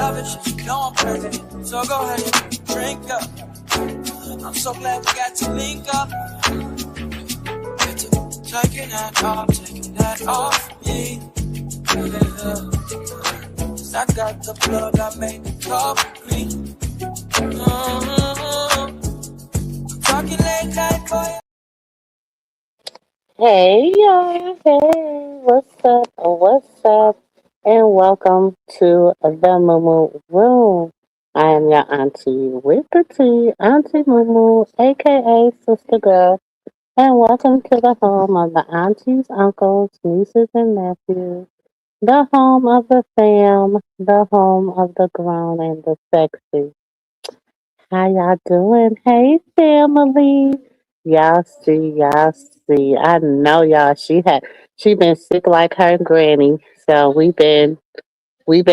love it, shit, you know I'm crazy. So go ahead and drink up. I'm so glad we got to link up. Taking that off me. Yeah. 'Cause I got the blood that made the cup clean. Talking late night for you. Hey y'all, hey, what's up, and welcome to the Mumu Room. I am your auntie with the tea, Auntie Mumu, aka Sister Girl, and welcome to the home of the aunties, uncles, nieces, and nephews, the home of the fam, the home of the grown and the sexy. How y'all doing? Hey, family. Y'all see. I know y'all. She been sick like her granny. So we've been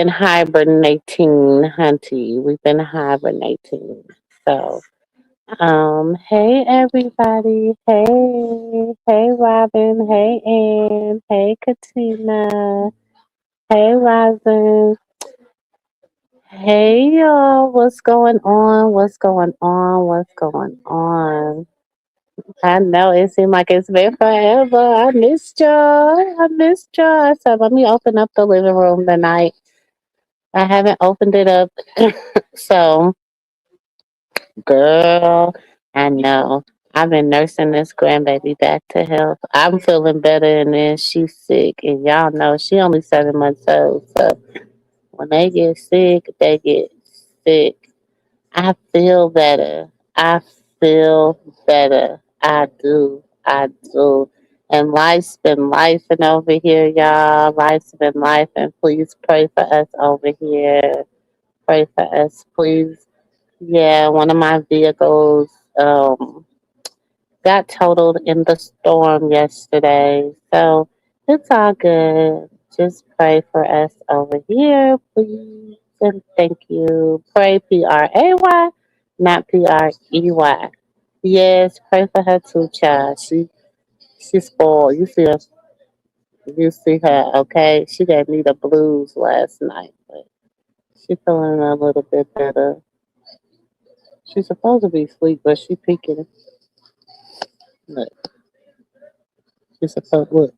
hibernating, hunty. We've been hibernating. So hey everybody. Hey Robin. Hey Ann. Hey Katina. Hey Rosin. Hey y'all, what's going on? What's going on? What's going on? I know it seemed like it's been forever. I missed y'all. I missed y'all. So let me open up the living room tonight. I haven't opened it up. So, girl, I know. I've been nursing this grandbaby back to health. I'm feeling better than this. She's sick. And y'all know she only 7 months old. So when they get sick, they get sick. I feel better. I feel better. I do. I do. And life's been lifing over here, y'all. Life's been lifing. Please pray for us over here. Pray for us, please. Yeah, one of my vehicles got totaled in the storm yesterday. So it's all good. Just pray for us over here, please. And thank you. Pray PRAY, not PREY. Yes, pray for her too, child. She's spoiled. You see her, okay? She gave me the blues last night, but she's feeling a little bit better. She's supposed to be asleep, but she peeking. Look, she's supposed look.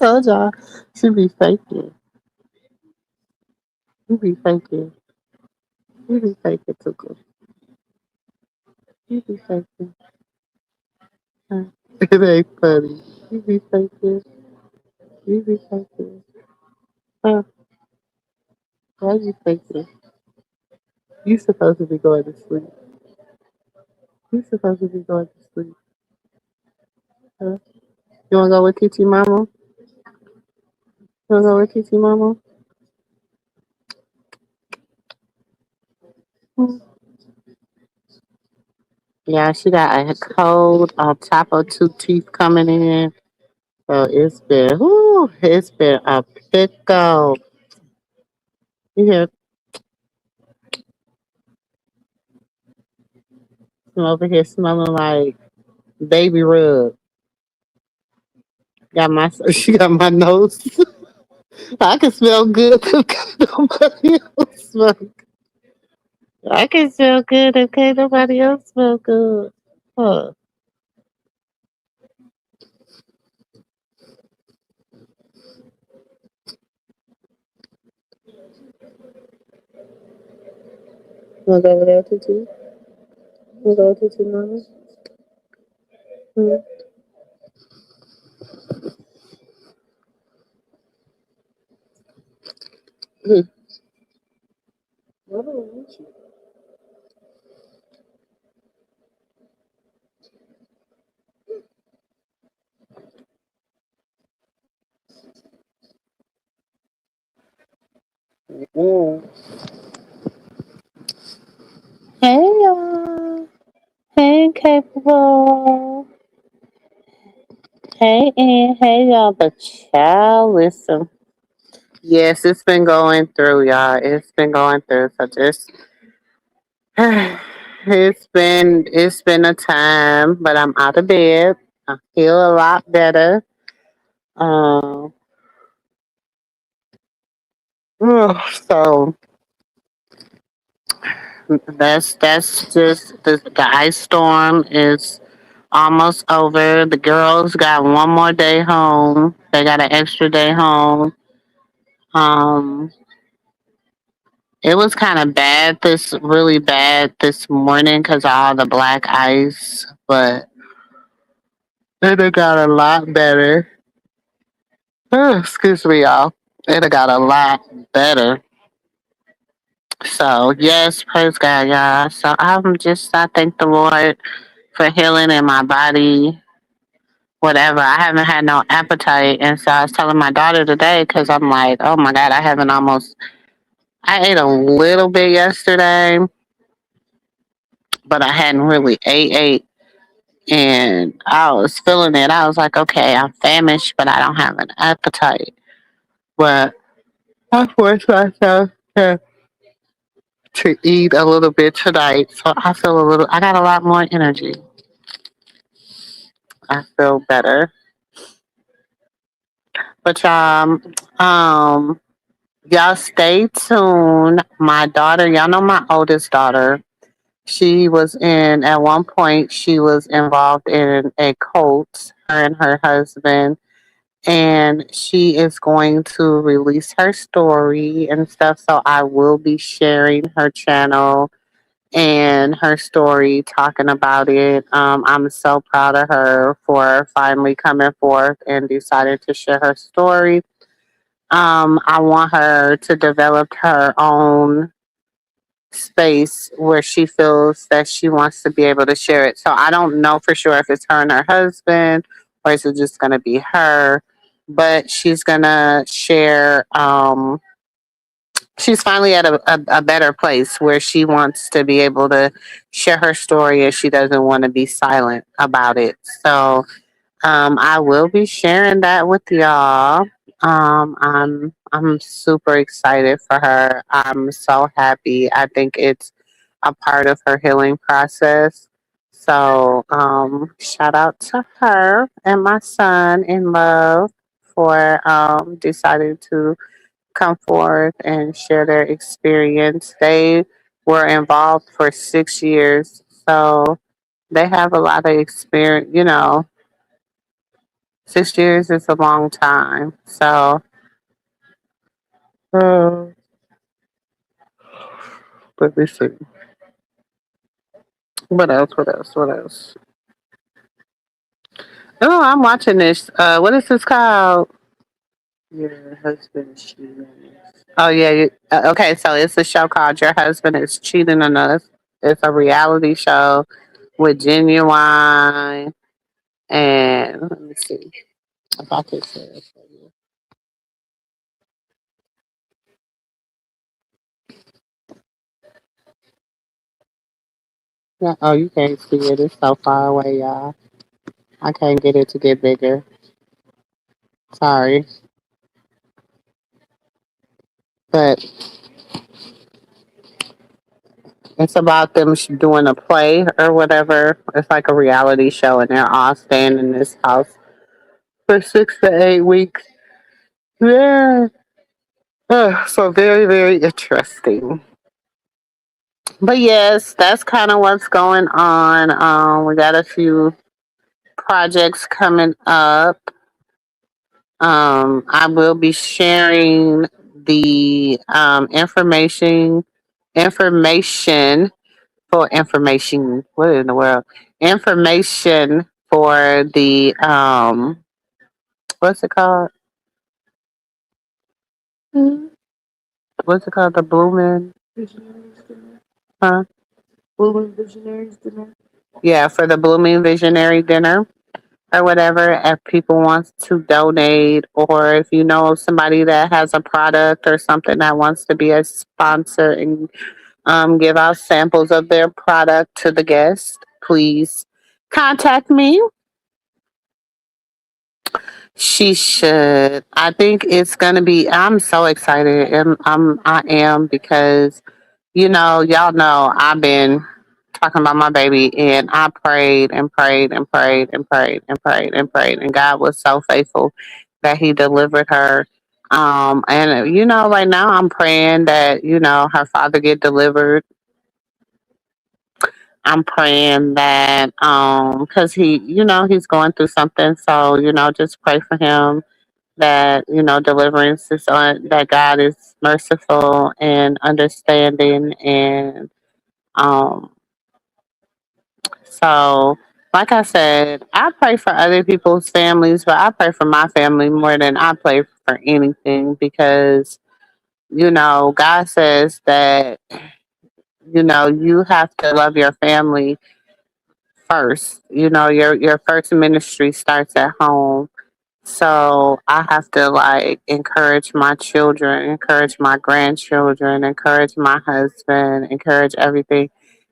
Told y'all, she be faking. You be faking. You be faking, Tuka. You be faking. Huh? It ain't funny. You be faking. You be faking. Huh? Why you faking? You supposed to be going to sleep. You supposed to be going to sleep. Huh? You wanna go with Kiki Mama? You wanna go with Kiki Mama? Hmm. Yeah, she got a cold on top of 2 teeth coming in. So it's been a pickle. You hear I'm over here smelling like baby rub. Got my she got my nose. I can smell good. Nobody else smell. I can smell good. Okay, nobody else smell good. Huh. Wanna go over there, Tutu? Wanna go, Tutu, mama? Hmm. Hmm. I don't want you. Mm. Hey y'all. Hey capable. Hey and hey y'all. But child, listen. Yes, it's been going through, y'all. It's been going through. So just it's been a time, but I'm out of bed. I feel a lot better. Um, so that's just the ice storm is almost over. The girls got one more day home. They got an extra day home. Um, it was kind of bad really bad this morning because of all the black ice, but it got a lot better. Excuse me, y'all. It got a lot better. So yes, praise God, y'all. So I thank the Lord for healing in my body, whatever. I haven't had no appetite, and so I was telling my daughter today because I'm like, oh my God, I ate a little bit yesterday, but I hadn't really ate, and I was feeling it. I was like, okay, I'm famished, but I don't have an appetite. But I forced myself to eat a little bit tonight, so I got a lot more energy. I feel better. But um, y'all stay tuned. My daughter, y'all know my oldest daughter. She was at one point, she was involved in a cult, her and her husband, and she is going to release her story and stuff. So I will be sharing her channel and her story, talking about it. I'm so proud of her for finally coming forth and deciding to share her story. I want her to develop her own space where she feels that she wants to be able to share it. So I don't know for sure if it's her and her husband or is it just going to be her, but she's going to share. She's finally at a better place where she wants to be able to share her story and she doesn't want to be silent about it. So I will be sharing that with y'all. I'm super excited for her. I'm so happy. I think it's a part of her healing process. So shout out to her and my son in love for deciding to come forth and share their experience. They were involved for 6 years, so they have a lot of experience. 6 years is a long time. So, uh, let me see. What else? What else? What else? Oh, I'm watching this. What is this called? Your husband cheating. Oh yeah. Okay, so it's a show called Your Husband Is Cheating on Us. It's a reality show with Genuine and let me see if I can say it for you. Yeah. Oh, you can't see it. It's so far away, y'all. I can't get it to get bigger. Sorry, but it's about them doing a play or whatever. It's like a reality show, and they're all staying in this house for 6 to 8 weeks. Yeah. So very, very interesting. But yes, that's kind of what's going on. We got a few projects coming up. I will be sharing the information for information. What in the world? Information for the what's it called? What's it called? The Blooming, huh? Blooming Visionaries Dinner. Yeah, for the Blooming Visionary Dinner or whatever. If people wants to donate, or if you know somebody that has a product or something that wants to be a sponsor and give out samples of their product to the guests, please contact me. She should. I think it's gonna be. I'm so excited. I am because y'all know I've been talking about my baby, and I prayed and prayed and prayed and prayed and prayed and prayed, and God was so faithful that He delivered her. And right now I'm praying that her father get delivered. I'm praying that because he's going through something, so just pray for him that deliverance is on, that God is merciful and understanding, and um so like I said, I pray for other people's families, but I pray for my family more than I pray for anything, because God says that you have to love your family first. Your first ministry starts at home. So I have to like encourage my children, encourage my grandchildren, encourage my husband, encourage everything.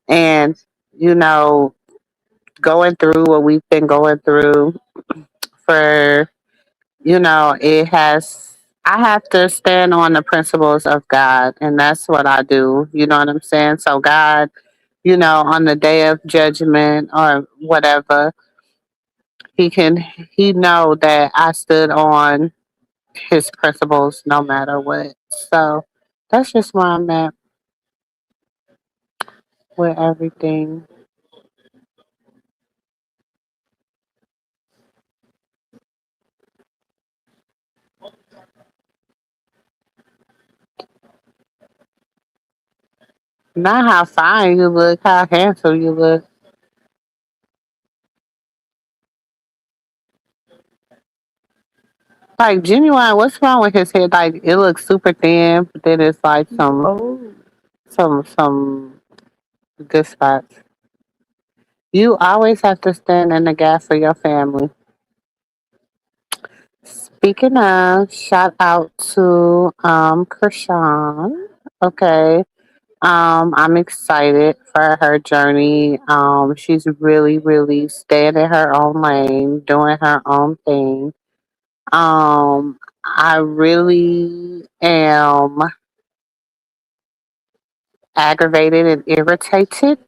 And, you know, going through what we've been going through for, it has, I have to stand on the principles of God, and that's what I do. You know what I'm saying? So God, on the day of judgment or whatever, he can, he know that I stood on his principles no matter what. So that's just where I'm at with everything. Not how fine you look, how handsome you look. Like Genuine, what's wrong with his head? Like it looks super thin, but then it's like some good spots. You always have to stand in the gap for your family. Speaking of, shout out to Krishan. Okay. I'm excited for her journey. She's really, really staying in her own lane, doing her own thing. I really am aggravated and irritated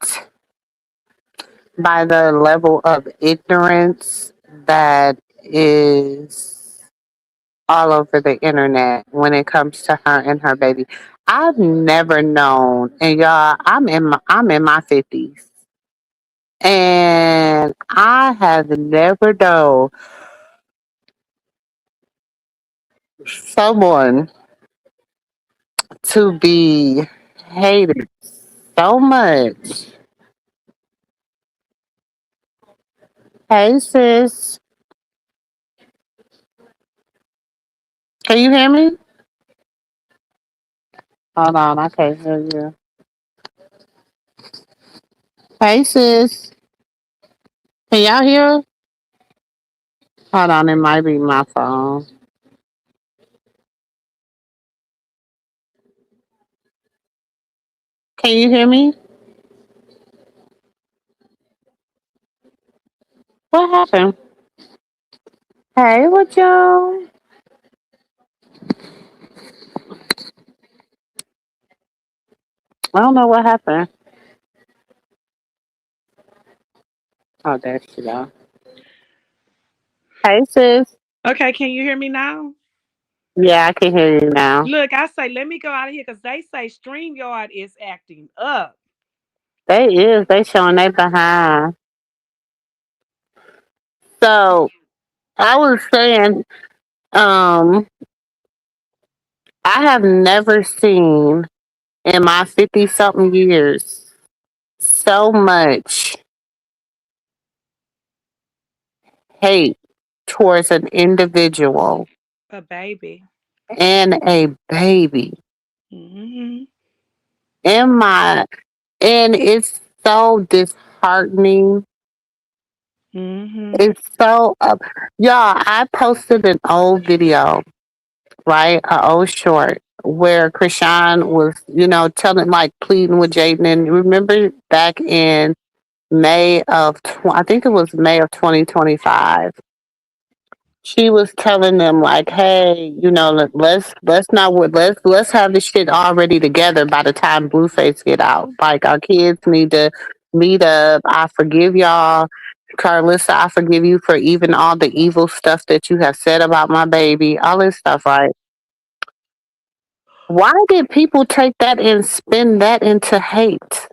by the level of ignorance that is all over the internet when it comes to her and her baby. I've never known, and y'all, I'm in my 50s, and I have never known someone to be hated so much. Hey sis, can you hear me? Hold on, I can't hear you. Hey sis, can y'all hear? Hold on, it might be my phone. Can you hear me? What happened? Hey, what y'all? I don't know what happened. Oh, there she go. Hey sis. Okay, can you hear me now? Yeah, I can hear you now. Look, I say, let me go out of here because they say StreamYard is acting up. They showing they behind. So I was saying, um, I have never seen in my 50 something years so much hate towards an individual A baby. and a baby Hmm. in my, and it's so disheartening. Hmm. It's so y'all, I posted an old video, right? An old short where Krishan was, telling, like, pleading with Jaden. And remember back in I think it was May of 2025. She was telling them like, hey, let's not let's have this shit already together by the time Blueface get out. Like our kids need to Beat up. I forgive y'all. Carlissa, I forgive you for even all the evil stuff that you have said about my baby. All this stuff, right? Why did people take that and spin that into hate?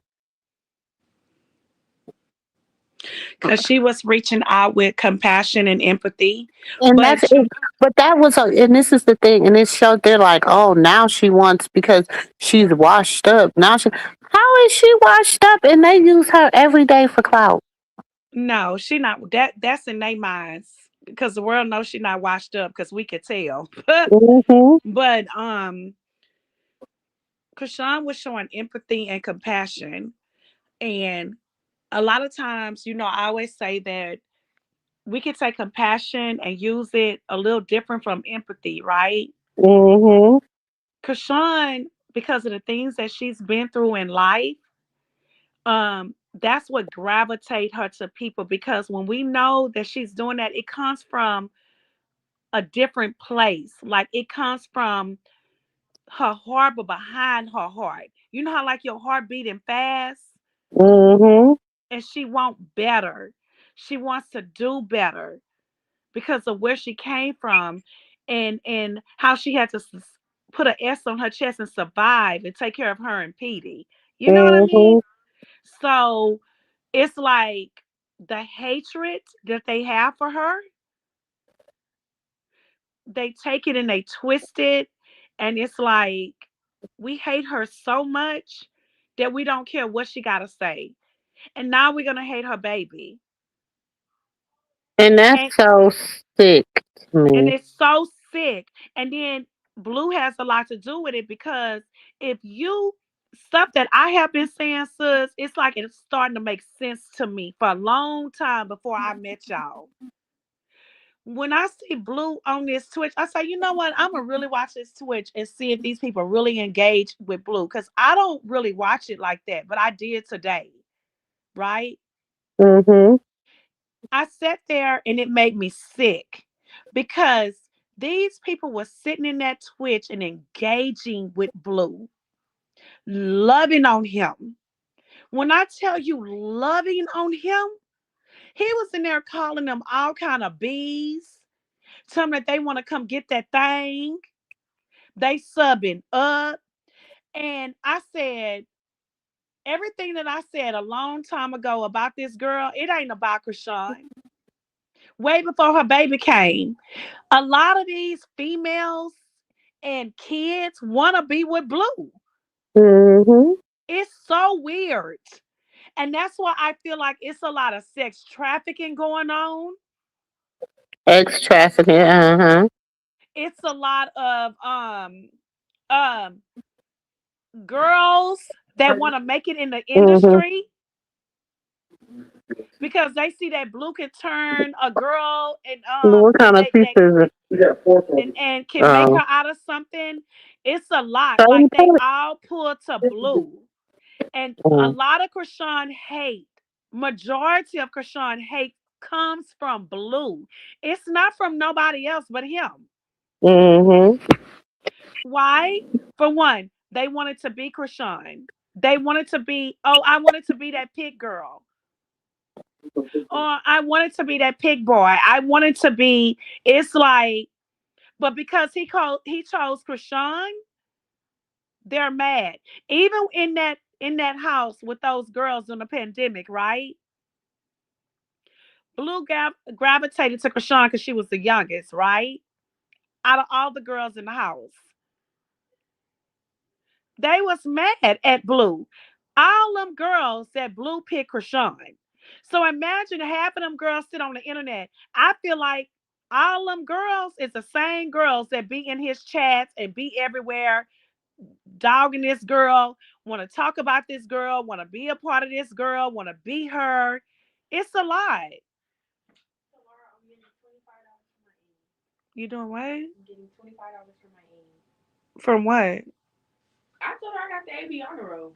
Because she was reaching out with compassion and empathy. And But that's it. But that was, and this is the thing, and it showed they're like, oh, now she wants because she's washed up. Now she, how is she washed up? And they use her every day for clout. no, she not that's in their minds. Because the world knows she not washed up because we could tell. Hmm. But Krishan was showing empathy and compassion. And a lot of times, I always say that we can take compassion and use it a little different from empathy, right? Hmm. Krishan, because of the things that she's been through in life, that's what gravitate her to people, because when we know that she's doing that, it comes from a different place. Like, it comes from her heart, but behind her heart. You know how like your heart beating fast, Hmm. and she want better. She wants to do better because of where she came from, and how she had to put an S on her chest and survive and take care of her and Petey. You know what I mean? Hmm. So it's like the hatred that they have for her, they take it and they twist it, and it's like we hate her so much that we don't care what she got to say. And now we're going to hate her baby. And that's And so sick to and me. it's so sick. And then Blue has a lot to do with it, because if you stuff that I have been saying, sis, it's like it's starting to make sense to me for a long time before I met y'all. When I see Blue on this Twitch, I say, you know what? I'm gonna really watch this Twitch and see if these people really engage with Blue, because I don't really watch it like that, but I did today, right? Hmm. I sat there and it made me sick, because these people were sitting in that Twitch and engaging with Blue, loving on him. When I tell you loving on him, he was in there calling them all kind of bees, telling them that they want to come get that thing. They subbing up. And I said, everything that I said a long time ago about this girl, it ain't about Krishan. Way before her baby came, a lot of these females and kids want to be with Blue. Hmm. It's so weird. And that's why I feel like it's a lot of sex trafficking going on. Ex trafficking. Uh huh. It's a lot of um girls that want to make it in the Hmm. industry because they see that Blue can turn a girl and What kind of pieces? and can make Oh, her out of something. It's a lot. so Like, they all pull to Blue. And a mm, lot of Krishan hate, majority of Krishan hate comes from Blue. It's not from nobody else but him. mhm, Why? For one, they wanted to be Krishan. They wanted to be, oh, I wanted to be that pig girl. Or I wanted to be that pig boy. I wanted to be, it's like, but because he chose Krishan, they're mad. Even in that house with those girls in the pandemic, right? Blue gravitated to Krishan because she was the youngest, right? Out of all the girls in the house, they was mad at Blue. All them girls said Blue picked Krishan. So imagine half of them girls sit on the internet. I feel like all them girls is the same girls that be in his chats and be everywhere dogging this girl, want to talk about this girl, want to be a part of this girl, want to be her. It's a lot. You doing what? I'm getting $25 from my aim. From what? I told her I got the AB honor roll.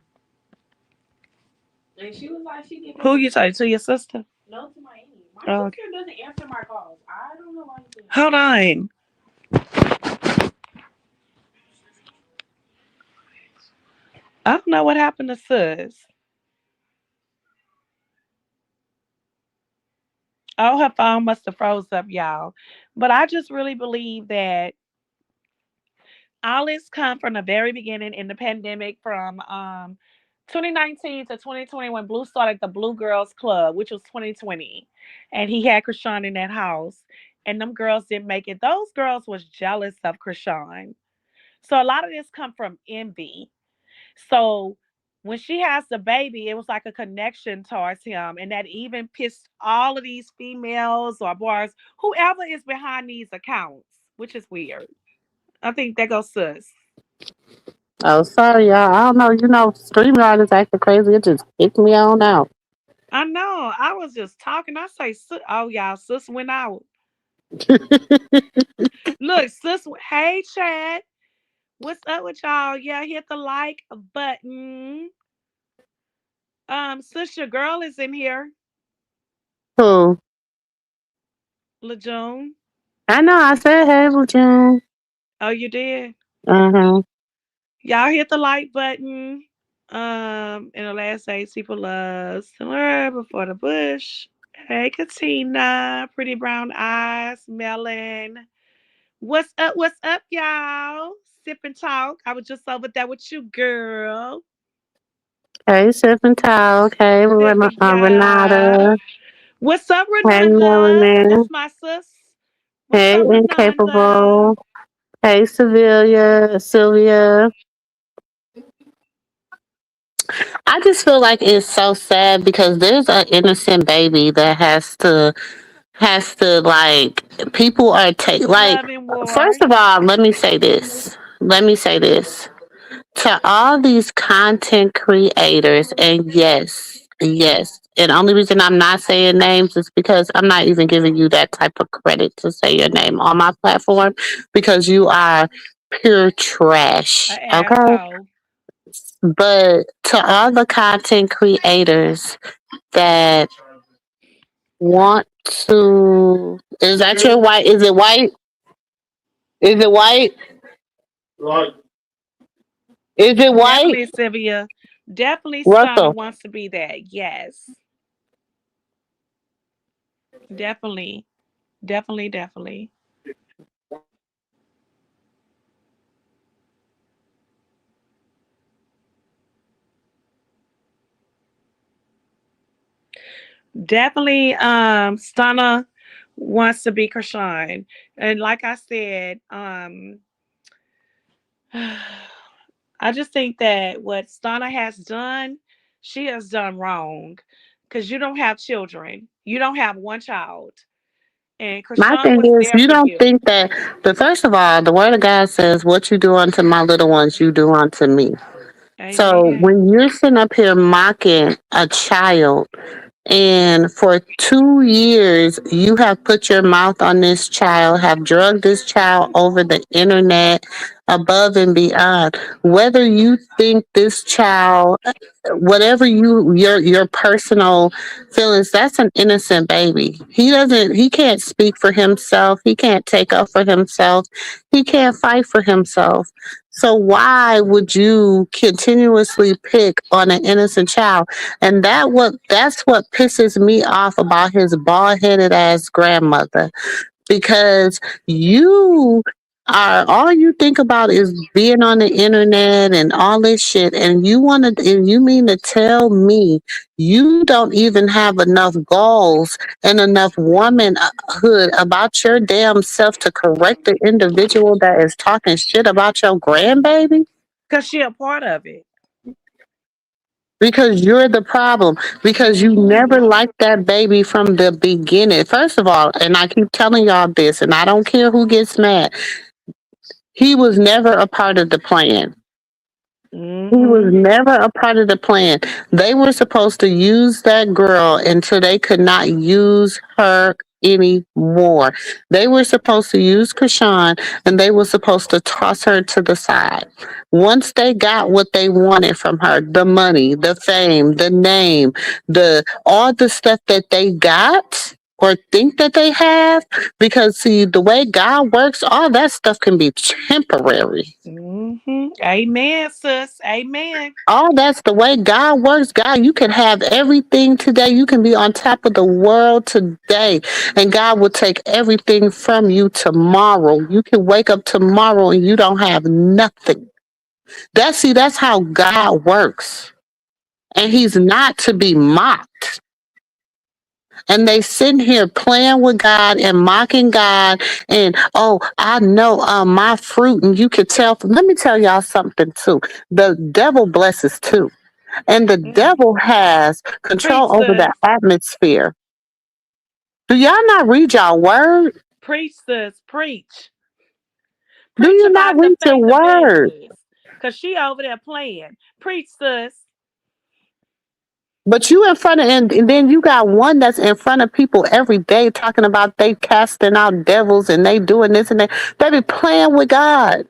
And she was like, she get. Who you talking to? Your sister? No, to my aim. My sister doesn't answer my calls. I don't know why you think. Hold on. I don't know what happened to sis. Oh, her phone must have froze up, y'all. But I just really believe that all this come from the very beginning in the pandemic from 2019 to 2020 when Blue started the Blue Girls Club, which was 2020. And he had Krishan in that house. And them girls didn't make it. Those girls was jealous of Krishan. So a lot of this come from envy. So when she has the baby, it was like a connection towards him. And that even pissed all of these females or boys, whoever is behind these accounts, which is weird. I think that goes sus. Oh, sorry, y'all. I don't know. StreamYard is acting crazy. It just kicked me on out. I know. I was just talking. I say, oh, y'all, sis went out. Look, sis, hey, Chad. What's up with y'all? Yeah, hit the like button. Sis, your girl is in here. Cool. LeJune. I know. I said, hey, June. Oh, you did? Uh-huh. Y'all hit the like button. In the last days, people love Summer before the bush. Hey, Katina, pretty brown eyes, Melon. What's up? What's up, y'all? Sip and talk. I was just over there with you, girl. Hey, Sip and Talk. Hey, Yeah. Renata. What's up, Hey, Renanda? Melanie. That's my sis. What's Hey, up, Renanda? Incapable. Hey, Sylvia. I just feel like it's so sad because there's an innocent baby that has to like people are take like Love and War. first of all, let me say this. Let me say this. To all these content creators, and yes. And the only reason I'm not saying names is because I'm not even giving you that type of credit to say your name on my platform because you are pure trash. An Okay? asshole. But to all the content creators that want to, is that your white? Is it white? Is it white? Is it white? Definitely, Sylvia. Definitely, Stunner Russell. wants to be that. Yes. Definitely. Definitely, definitely. Definitely, Stunner wants to be Krishan. And like I said, I just think that what Stunner has done, she has done wrong. Because you don't have children. You don't have one child. And My Krishan thing was is, there you for don't you. think that, but first of all, the word of God says, what you do unto my little ones, you do unto me. So Amen. when you're sitting up here mocking a child, and for 2 years, you have put your mouth on this child, have drugged this child over the internet, above and beyond. Whether you think this child, whatever your personal feelings, that's an innocent baby. He can't speak for himself. He can't take up for himself. He can't fight for himself. So why would you continuously pick on an innocent child? And that's what pisses me off about his bald headed ass grandmother. Because you all you think about is being on the internet and all this shit, and you mean to tell me you don't even have enough goals and enough womanhood about your damn self to correct the individual that is talking shit about your grandbaby? Because she a part of it. Because you're the problem. Because you Hmm. never liked that baby from the beginning. First of all, and I keep telling y'all this, and I don't care who gets mad, he was never a part of the plan. He was Hmm. never a part of the plan. They were supposed to use that girl until they could not use her anymore. They were supposed to use Krishan and they were supposed to toss her to the side. Once they got what they wanted from her, the money, the fame, the name, the all the stuff that they got or think that they have, because see the way God works, all that stuff can be temporary. Amen, sis. Amen. Oh, that's the way God works. God, you can have everything today. You can be on top of the world today, and God will take everything from you tomorrow. You can wake up tomorrow and you don't have nothing. That's how God works. And he's not to be mocked. And they sitting here playing with God and mocking God. And oh, I know my fruit, and you could tell. Let me tell y'all something too. The devil blesses too, and the Mm. devil has Preach, control over the sis. atmosphere. Do y'all not read y'all word? Preach, sis. Preach. Do Preach you not about the read your faith word? evangelist. Because she over there playing. Preach, sis. But you in front of, and then you got one that's in front of people every day talking about they casting out devils and they doing this and that. They be playing with God.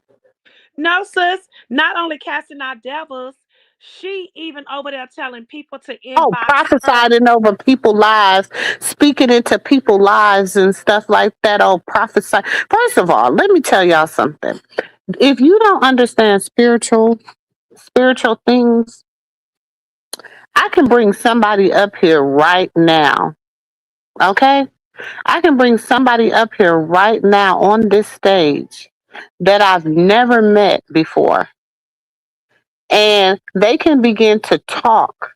No, sis. Not only casting out devils, she even over there telling people to Oh, inbox her. prophesying over people's lives, speaking into people's lives and stuff like that. Oh, prophesy. First of all, let me tell y'all something. If you don't understand spiritual things, I can bring somebody up here right now. Okay? I can bring somebody up here right now on this stage that I've never met before. And they can begin to talk,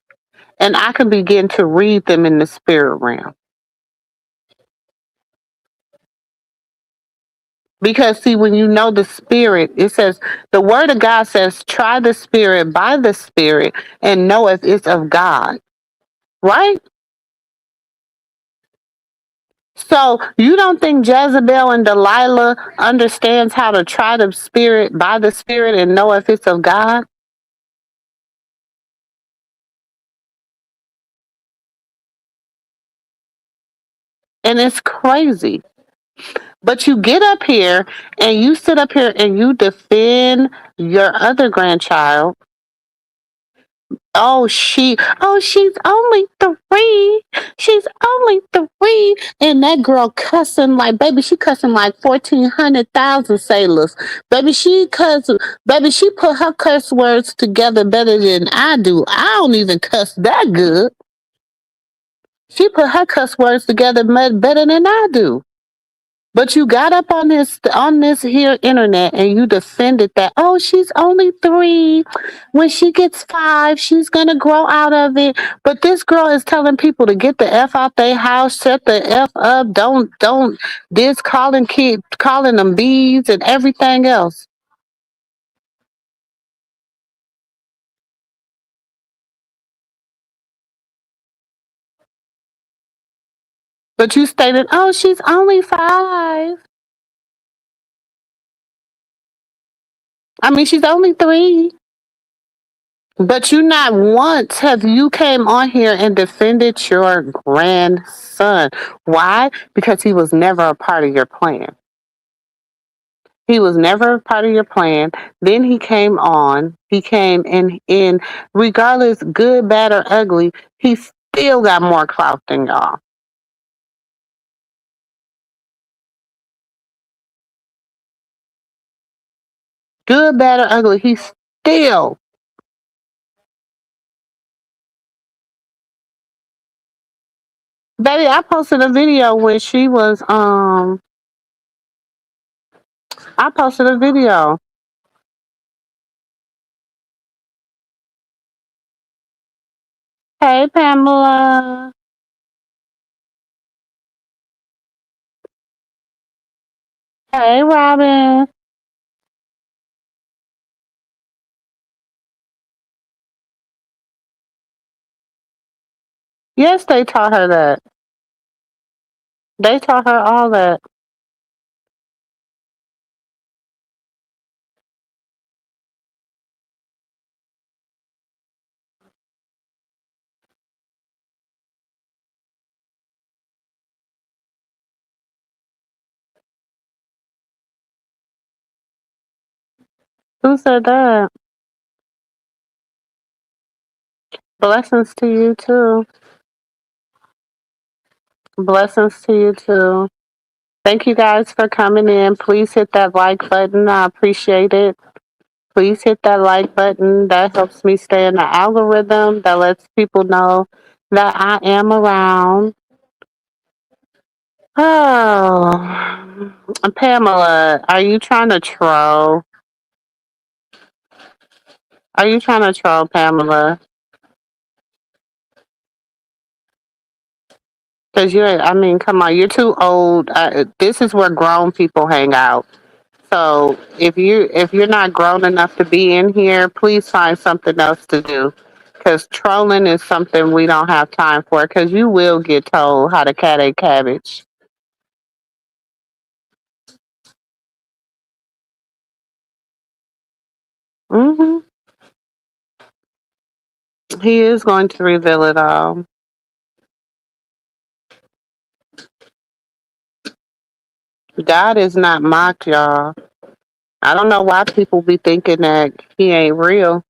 and I can begin to read them in the spirit realm. Because see, when you know the spirit, it says the word of God says, try the spirit by the spirit and know if it's of God. Right? So you don't think Jezebel and Delilah understands how to try the spirit by the spirit and know if it's of God? And it's crazy. But you get up here and you sit up here and you defend your other grandchild. She's only three. She's only three. And that girl cussing like, baby, she cussing like 1,400,000 sailors. Baby, she put her curse words together better than I do. I don't even cuss that good. She put her cuss words together better than I do. But you got up on this here internet and you defended that. Oh, she's only three. When she gets five, she's gonna grow out of it. But this girl is telling people to get the f out their house, shut the f up. Don't this calling them bees and everything else. But you stated, oh, she's only five. I mean, she's only three. But you not once have you came on here and defended your grandson. Why? Because he was never a part of your plan. He was never a part of your plan. Then he came on. He came in regardless, good, bad, or ugly, he still got more clout than y'all. Good, bad, or ugly, he still. Baby, I posted a video when she was I posted a video. Hey Pamela. Hey Robin. Yes, they taught her that. They taught her all that. Who said that? Blessings to you too. Blessings to you too. Thank you guys for coming in. Please hit that like button. I appreciate it. Please hit that like button. That helps me stay in the algorithm. That lets people know that I am around. Oh, Pamela, are you trying to troll? Are you trying to troll, Pamela? Because I mean, come on, you're too old. This is where grown people hang out. So if you're not grown enough to be in here, please find something else to do. Because trolling is something we don't have time for. Because you will get told how to cat a cabbage. Hmm. He is going to reveal it all. God is not mocked, y'all. I don't know why people be thinking that he ain't real.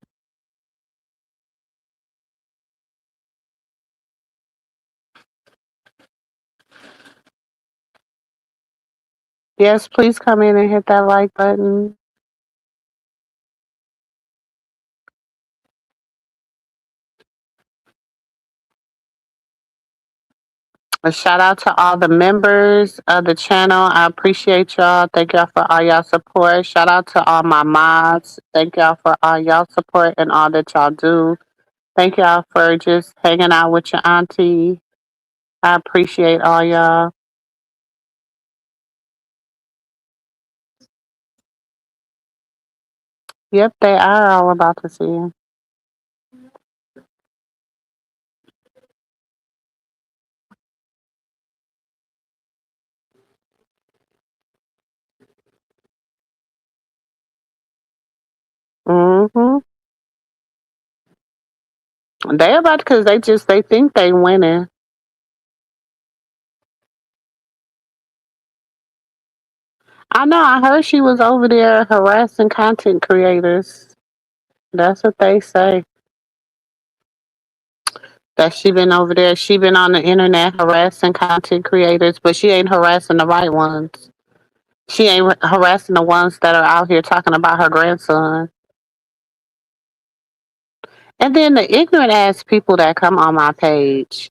Yes, please come in and hit that like button. A shout out to all the members of the channel. I appreciate y'all. Thank y'all for all y'all support. Shout out to all my mods. Thank y'all for all y'all support and all that y'all do. Thank y'all for just hanging out with your auntie. I appreciate all y'all. Yep, they are all about to see you. Hmm. They about because they think they winning. I know. I heard she was over there harassing content creators. That's what they say. That she been over there. She been on the internet harassing content creators, but she ain't harassing the right ones. She ain't harassing the ones that are out here talking about her grandson. And then the ignorant ass people that come on my page.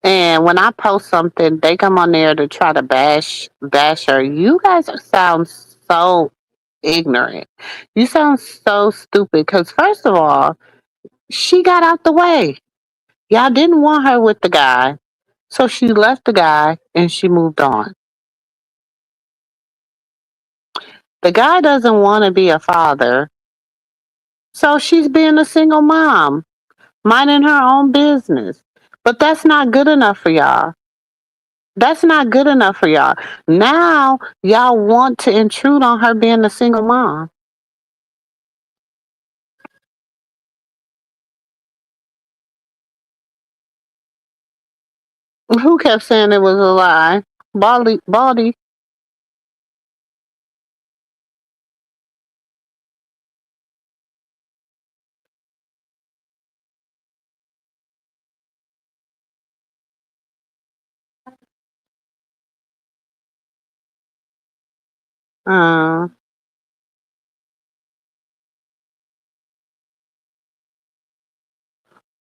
And when I post something, they come on there to try to bash her. You guys sound so ignorant. You sound so stupid. Because first of all, she got out the way. Y'all didn't want her with the guy. So she left the guy and she moved on. The guy doesn't want to be a father. So she's being a single mom, minding her own business. But that's not good enough for y'all. That's not good enough for y'all. Now y'all want to intrude on her being a single mom. Who kept saying it was a lie? Baldy. Uh,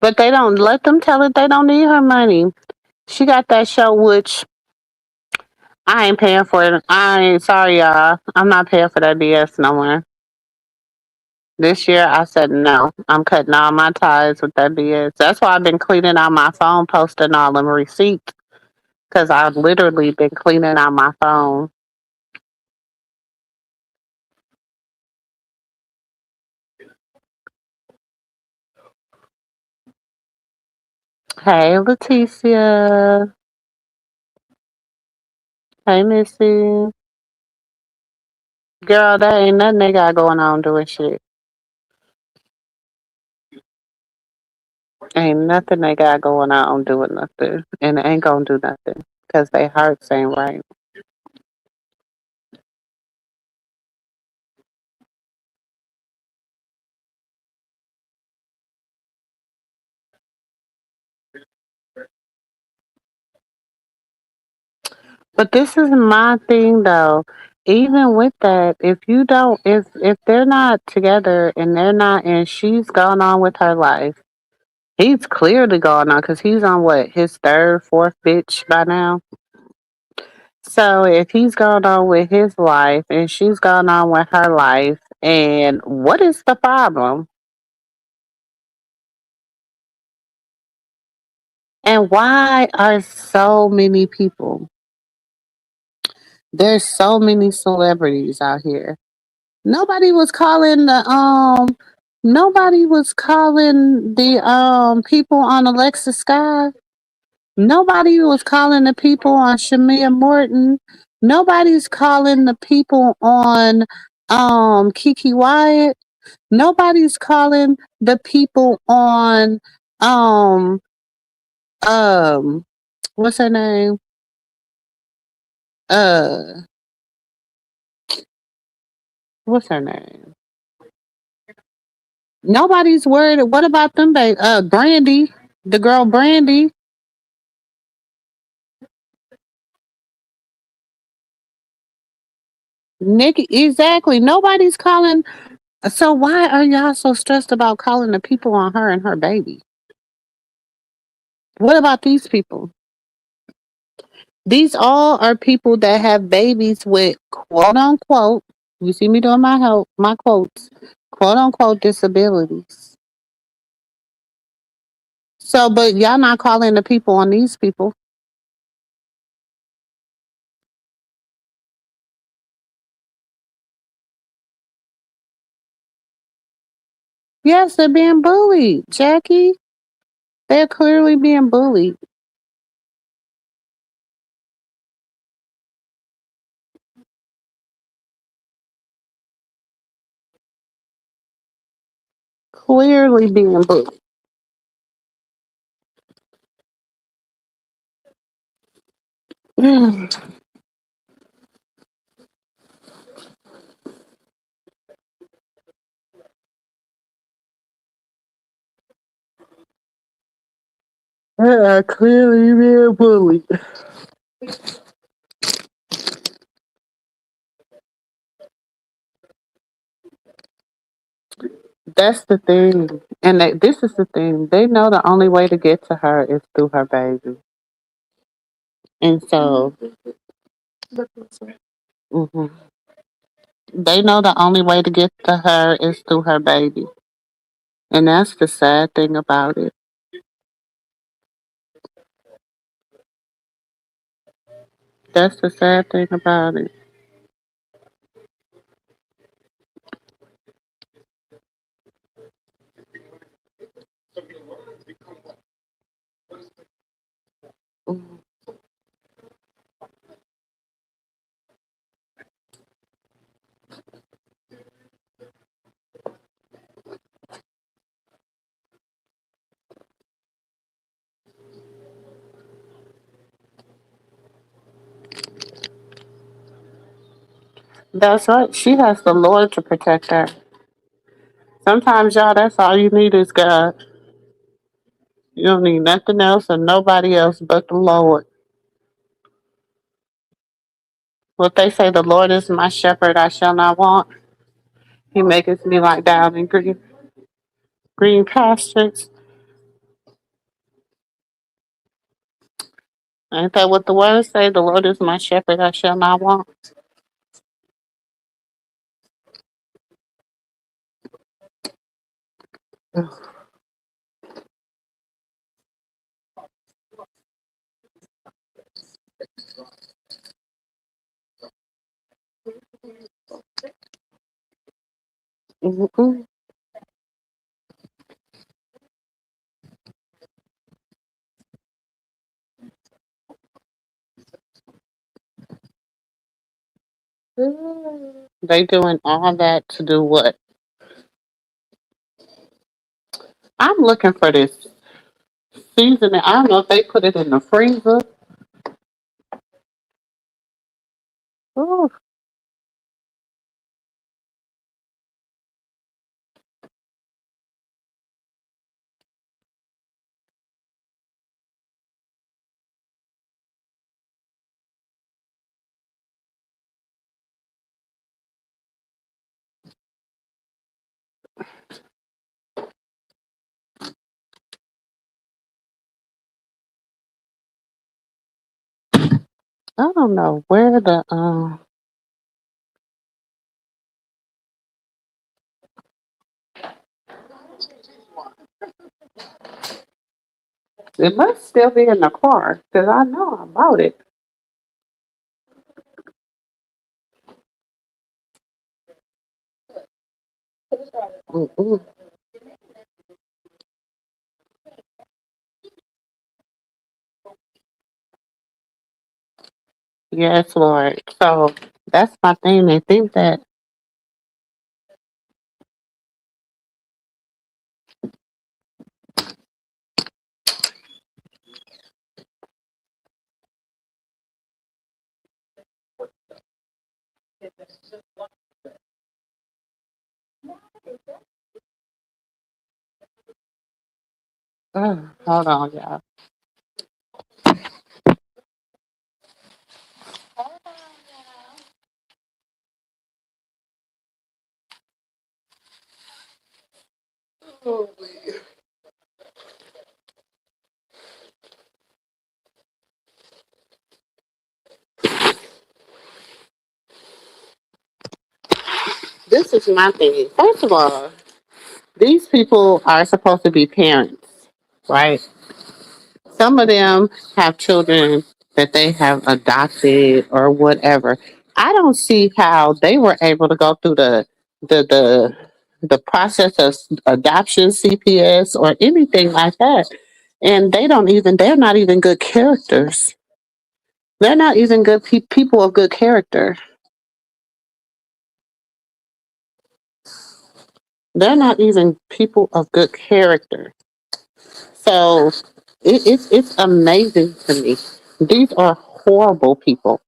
but they don't let them tell it they don't need her money. She got that show, which I ain't paying for it. I ain't sorry, y'all. I'm not paying for that BS no more. This year, I said no. I'm cutting all my ties with that BS. That's why I've been cleaning out my phone, posting all them receipts. Because I've literally been cleaning out my phone. Hey, Leticia. Hey, Missy. Girl, that ain't nothing they got going on doing shit. Ain't nothing they got going on doing nothing. And it ain't gonna do nothing. Because they hearts ain't right. But this is my thing, though. even with that, if you don't, if they're not together and they're not, and she's gone on with her life, he's clearly gone on because he's on what, his third, fourth bitch by now. So if he's gone on with his life and she's gone on with her life, and what is the problem? And why are so many people? There's so many celebrities out here. Nobody was calling the nobody was calling the people on Alexa Sky. Nobody was calling the people on Shamia Morton. Nobody's calling the people on Kiki Wyatt. Nobody's calling the people on um um what's her name? Uh what's her name? Nobody's worried. What about them babe? Brandy, the girl Brandy. Nikki, exactly. Nobody's calling. So why are y'all so stressed about calling the people on her and her baby? What about these people? These all are people that have babies with quote unquote. You see me doing my quotes, quote unquote disabilities. So, but y'all not calling the people on these people. Yes, they're being bullied, Jackie. They're clearly being bullied. Clearly being bullied. They are clearly being bullied. That's the thing. And this is the thing. They know the only way to get to her is through her baby. And so mhm, they know the only way to get to her is through her baby. And that's the sad thing about it. That's the sad thing about it. That's right. She has the Lord to protect her. Sometimes, y'all, that's all you need is God. You don't need nothing else or nobody else but the Lord. What they say, the Lord is my shepherd, I shall not want. He maketh me lie down in green pastures. Ain't that what the words say? The Lord is my shepherd, I shall not want. Mhm. They doing all that to do what? I'm looking for this seasoning. I don't know if they put it in the freezer. Ooh, I don't know where the it must still be in the car because I know I bought it. Mm-mm. Yes, Lord. So that's my thing. They think that hold on, y'all. This is my thing. First of all, these people are supposed to be parents, right? Some of them have children that they have adopted or whatever. I don't see how they were able to go through the the the process of adoption, CPS, or anything like that. And they're not even good characters. They're not even good people of good character. They're not even people of good character. So it's amazing to me. These are horrible people.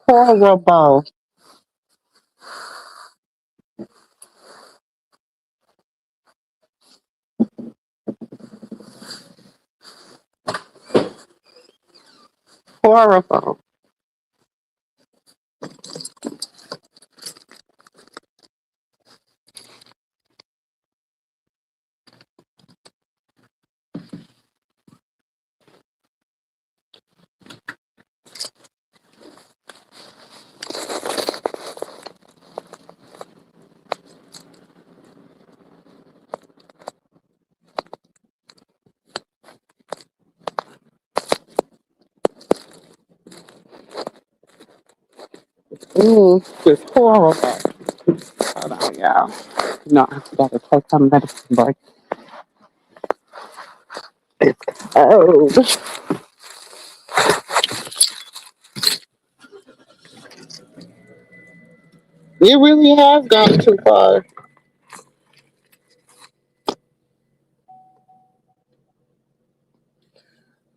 Horrible. Horrible. Just horrible. Hold on, y'all. No, I gotta take some medicine break. Oh, it really has gone too far.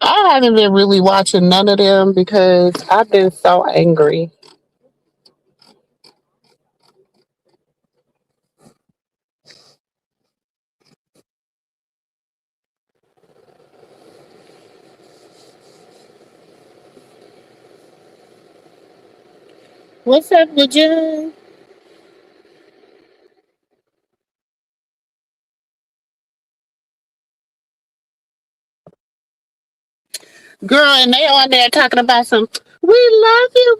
I haven't been really watching none of them because I've been so angry. What's up, Virginia? Girl, and they on there talking about some. We love you,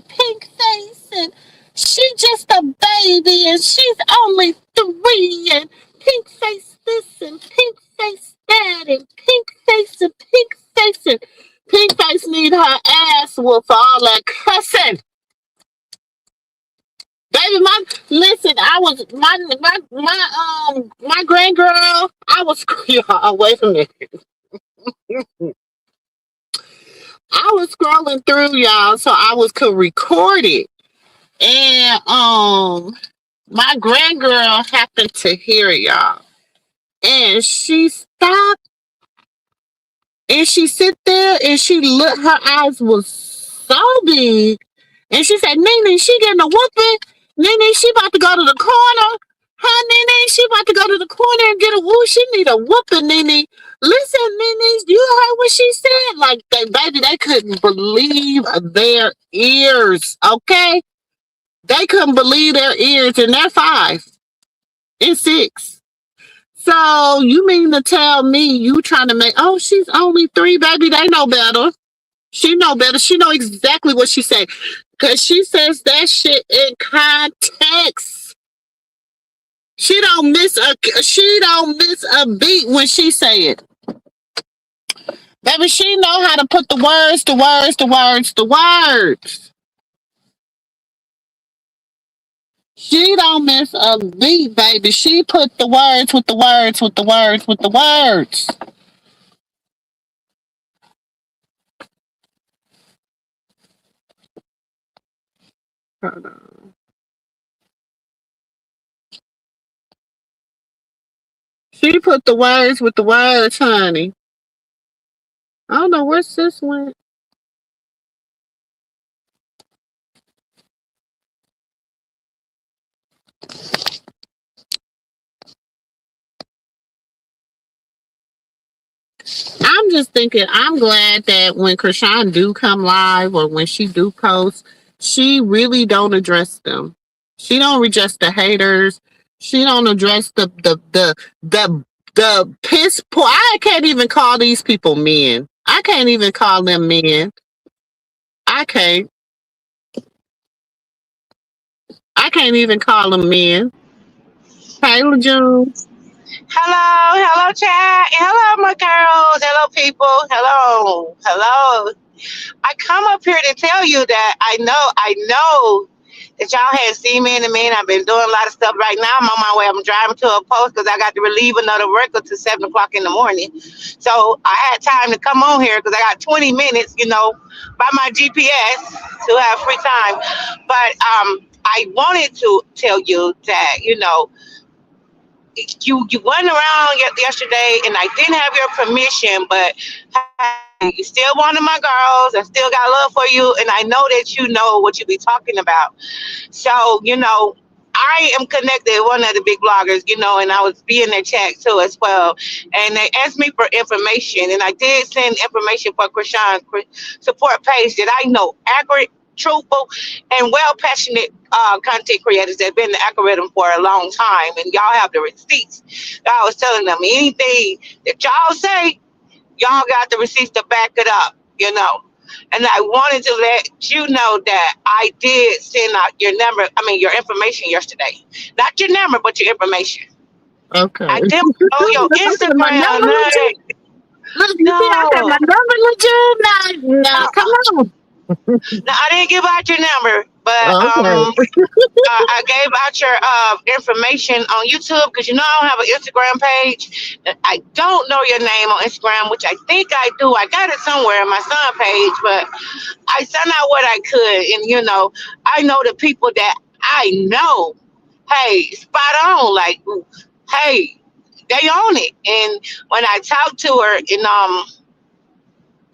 pink face, and she just a baby, and she's only 3, and pink face this and pink face that, and pink face and pink face and pink face need her ass whooped for all that cussing. Baby, listen, I was my grand girl. I was away from it. I was scrolling through y'all, so I could record it. And my grand girl happened to hear it, y'all. And she stopped and she sit there and she looked, her eyes was so big. And she said, Nene, she getting a whooping. Nene, she about to go to the corner. Huh, Nene, she about to go to the corner and get a whoop. She need a whooping, Nene. Listen, Nene, you heard what she said? Like, baby, they couldn't believe their ears, okay? They couldn't believe their ears, and they're 5 and 6. So you mean to tell me you trying to make, oh, she's only 3, baby, they know better. She know better. She know exactly what she say. Cause she says that shit in context. She don't miss a beat when she say it. Baby, she know how to put the words. She don't miss a beat, baby. She put the words with the words with the words with the words. Hold on. She put the words with the words, honey. I don't know where sis went. I'm just thinking, I'm glad that when Krishan do come live or when she do post, she really don't address them. She don't address the haters. She don't address the piss poor. I can't even call these people men. I can't even call them men. I can't. I can't even call them men. Taylor June. Hello, chat. Hello, my girls. Hello, people. Hello. I come up here to tell you that I know that y'all hadn't seen me in a minute. I've been doing a lot of stuff right now. I'm on my way. I'm driving to a post because I got to relieve another record to 7 o'clock in the morning. So I had time to come on here because I got 20 minutes, by my GPS to have free time. But I wanted to tell you that, you went around yesterday and I didn't have your permission, but hey, you still one of my girls. I still got love for you, and I know that you know what you be talking about. So, I am connected with one of the big bloggers, and I was be in their chat too as well. And they asked me for information, and I did send information for Krishan's support page that I know accurate, truthful, and well passionate content creators that have been in the algorithm for a long time, and y'all have the receipts. I was telling them anything that y'all say, y'all got the receipts to back it up. And I wanted to let you know that I did send out your information yesterday. Not your number, but your information. Okay. I didn't know your Instagram name. Look, you see, I got my number legit. No, come on. No, I didn't give out your number, but Okay. I gave out your information on YouTube because I don't have an Instagram page. I don't know your name on Instagram, which I think I do. I got it somewhere on my son page, but I sent out what I could, and I know the people that I know. Hey, spot on. Like, hey, they own it. And when I talked to her,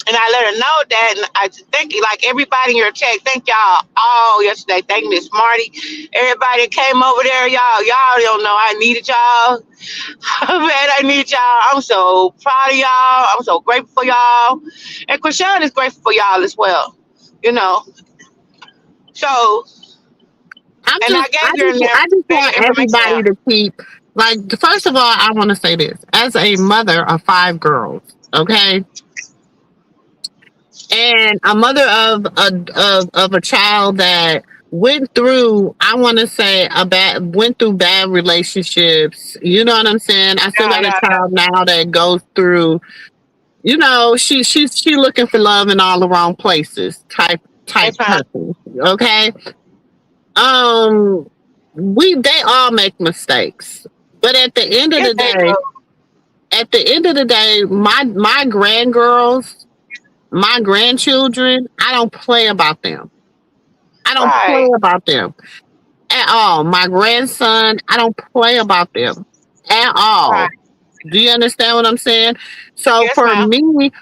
and I let her know that, and I thank you, like everybody in your chat. Thank y'all all yesterday. Thank Miss Marty. Everybody that came over there, y'all don't know I needed y'all. Man, I need y'all. I'm so proud of y'all. I'm so grateful for y'all. And Krishan is grateful for y'all as well. So, and I gave your I just want information everybody out. to keep, like, first of all, I want to say this. As a mother of 5 girls, okay? And a mother of a child that went through, I want to say, went through bad relationships. You know what I'm saying? I still got a Yeah. child now that goes through, she looking for love in all the wrong places type Yes, ma'am. person. Okay. Um they all make mistakes. But Yes, they do. at the end of the day, my grandgirls, my grandchildren, I don't play about them. I don't play Right. about them at all. My grandson, I don't play about them at Right. all. Do you understand what I'm saying? So Yes, for ma'am. me,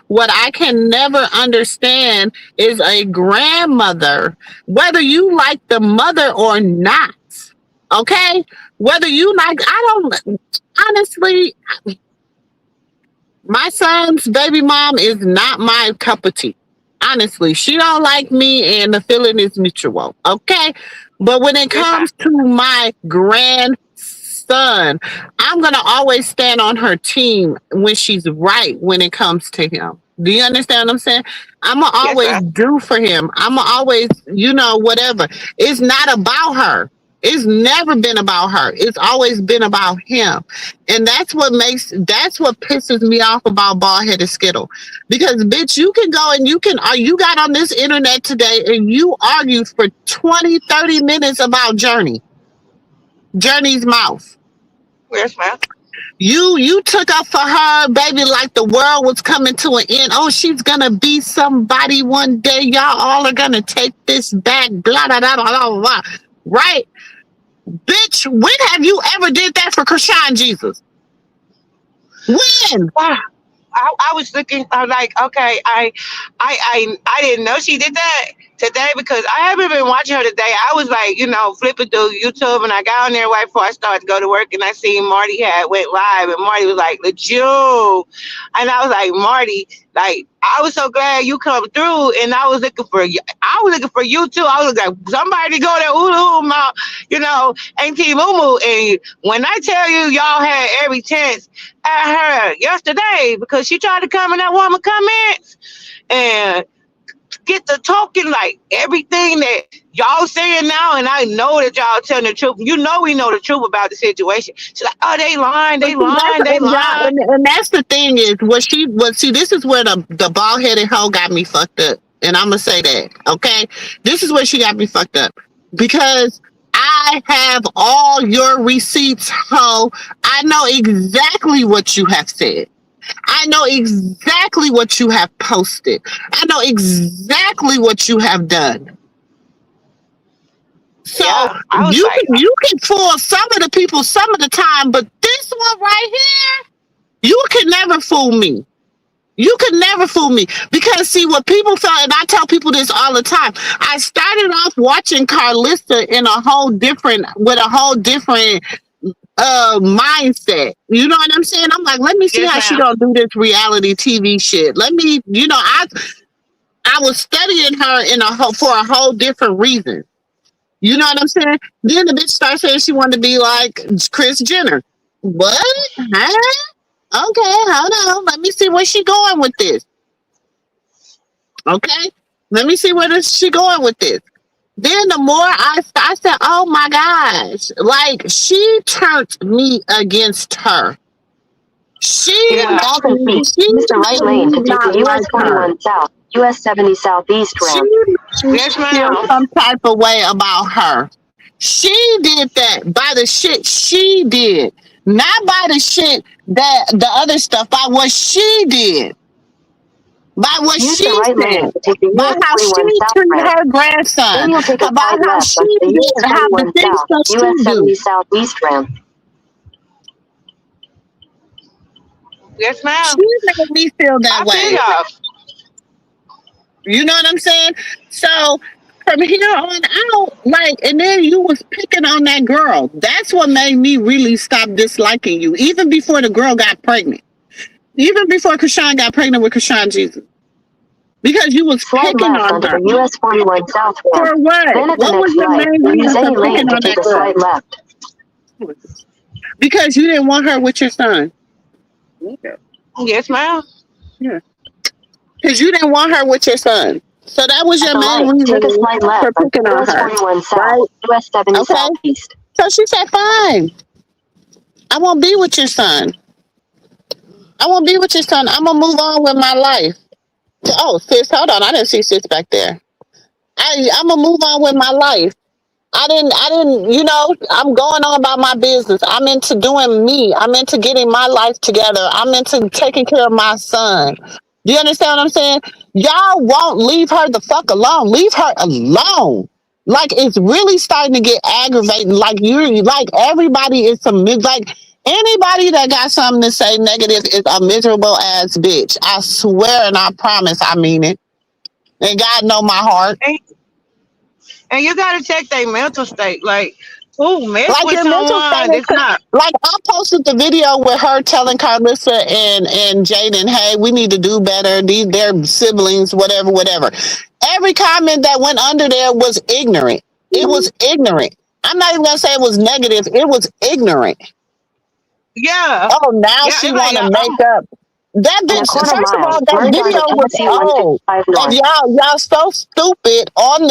what I can never understand is a grandmother, whether you like the mother or not. Okay? Whether you like, I don't, honestly, my son's baby mom is not my cup of tea. Honestly, she don't like me and the feeling is mutual. Okay? But when it Yes, ma'am. comes to my grandson, I'm going to always stand on her team when she's right when it comes to him. Do you understand what I'm saying? I'ma Yes, always ma'am. do for him. I'ma always, whatever. It's not about her. It's never been about her. It's always been about him. And that's what pisses me off about bald headed Skittle. Because bitch, you can go and you got on this internet today and you argued for 20, 30 minutes about Journey's mouth. Yes, ma'am. You took up for her, baby, like the world was coming to an end. Oh, she's gonna be somebody one day. Y'all all are gonna take this back. Blah blah blah blah blah. Blah. Right, bitch. When have you ever did that for Krishan Jesus? When? Wow. I was looking. I'm like, okay, I didn't know she did that today because I haven't been watching her today. I was like, flipping through YouTube, and I got on there right before I started to go to work, and I seen Marty had went live, and Marty was like, "LeJew," and I was like, Marty, like, I was so glad you come through, and I was looking for you. I was looking for you too. I was like, somebody go there, Auntie Moo. And when I tell you, y'all had every chance at her yesterday because she tried to come in that woman comments and get to talking like everything that y'all saying now, and I know that y'all telling the truth. We know the truth about the situation. She's like, oh, they lying. And that's the thing is, see, this is where the bald headed hoe got me fucked up. And I'm gonna say that, okay? This is where she got me fucked up. Because I have all your receipts, hoe. I know exactly what you have said. I know exactly what you have posted. I know exactly what you have done. So Yeah, I was like, you can fool some of the people some of the time, but this one right here, you can never fool me. You can never fool me because see what people felt, and I tell people this all the time. I started off watching Carlista with a whole different mindset. You know what I'm saying? I'm like, let me see how she gonna do this reality TV shit. Let me, I was studying her for a whole different reason. You know what I'm saying? Then the bitch started saying she wanted to be like Kris Jenner. What? Huh? Okay, hold on. Let me see where she going with this. Okay? Let me see where she going with this. Then the more I said, oh my gosh, like she turned me against her. In 1,000 feet, use the right lane to take the US 41 South, US 70 Southeast ramp. yes, ma'am. Some type of way about her. She did that by the shit she did. Not by the shit that the other stuff, by what she did. By what Use she the right lane said. to take the By US how she 41 South treated ramp. her grandson. Then you'll take a About side how left she onto the did, US how the 41 things South, that US she 70 do. Southeast ramp. Yes, ma'am. She made me feel that I feel way. y'all. You know what I'm saying? So from here on out, like, and then you was picking on that girl. That's what made me really stop disliking you. Even before the girl got pregnant. Even before Krishan got pregnant with Krishan Jesus. Because you was Slide picking left on onto her. the US 41 South ramp. For what? Then at the What was next your light, main use reason any for lane picking to on take that a slide girl? left. Because you didn't want her with your son. Yes, ma'am. Yeah. Because you didn't want her with your son. So that was At your the main light, take a reason slide for left onto picking on US her. 41 South, Right? US 70 Okay. Southeast. So she said, fine. I won't be with your son. I won't be with your son. I'm going to move on with my life. Oh, sis, hold on. I didn't see sis back there. I'm going to move on with my life. I didn't, I'm going on about my business. I'm into doing me. I'm into getting my life together. I'm into taking care of my son. Do you understand what I'm saying? Y'all won't leave her the fuck alone. Leave her alone. Like, it's really starting to get aggravating. Like, everybody is like, anybody that got something to say negative is a miserable ass bitch. I swear and I promise I mean it. And God know my heart. And you gotta check their mental state. Like, who mess Like with your mental someone state that's not? like I posted the video with her telling Carlissa and Jaden, hey, we need to do better. They're siblings, whatever. Every comment that went under there was ignorant. It was ignorant. I'm not even gonna say it was negative. It was ignorant. Yeah. Oh, now Yeah, she it's like, want to make up. That In a bitch. quarter First of mile, all, that merge video onto was Tennessee old, 155 and north. y'all so stupid.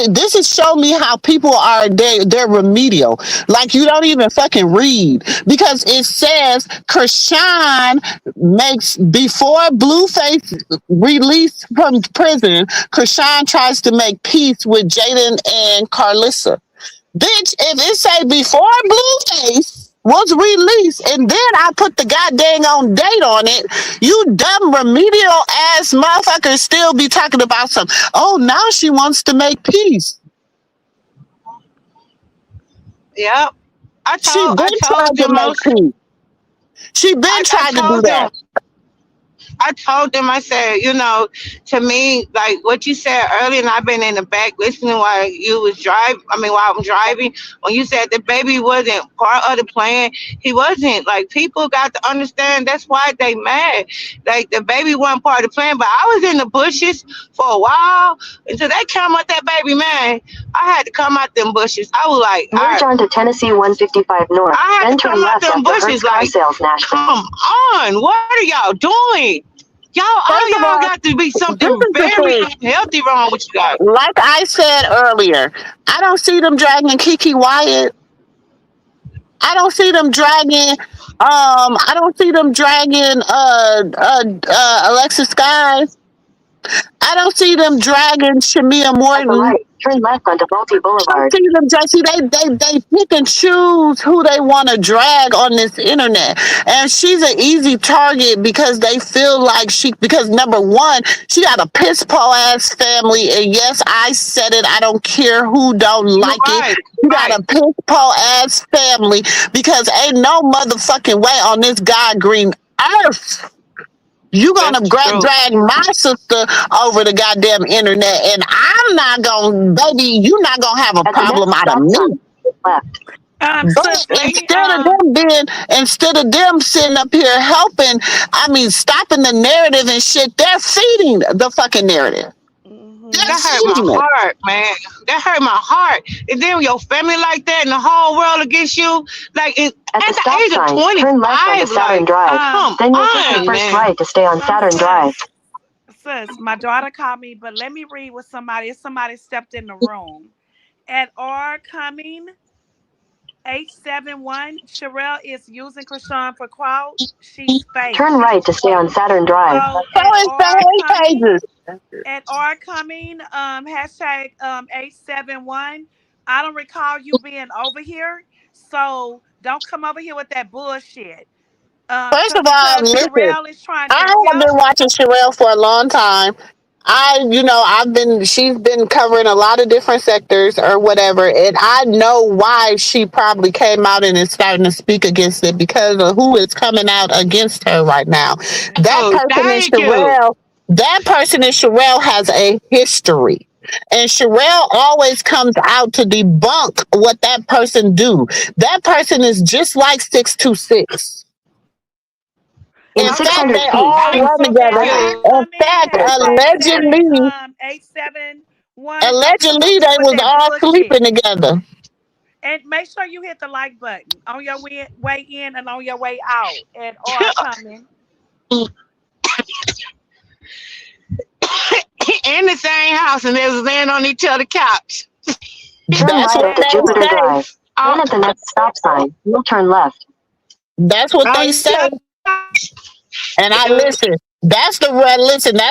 This is show me how people are. They're remedial. Like you don't even fucking read because it says Krishan makes before Blueface released from prison. Krishan tries to make peace with Jaden and Carlissa. Bitch, if it say before Blueface was released and then I put the goddamn on date on it, you dumb remedial ass motherfuckers still be talking about some, oh, now she wants to make peace. Yep. I She told I been told trying to them make most peace. She been I trying to do told them that. I said, to me, like what you said earlier, and I've been in the back listening while you was driving. I mean, while I'm driving, when you said the baby wasn't part of the plan, he wasn't. Like people got to understand that's why they mad. Like the baby wasn't part of the plan, but I was in the bushes for a while until they come out that baby, man. I had to come out them bushes. I was like, all Merge right. onto Tennessee 155 north, I had then to turn come out left them after Hertz bushes Car like, Sales Nashville. come on, what are y'all doing? First of Y'all all, got to be this something is the very thing. unhealthy wrong with you guys. Like I said earlier, I don't see them dragging Kiki Wyatt. I don't see them dragging. I don't see them dragging. Alexis Skies. I don't see them dragging Shamia At the Morton. right, turn left onto Balti I don't Boulevard. see them drag. See, they pick and choose who they want to drag on this internet, and she's an easy target because they feel like because number one, she got a piss poor ass family, and yes, I said it. I don't care who don't You're like it. right. You got a piss poor ass family because ain't no motherfucking way on this God green earth you gonna That's true. drag my sister over the goddamn internet, and I'm not gonna, baby. You not gonna have a At the problem next out of stop me. sign, left. But Sis, let me instead of them sitting up here helping, I mean, stopping the narrative and shit, they're feeding the fucking narrative. They're That hurt my feeding it. heart, man. That hurt my heart. And then your family like that and the whole world against you, like at At the the stop age of sign, turn left 25, onto Saturn like, Drive. come Then you'll take the on, first man. right to stay on Saturn Drive. sis, my daughter called me, but let me read what somebody stepped in the room. At R coming 871, Sherelle is using Krishan for quote. She's fake. Turn right to stay on Saturn Drive. So So at it's the R hate coming, pages. hashtag 871. I don't recall you being over here, so don't come over here with that bullshit. First of all, Because listen, Sherelle is trying to I have help. been watching Sherelle for a long time. She's been covering a lot of different sectors or whatever, and I know why she probably came out and is starting to speak against it because of who is coming out against her right now. That Oh, person in thank you. Sherelle has a history. And Sherelle always comes out to debunk what that person do. That person is just like 626. In In fact, 600 they feet, all take run So together. at R In coming, fact, hashtag allegedly, 871. Don't come over here they with was that all bullshit. sleeping together. And make sure you hit the like button on your way in and on your way out at R coming. In the same house, and they was laying on each other's couch. turn That's right what onto Jupiter they say. Drive. Then at the next stop sign, you'll turn left. That's what they say. And I listen. That's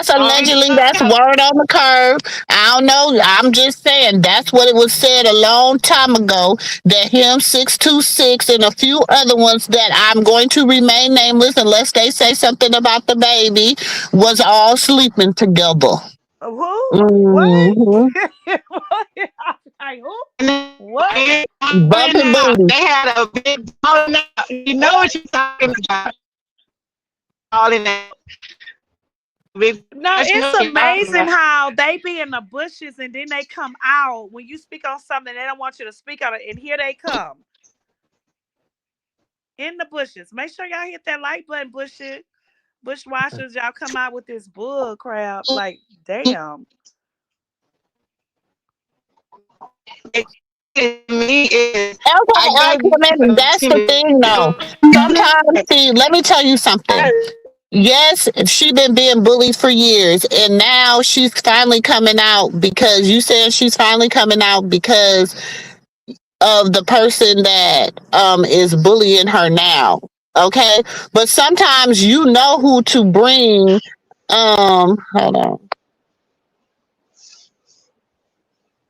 allegedly, that's word on the curve. I don't know. I'm just saying that's what it was said a long time ago that him 626 and a few other ones that I'm going to remain nameless unless they say something about the baby was all sleeping together. Who? What? Hmm. Like, who? What? Bumping booty. They had a big falling out. You know what you're talking about. Falling out. No, it's amazing how they be in the bushes and then they come out when you speak on something they don't want you to speak on it, and here they come in the bushes. Make sure y'all hit that like button, bushwashers. Y'all come out with this bull crap. Like, damn. Me is Okay, that's the thing, though. Sometimes, see, let me tell you something. Yes, she been being bullied for years, and now she's finally coming out because you said she's finally coming out because of the person that is bullying her now. Okay, but sometimes you know who to bring. Hold on.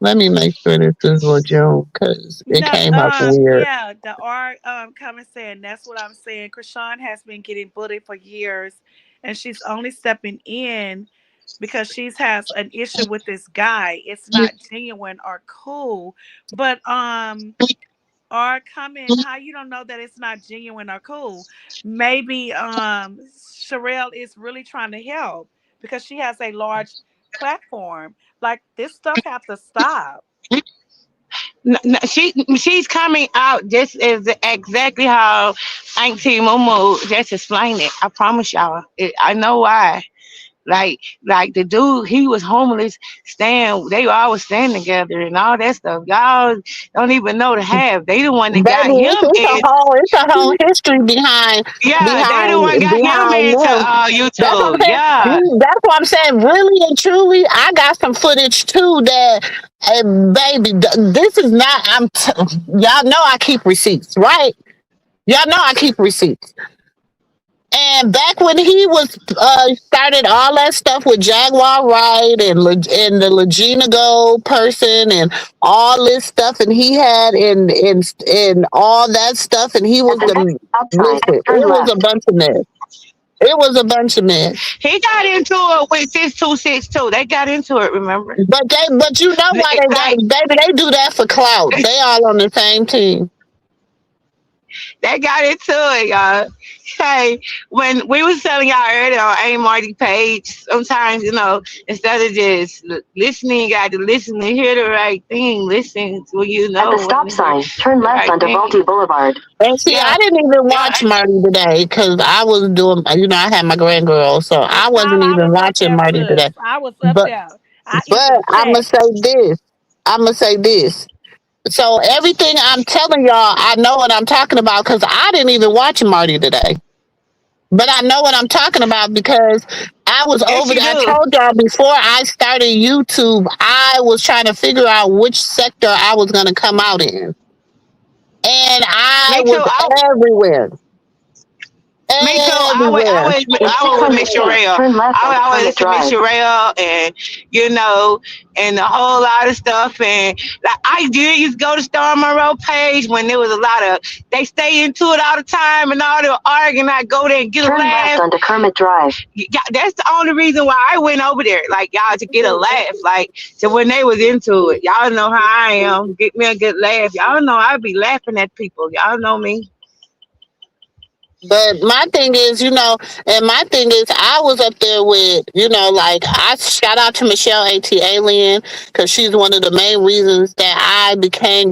Let me make sure this is legit because it No, came up weird. yeah, the R comment saying that's what I'm saying. Krishan has been getting bullied for years, and she's only stepping in because she's has an issue with this guy. It's not genuine or cool. But R comment, how you don't know that it's not genuine or cool? Maybe Sherelle is really trying to help because she has a large platform. Like this stuff have to stop. She's coming out just as exactly how Auntie Momo just explained it. I promise y'all. I know why. Like the dude, he was homeless. They always stand together and all that stuff. Y'all don't even know the half. They the one that got Baby, him in. it's a whole history behind Yeah, they the behind one got him behind into them. That's what YouTube. I'm saying. Yeah, That's what I'm saying. Really and truly, I got some footage too that, baby, this is not. Y'all know I keep receipts, right? Y'all know I keep receipts. And back when he was started all that stuff with Jaguar Wright and the Legina Gold person and all this stuff, and he had in all that stuff, and he At was the next the stop sign, listen. It turn was a left. bunch of mess. It was a bunch of mess. he got into it with 6262. They got into it. Remember? But you know why they got Like it, baby? They do that for clout. They all on the same team. they got into it, y'all. Hey, when we was telling y'all earlier on A Marty page, sometimes instead of just listening, you got to listen to hear the right thing. Listen to At the when stop to hear sign, turn the left right onto thing. Valti Boulevard. And see, Yeah, I didn't even yeah. watch Marty today because I was doing. I had my grandgirl, so I Child, wasn't I even was up watching there, Marty sis. today. I was up But there. I But even I'm gonna checked. say this. I'm gonna say this. So everything I'm telling y'all, I know what I'm talking about because I didn't even watch Marty today. But I know what I'm talking about because I was Yes, over you there. I do. told y'all before I started YouTube, I was trying to figure out which sector I was gonna come out in, and I Me too. was everywhere, Me too. everywhere. In I would 600 miss feet, Sherelle. turn left I would onto always Kermit listen to Miss Drive. Sherelle and you know, and a whole lot of stuff. And like I did used to go to Star Monroe page when there was a lot of they stay into it all the time and all the arguing. I go there and get a Turn left laugh. onto Kermit Drive. Yeah, that's the only reason why I went over there. Like y'all to get a laugh. Like so when they was into it, y'all know how I am. Get me a good laugh. Y'all know I be laughing at people. Y'all know me. But my thing is, and my thing is, I was up there with, like I shout out to Michelle A.T. Alien because she's one of the main reasons that I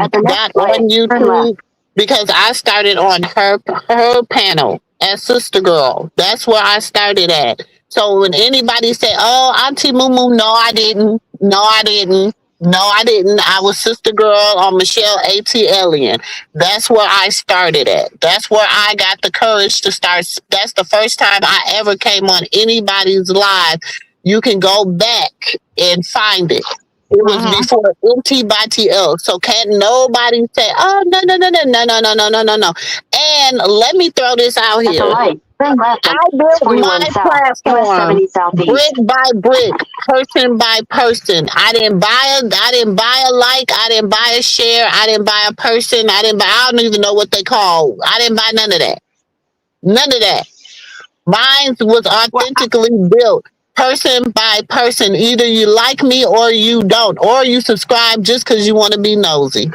At the next got light, on turn left. YouTube because I started on her panel as Sister Girl. That's where I started at. So when anybody say, "Oh, Auntie Moo Moo," no, I didn't. No, I didn't. No, I didn't. I was Sister Girl on Michelle A.T. Alien. That's where I started at. That's where I got the courage to start. That's the first time I ever came on anybody's live. You can go back and find it. It was Hmm. before MT by TL. So can't nobody say, oh, no, no, no, no, no, no, no, no, no, no, no. And let me throw this out At the here. light, turn left I on built 41 my South, US platform 70 brick Southeast. by brick, person by person. I didn't buy a like, I didn't buy a share, I didn't buy a person, I don't even know what they call. I didn't buy none of that. None of that. Mine was Well, authentically built person by person. Either you like me or you don't, or you subscribe just because you want to be nosy.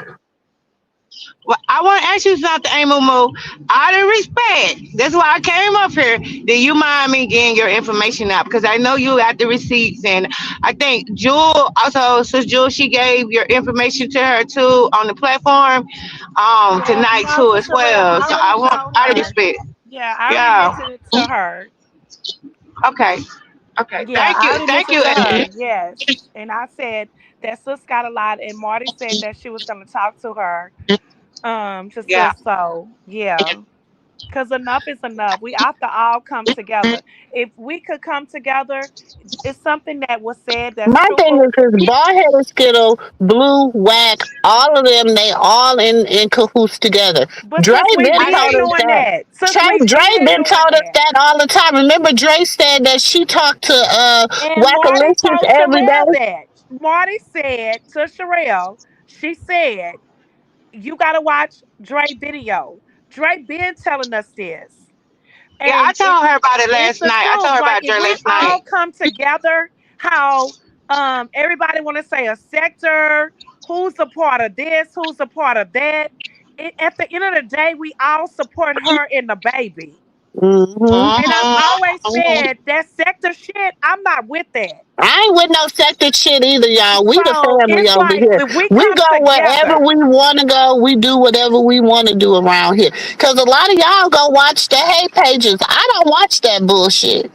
well, I want to ask you something, Amumu. Out of respect, that's why I came up here. Do you mind me getting your information out? Because I know you got the receipts, and I think Jewel also, Sis Jewel, she gave your information to her too on the platform Yeah, tonight no, too to as Sherelle. well. I So already I want told out of her. respect. Yeah, I already Yeah. mentioned it to her. Okay. Okay. Yeah, I already Thank mentioned you. to her. Yes, and I said that sis got a lot, and Marty said that she was going to talk to her. To Yeah. sis. So yeah. Because enough is enough. We have to all come together. If we could come together, it's something that was said that's My thing super. is this bald headed Skittle, Blue, Whack, all of them, they all in cahoots together. But Dre since we've been I been told us agree. doing that. that, since we've Dre been been doing told us that, that all the time. Remember Dre said that she talked to and Marty Wackalicious told every Sherelle day. that. Marty said to Sherelle, she said, you got to watch Dre video. Dre been telling us this. Yeah, I And told her about it it's last the night. I truth. told her Like about if Dre we last all night. come together, how everybody want to say a sector, who's a part of this, who's a part of that. At the end of the day, we all support her and the baby. Hmm. And I've always Mm-hmm. said that sector shit, I'm not with that. I ain't with no sector shit either, y'all. We the So family it's over like here. if we We come go wherever together, we want to go. We do whatever we want to do around here. Because a lot of y'all go watch the hate pages. I don't watch that bullshit.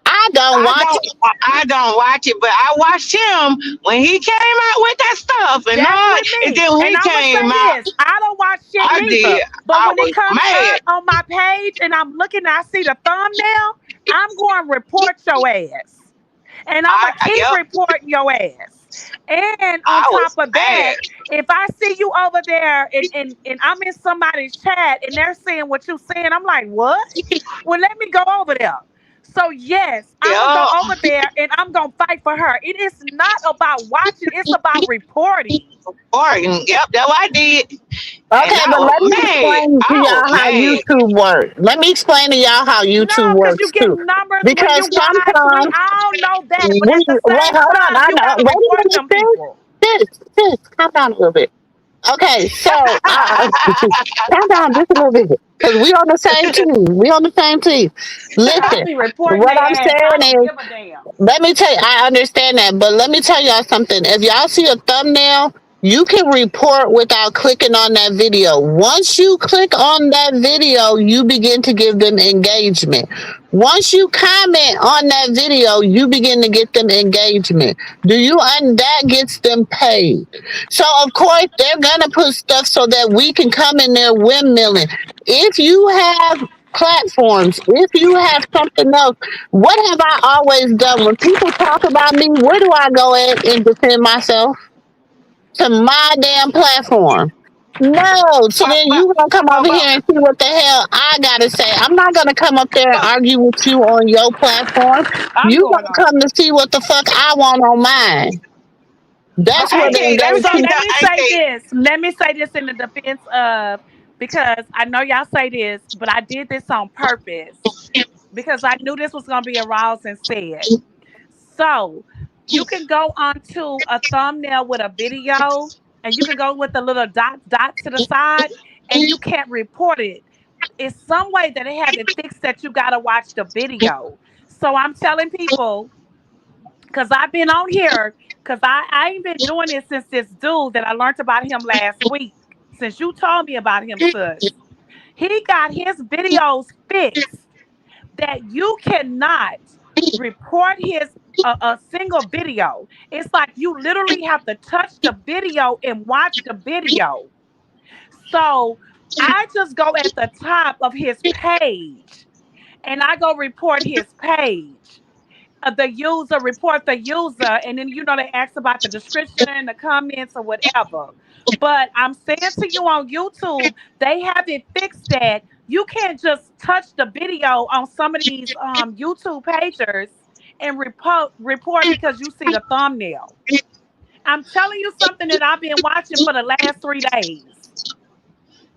I don't I watch don't it. I don't watch it, but I watched him when he came out with that stuff and that's all. with And me. then when And he I'm gonna came say out, this: I don't watch shit I neither. did. But I when it was comes mad. up on my page and I'm looking, and I see the thumbnail. I'm going to report your ass, and I'm gonna keep Yep, reporting your ass. And on I top was of that, mad. if I see you over there and I'm in somebody's chat and they're saying what you're saying, I'm like, what? Well, let me go over there. So yes, I'm gonna go Yep. over there and I'm gonna fight for her. It is not about watching; it's about reporting. Morgan, yep, that's what I did. And Okay, but let me explain to I was y'all how mad. YouTube works. Let me explain to y'all how YouTube No, because you works get too. numbers when Because you watch. We sometimes all know that, we but at the wait, same hold on, time, I you know. gotta Wait a report minute, them people. calm down a little bit. Okay, so calm down just a little bit. Because we on the same team. We on the same team. I Listen, be reporting what their I'm ass. I saying don't is give a damn. let me tell you, I understand that, but let me tell y'all something. If y'all see a thumbnail, you can report without clicking on that video. Once you click on that video, you begin to give them engagement. Once you comment on that video, you begin to get them engagement. Do you and that gets them paid? So of course they're gonna put stuff so that we can come in there windmilling. If you have platforms, if you have something else, what have I always done? When people talk about me, where do I go at and defend myself? To my damn platform. No. So but, then but, you gonna come over but, here and see what the hell I gotta say. I'm not gonna come up there and but, argue with you on your platform. I'm You going gonna on. come to see what the fuck I want on mine. That's where Okay. the Auntie, let me So tell you engagement. let that, me say Auntie. this. Let me say this in the defense of, because I know y'all say this, but I did this on purpose because I knew this was gonna be aroused and said. So you can go onto a thumbnail with a video and you can go with the little dot to the side and you can't report it. It's some way that they have it fixed that you gotta watch the video. So I'm telling people, because I've been on here, because I ain't been doing this since this dude that I learned about him last week. Since you told me about him, sis. He got his videos fixed that you cannot report his a single video. It's like you literally have to touch the video and watch the video. So I just go at the top of his page and I go report his page. The user report the user, and then they ask about the description and the comments or whatever. But I'm saying to you on YouTube, they have it fixed that you can't just touch the video on some of these YouTube pages and report because you see the thumbnail. I'm telling you something that I've been watching for the last 3 days.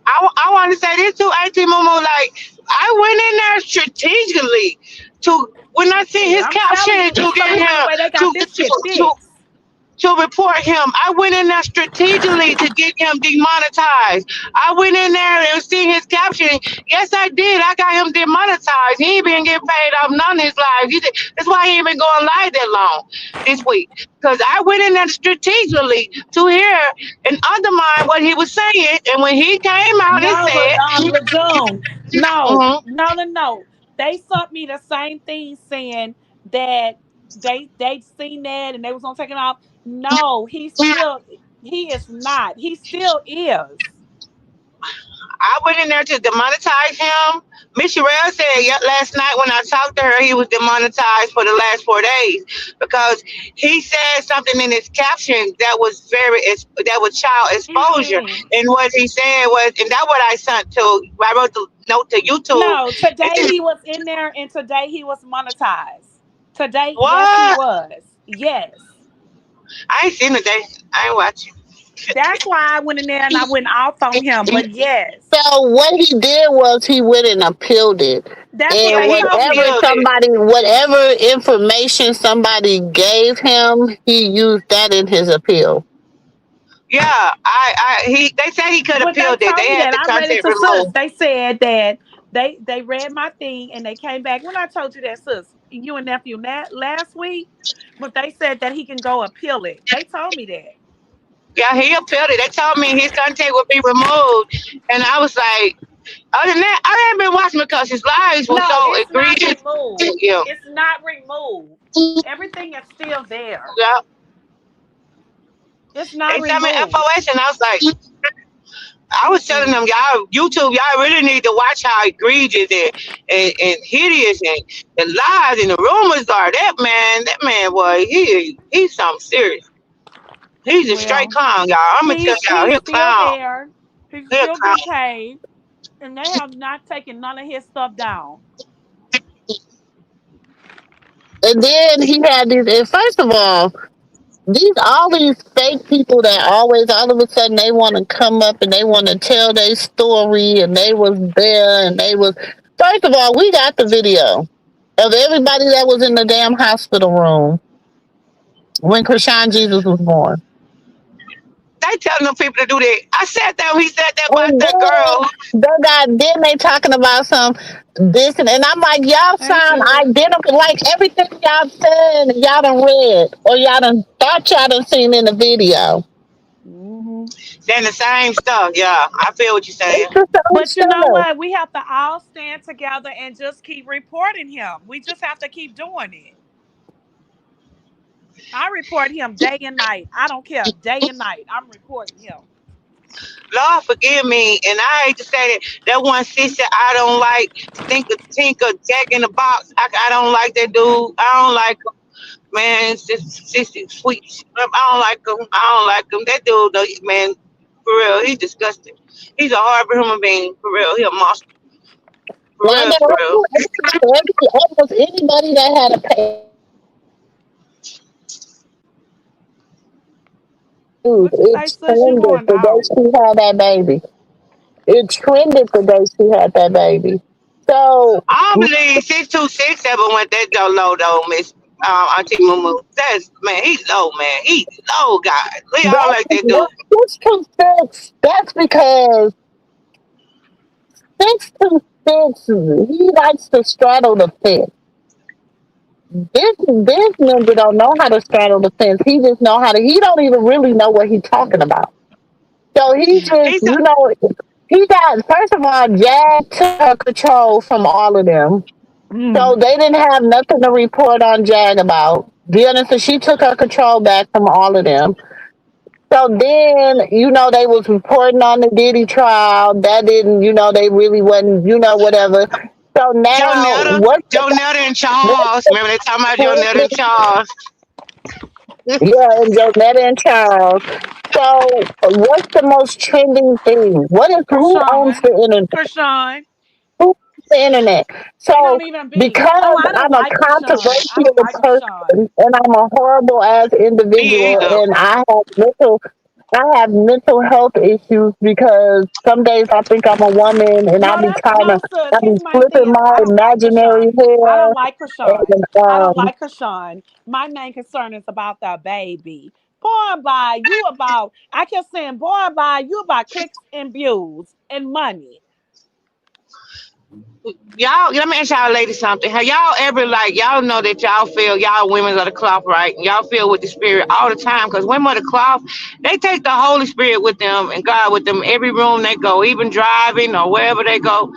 I want to say this too, Auntie Momo. Like, I went in there strategically to, when I see Shit, his I'm telling caption, you, to it's get some kind of him way they got to this shit fixed. to report him. I went in there strategically to get him demonetized. I went in there and see his caption. Yes, I did. I got him demonetized. He ain't been getting paid off none of his lives. That's why he ain't been going live that long this week. Because I went in there strategically to hear and undermine what he was saying. And when he came out and No, said, Lejeune. No, mhm, no, no, no. They sent me the same thing saying that they seen that and they was gonna take it off. No, he is not. He still is. I went in there to demonetize him. Miss Sherelle said last night when I talked to her, he was demonetized for the last 4 days because he said something in his caption that was that was child exposure. Mm-mm. And what he said was, and that's what I sent to. I wrote the note to YouTube. No, today he was in there and today he was monetized. Today, yes, he What? was. Yes. I ain't seen the day. I ain't watching. That's why I went in there and I went off on him. But yes, So what he did was he went and appealed it. that's what Yeah, And they he told me. appealed it. whatever information somebody gave him, he used that in his appeal. Yeah, they said he could When they appeal it. told They me had that, the I read it content to sis. removed. They said that they read my thing and they came back. When I told you that, sis, you and nephew last week, but they said that he can go appeal it. They told me that. Yeah, he appealed it. They told me his content would be removed, and I was like, other than that, I haven't been watching because his lies were No, so it's not egregious. removed. Yeah, It's not removed. Everything is still there. yeah. It's not They sent me removed. FOS, and I was like, I was telling Mm-mm. them, y'all, YouTube, y'all really need to watch how egregious and hideous and the lies and the rumors are. That man, boy, he's something serious. He's a straight Well, clown, y'all. I'm gonna tell y'all, he's he a still clown. there. He's He a still clown. getting paid, and they have not taken none of his stuff down. And then he had these. And first of all these fake people that always all of a sudden they want to come up and they want to tell their story and they was there and they was. First of all, we got the video of everybody that was in the damn hospital room when Krishan Jesus was born. They telling them people to do that. I said that he said that about And that girl. then they talking about some this and I'm like, y'all Hey, sound Judah. identical, like everything y'all said, y'all done read or y'all done thought y'all done seen in the video. Hmm. Saying the same stuff. Yeah, I feel what you're saying. It's the same But you know stuff. what? We have to all stand together and just keep reporting him. We just have to keep doing it. I report him day and night. I don't care. Day and night. I'm reporting him. Lord forgive me, and I hate to say that. That one sister I don't like, Tinker, Jack in the Box. I don't like that dude. I don't like him. Man, it's just sister sweet. I don't like him. I don't like him. That dude, man, for real, he's disgusting. He's a horrible human being. For real, he a monster. For Now, real, for real. almost anybody that had a page What you it say, sis? You trended going the day out? she had that baby. It trended the day she had that baby. So I don't believe 626 ever went that low though, Miss Auntie Mumu. That's man, he's low, man. He's low, guys. We all that's like that dude. six to six. That's because 626 he likes to straddle the fence. This ninja don't know how to straddle the fence. He just know how to. He don't even really know what he's talking about. So he just, He's a, he got first of all, Jazz took her control from all of them. So Mm. they didn't have nothing to report on Jag about. Do you understand? She took her control back from all of them. So then, they was reporting on the Diddy trial. That didn't, they really wasn't, whatever. So Joe now, Nelder, Joe Nelder and what's Charles. the Remember they talking about Joe Nelder and trending? Charles. Yeah, and Jonetta and Charles. So, what's the most trending thing? Who owns Krishan. the internet? Krishan. Who owns the internet? It So, don't even be. Oh, because I don't I'm a like Krishan. I don't controversial like Krishan. person and I'm a horrible ass Me individual either. and I have mental health issues because some days I think I'm a woman and No, that's no, sis. I be Here's my flipping thing. my I don't like imaginary Krishan. I hair don't like Krishan. and I don't like Krishan. My main concern is about the baby. Boy, by you about. I kept saying, boy, by you about clicks and views and money. Y'all, let me ask y'all ladies something. Have y'all ever y'all know that y'all feel y'all women of the cloth, right? Y'all feel with the spirit all the time because women of the cloth, they take the Holy Spirit with them and God with them every room they go, even driving or wherever they go.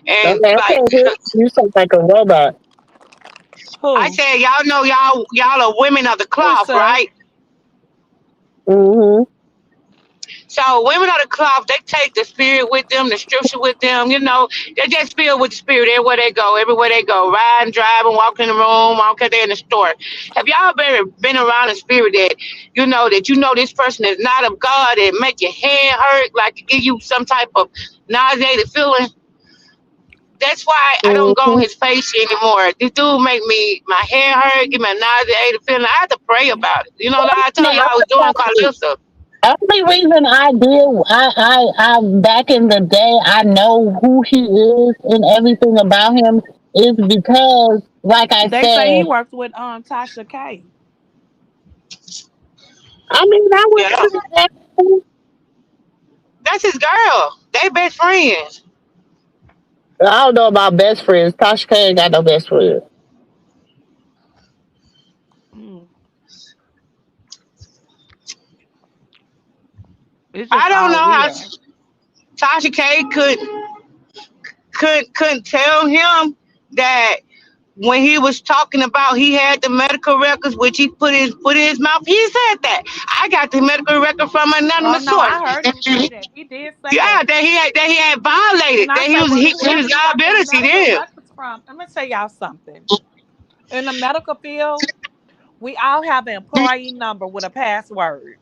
And okay, I can't hear you sound like a robot. I Who? said, y'all know y'all are women of the Who cloth, say? right? Mm-hmm. So women of the cloth, they take the spirit with them, the scripture with them. They just filled with the spirit everywhere they go. Everywhere they go, riding, driving, walking in the room, walking there in the store. Have y'all been around a spirit that this person is not of God and make your head hurt, like give you some type of nauseated feeling? That's why I don't go on Mm-hmm. his face anymore. This dude make me my hair hurt, give me a nauseated feeling. I have to pray about it. Like I told you I was doing Carlissa. Only reason I did, I back in the day, I know who he is and everything about him is because, like I They say he said, worked with Tasha K. I mean, I would Yeah, say that. that's his girl. They best friends. I don't know about best friends. Tasha K ain't got no best friend. Mm. It's just I don't know all how weird. Tasha K couldn't tell him that when he was talking about he had the medical records, which he put in his mouth. He said that I got the medical record from an Oh anonymous no, source. I heard him say that. He did say Yeah, that. that he had And violated. I That say, well, he whoever was you got them liability medical then. records from, let me tell y'all something. In the medical field, we all have an employee number with a password.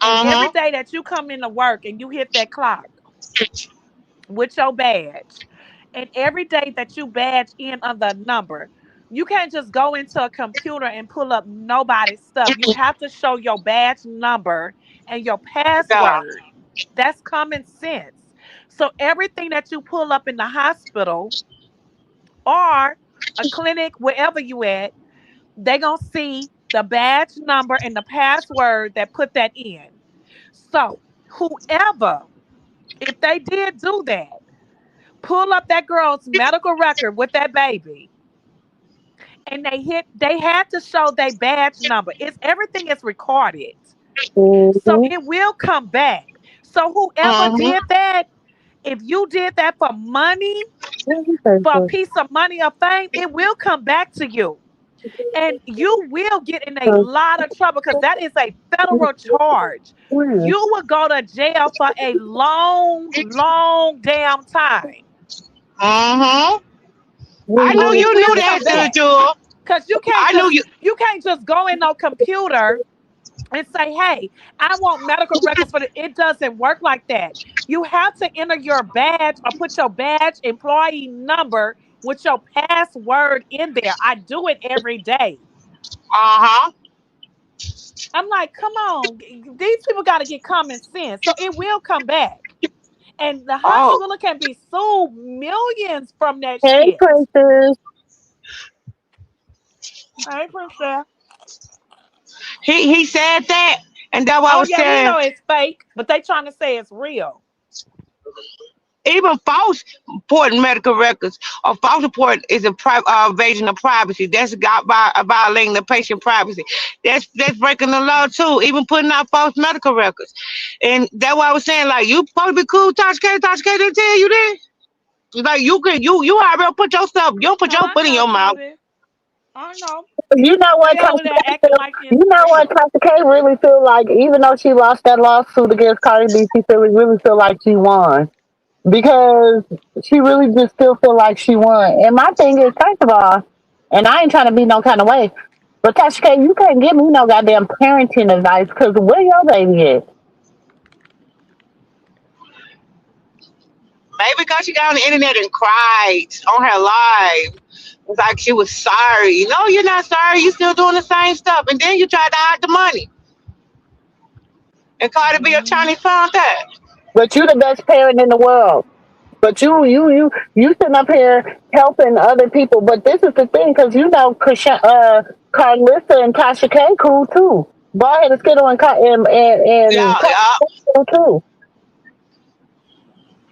And every Uh-huh. day that you come into work and you hit that clock with your badge, and every day that you badge in on the number, you can't just go into a computer and pull up nobody's stuff. You have to show your badge number and your Yeah. password. That's common sense. So everything that you pull up in the hospital or a clinic, wherever you at, they gonna see the badge number and the password that put that in. So whoever, if they did do that, pull up that girl's medical record with that baby, and they had to show their badge number. It's everything is recorded. So Mm-hmm. it will come back. So whoever Uh-huh. did that, if you did that for money, for a piece of money or fame, it will come back to you. And you will get in a lot of trouble because that is a federal charge. You will go to jail for a long, long damn time. Uh-huh. I So knew it you will knew come that, back. Jewel. Because I knew you. you can't just go in no computer and say, hey, I want medical records for it doesn't work like that. You have to enter your badge or put your badge employee number with your password in there. I do it every day. Uh-huh. I'm like, come on, these people got to get common sense. So it will come back. And the Oh. hospital can be sued millions from that Hey, shit. Princess. Hey, Princess. He said that, and that's what I Oh, was yeah, we saying. know it's fake, but they trying to say it's real. Even false reporting medical records or false report is a invasion of privacy. That's got by violating the patient privacy. That's breaking the law too. Even putting out false medical records, and that's why I was saying like you supposed to be cool. Tasha K. Tasha K. didn't tell you that. Like you already put your stuff. You don't put No, your I foot in know, your mouth. Judy. I know. You know what, They over Tasha there K acting like You it's know what, real. Tasha K really feel like, even though she lost that lawsuit against Cardi B, she really feel like she won because she really just still feel like she won. And my thing is, first of all, and I ain't trying to be no kind of way, but Tasha K, you can't give me no goddamn parenting advice because where your baby at? Maybe because she got on the internet and cried on her live. It's like she was sorry. No, you're not sorry. You still doing the same stuff. And then you tried to hide the money. And Cardi B Mhm. attorney found that. But you the best parent in the world. But you sitting up here helping other people. But this is the thing, because Carlissa and Tasha K cool too. Ballhead and Skittle and Yeah, Tasha yeah. K cool too.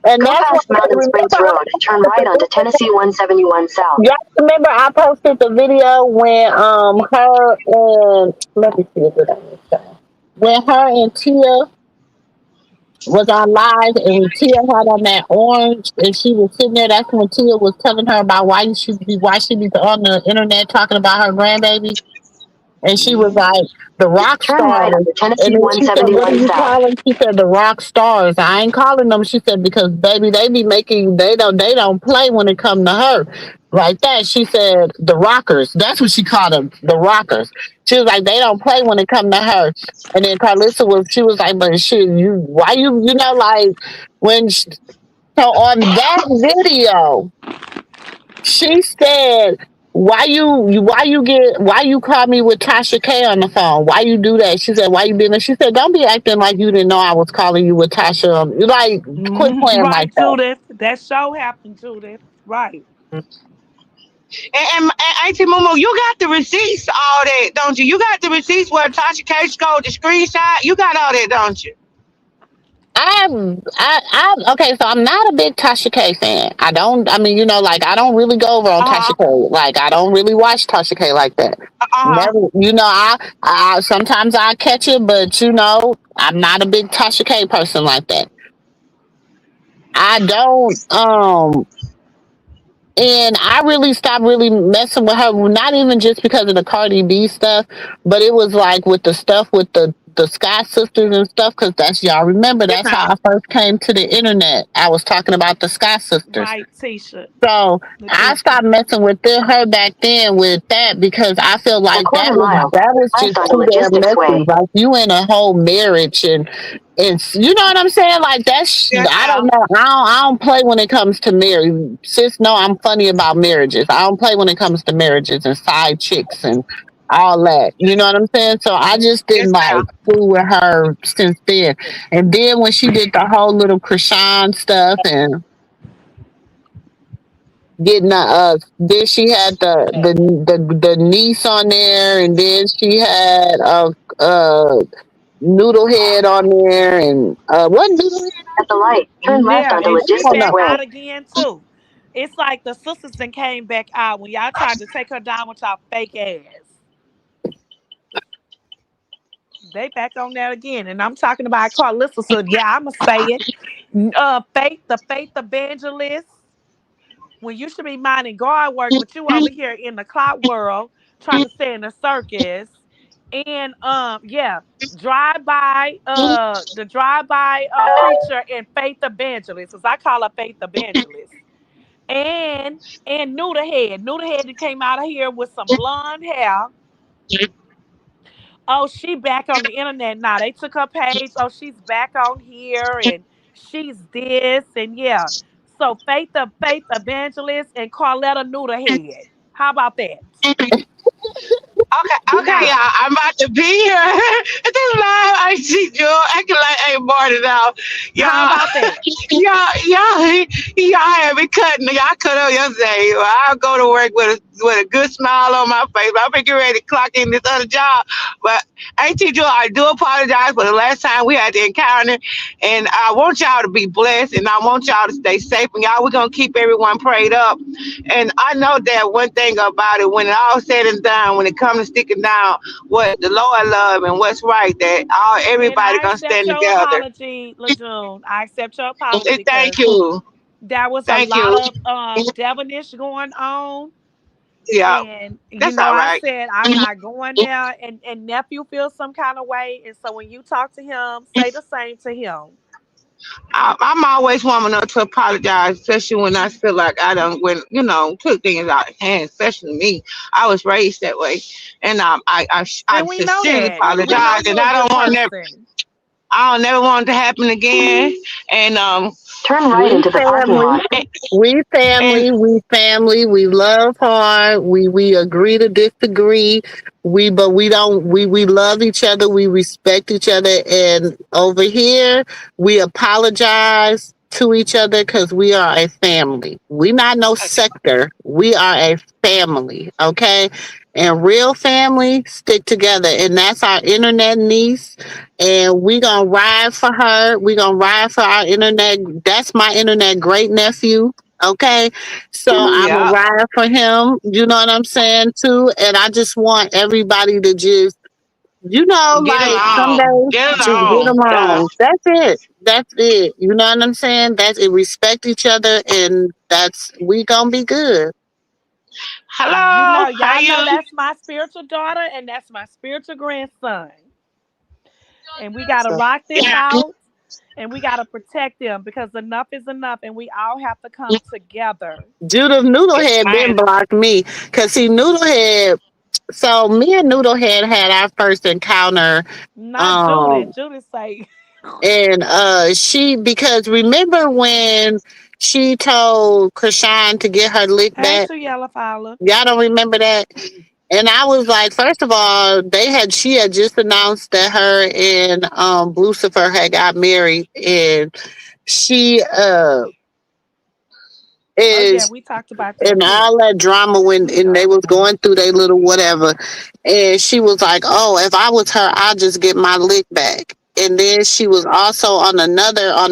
And Go that's why past Mountain Springs Road and turn right onto Tennessee 171 South. y'all remember I posted the video when her and let me see if it is when her and Tia was on live and Tia had on that orange and she was sitting there. That's when Tia was telling her about why she be on the internet talking about her grandbaby. And she was like, the rock Turn right stars. onto And Tennessee then she said, what 171 do you South. call them? She said, the rock stars. I ain't calling them. She said, because baby, they be making, they don't play when it come to her. Like that. She said, the rockers. That's what she called them, the rockers. She was like, they don't play when it come to her. And then she was like, but shit, why like, when, so on that video, she said, why you call me with Tasha K on the phone? Why you do that? She said, why you doing that? She said, don't be acting like you didn't know I was calling you with Tasha. Like, quit playing like Right, that. Judith. That show happened, Judith. Right. And Auntie Momo, you got the receipts, all that, don't you? You got the receipts where Tasha K showed the screenshot. You got all that, don't you? Okay, so I'm not a big Tasha K fan. I mean, like, I don't really go over on Uh-huh. Tasha K. Like, I don't really watch Tasha K like that. Uh-huh. Never, I sometimes I catch it, but I'm not a big Tasha K person like that. I don't, and I really stopped really messing with her, not even just because of the Cardi B stuff, but it was like with the stuff with the Sky Sisters and stuff, because y'all remember, Yes, that's how ma'am. I first came to the internet. I was talking about the Sky Sisters. Right, Tisha. So I Letitia. stopped messing with her back then with that, because I feel In a like quarter mile, that was left just onto too damn Logistics messy. Way. Like, you in a whole marriage, and you know what I'm saying? Like, Yes, I don't ma'am. know. I don't play when it comes to marriage. Sis, no, I'm funny about marriages. I don't play when it comes to marriages and side chicks and all that. You know what I'm saying? So I just Yes, didn't like ma'am. fool with her since then. And then when she did the whole little Krishan stuff and getting then she had the niece on there, and then she had Noodle Head on there, and what Noodle Head At the light, turn left Yeah, onto and she on Logistics there? back Way. out again too. It's like the sisters then came back out when y'all tried to take her down with y'all fake ass. They back on that again, and I'm talking about Carlissa. So yeah, I'ma say it. Faith, the faith evangelist. When you should be minding guard work, but you over here in the clout world trying to stay in the circus. And yeah, drive by preacher and faith evangelist, as I call her faith evangelist. And Nuda Head. Nuda Head that came out of here with some blonde hair. Oh, she back on the internet now. They took her page. Oh, she's back on here and she's this and yeah. So Faith Evangelist and Carletta Nuda Head. How about that? Okay, Now, y'all. I'm about to be here. This live I see Joe acting like I ain't bought it out. how Y'all, about that? y'all had me cutting. Y'all cut up yesterday. I'll go to work with a good smile on my face. I'm getting ready to clock in this other job. But Auntie Joe, I do apologize for the last time we had the encounter. And I want y'all to be blessed and I want y'all to stay safe. And y'all, we're going to keep everyone prayed up. And I know that one thing about it, when it all said and done, when it comes to sticking down what the Lord love and what's right, that And everybody I gonna accept stand your together. apology, LeJune. I accept your apology Thank because you, there was a thank lot you. of devilish going on. Yeah, And that's all I right. said I'm not going there. And nephew feels some kind of way. And so when you talk to him, say the same to him. I'm always warming up to apologize, especially when I feel like I don't, when took things out of hand. Especially me, I was raised that way, and I And we know sincerely that. We know apologize, and you're a good person. I don't never want it to happen again. And Turn right We into the parking family. lot. We and family, we family, we love hard, we agree to disagree. But we don't we love each other, we respect each other, and over here we apologize to each other because we are a family. We not no sector. We are a family, okay? And real family stick together, and that's our internet niece, and we gonna ride for her. We gonna ride for our internet. That's my internet great nephew. Okay, so I'm a yeah, ride for him. You know what I'm saying too. And I just want everybody to just, get like along, someday get just get along. Yeah. along. That's it. That's it. You know what I'm saying? That's it. Respect each other, and we gonna be good. Hello, how Y'all know you? that's my spiritual daughter and that's my spiritual grandson. And we gotta So, rock this out and we gotta protect them because enough is enough and we all have to come together. Judith Noodlehead been blocked me because see Noodlehead. So me and Noodlehead had our first encounter. Not Judith. Um, Judith say, and she because remember when she told Krishan to get her lick hey back? to Yellow Fowler. Y'all don't remember that? And I was like, first of all, she had just announced that her and Lucifer had got married, and she Oh yeah, is we talked about and that too. all that drama when and they was going through their little whatever, and she was like, "Oh, if I was her, I'd just get my lick back." And then she was also on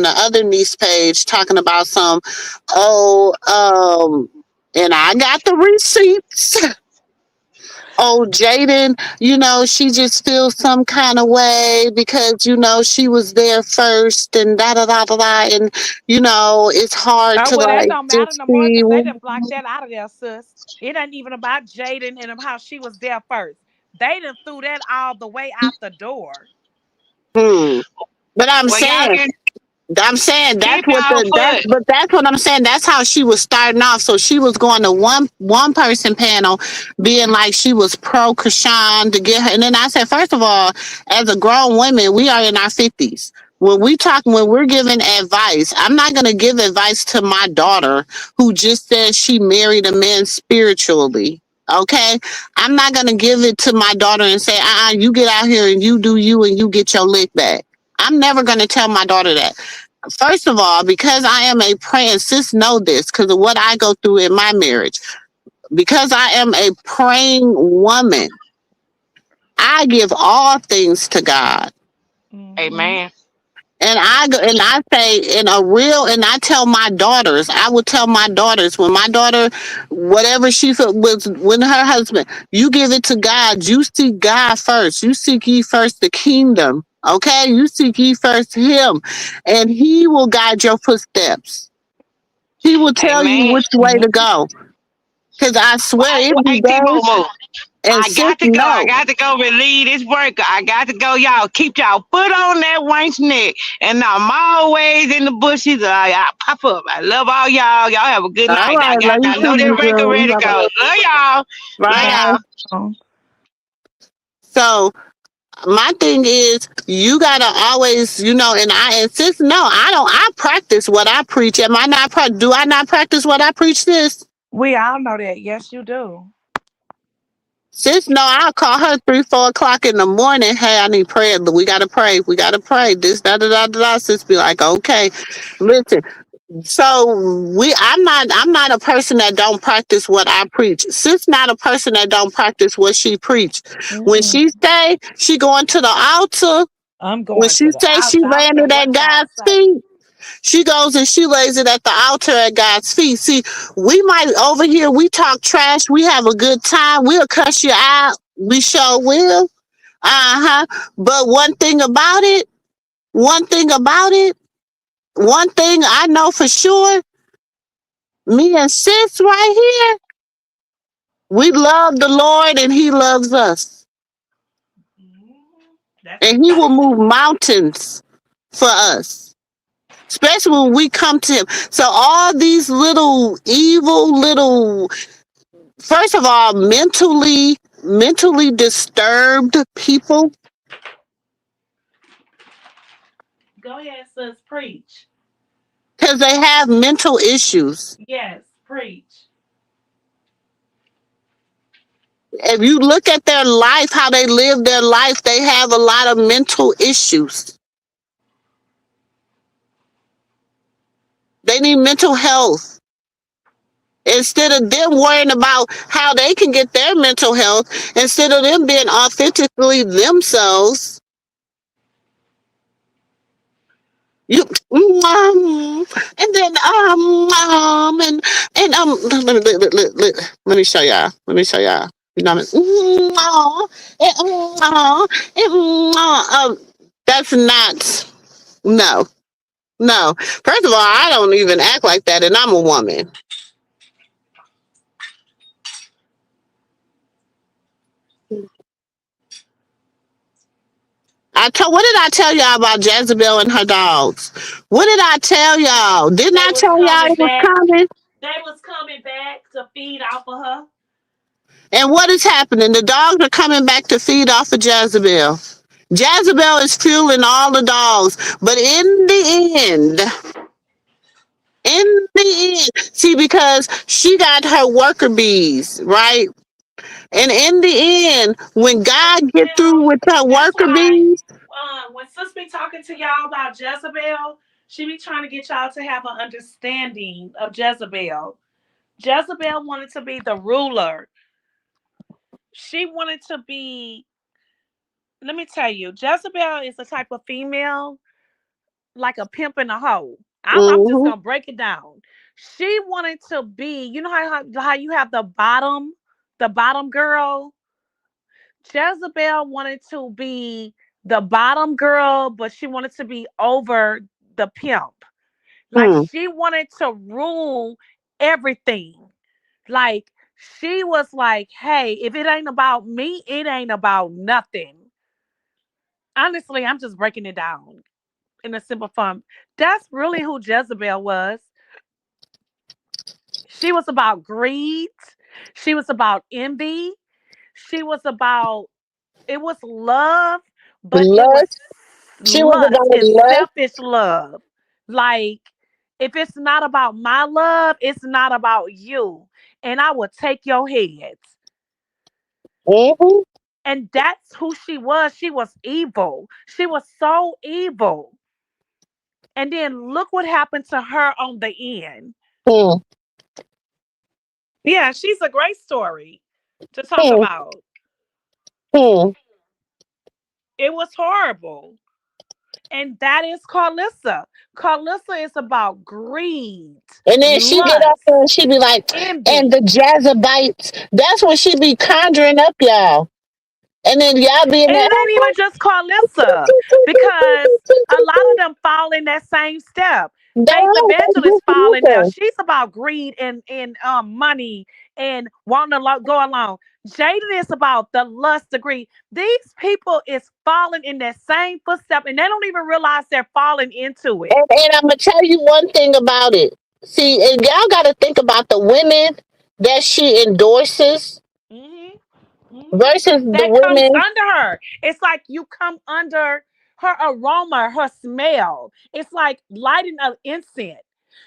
the other niece page talking about some, oh, and I got the receipts. Oh, Jaden, she just feels some kind of way because, she was there first and da da da da da. And, it's hard Oh to well, that like don't matter just no more see. because they done blocked that out of there, sis. It ain't even about Jaden and how she was there first. They done threw that all the way out the door. Hmm. But Well, y'all can I'm saying keep y'all foot. that's what I'm saying. That's how she was starting off. So she was going to one person panel, being like she was pro Krishan to get her. And then I said, first of all, as a grown woman, we are in our 50s. When we're giving advice, I'm not going to give advice to my daughter who just says she married a man spiritually. Okay, I'm not going to give it to my daughter and say, you get out here and you do you and you get your lick back. I'm never going to tell my daughter that. First of all, because I am a praying, sis know this because of what I go through in my marriage. Because I am a praying woman, I give all things to God. Mm-hmm. Amen. And I say and I tell my daughters, I would tell my daughters when my daughter, whatever she felt was when her husband, you give it to God. You seek God first. You seek ye first the kingdom. Okay, you seek ye first Him, and He will guide your footsteps. He will tell you Amen. which way to go. Because I swear it be Hey, T-Boo, days and I sis got to go. I no. got to go relieve this work. I got to go. Y'all keep y'all foot on that wench neck. And I'm always in the bushes. I pop up. I love all y'all. Y'all have a good All night. right, love you I know too, that you record ready to girl. go. Love y'all. Love Bye. y'all. Bye. So my thing is you gotta always and I insist no I practice what I preach. Am I not do I not practice what I preach, sis? We all know that. Yes, you do. Sis, no, I'll call her 3-4 o'clock in the morning. Hey, I need prayer. We gotta pray this da. Sis be like, okay, listen. So I'm not a person that don't practice what I preach. Sis not a person that don't practice what she preach. When Mm-mm. she say she going to the altar, I'm when going she to the say she altar. I don't laying care it at what y'all God's say. feet, she goes and she lays it at the altar at God's feet. See, we might over here, we talk trash, we have a good time, we'll cuss you out. We sure will. Uh-huh. But one thing about it, one thing I know for sure, me and sis right here, we love the Lord and He loves us. That's a And He will fact. move mountains for us. Especially when we come to Him. So all these little evil little, first of all, mentally disturbed people, Go ahead, sis. Preach. because they have mental issues. Yes, preach. If you look at their life, how they live their life, they have a lot of mental issues. They need mental health. Instead of them worrying about how they can get their mental health, instead of them being authentically themselves, you and then let me show y'all. You know what I mean? That's not no. No. First of all, I don't even act like that and I'm a woman. What did I tell y'all about Jezebel and her dogs? What did I tell y'all? Didn't They I was tell y'all coming it was back. coming? They was coming back to feed off of her. And what is happening? The dogs are coming back to feed off of Jezebel. Jezebel is fueling all the dogs. But in the end, see, because she got her worker bees, right? And in the end, when God get through Jezebel. with her That's worker why bees, when sis be talking to y'all about Jezebel, she be trying to get y'all to have an understanding of Jezebel. Jezebel wanted to be the ruler. She wanted to be. Let me tell you, Jezebel is the type of female like a pimp in a hoe. I'm just mhm, gonna break it down. She wanted to be. You know how you have the bottom girl. Jezebel wanted to be the bottom girl, but she wanted to be over the pimp. Like hmm, she wanted to rule everything. Like she was like, hey, if it ain't about me, it ain't about nothing. Honestly, I'm just breaking it down in a simple form. That's really who Jezebel was. She was about greed. She was about envy. She was about, it was love, but it was lust. She was lust about and lust. selfish love. Like, if it's not about my love, it's not about you. And I will take your head. Mhm, And that's who she was. She was evil. She was so evil. And then look what happened to her on the end. hmm, Yeah, she's a great story to talk hmm, about. hmm. It was horrible. And that is Carlissa. Carlissa is about greed, And then she get up there and lust, she be like, and envy. the Jazobites. That's what she be conjuring up, y'all. And then y'all be in And there. it ain't even just Carlissa, because a lot of them fall in that same step. Faith No, that's Evangelist fall in there. just She's about greed and money and wanting to go along. Jaden is about the lust, the greed. These people is falling in that same footstep, and they don't even realize they're falling into it. and I'm gonna tell you one thing about it. See, and y'all got to think about the women that she endorses Hmm. Hmm. versus the That comes women. under her. It's like you come under her aroma, her smell. It's like lighting an incense.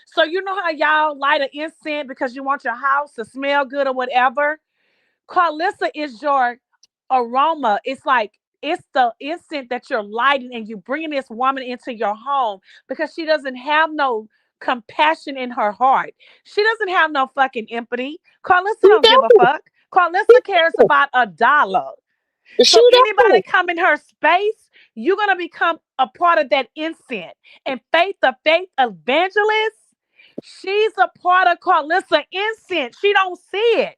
So you know how y'all light an incense because you want your house to smell good or whatever? Carlissa is your aroma. It's like it's the instant that you're lighting and you bringing this woman into your home because she doesn't have no compassion in her heart. She doesn't have no fucking empathy. Carlissa She don't give a don't. fuck. Carlissa cares about a dollar. She So anybody don't. come in her space, you're gonna become a part of that instant. And Faith, the faith evangelist, she's a part of Carlissa instant. She don't see it.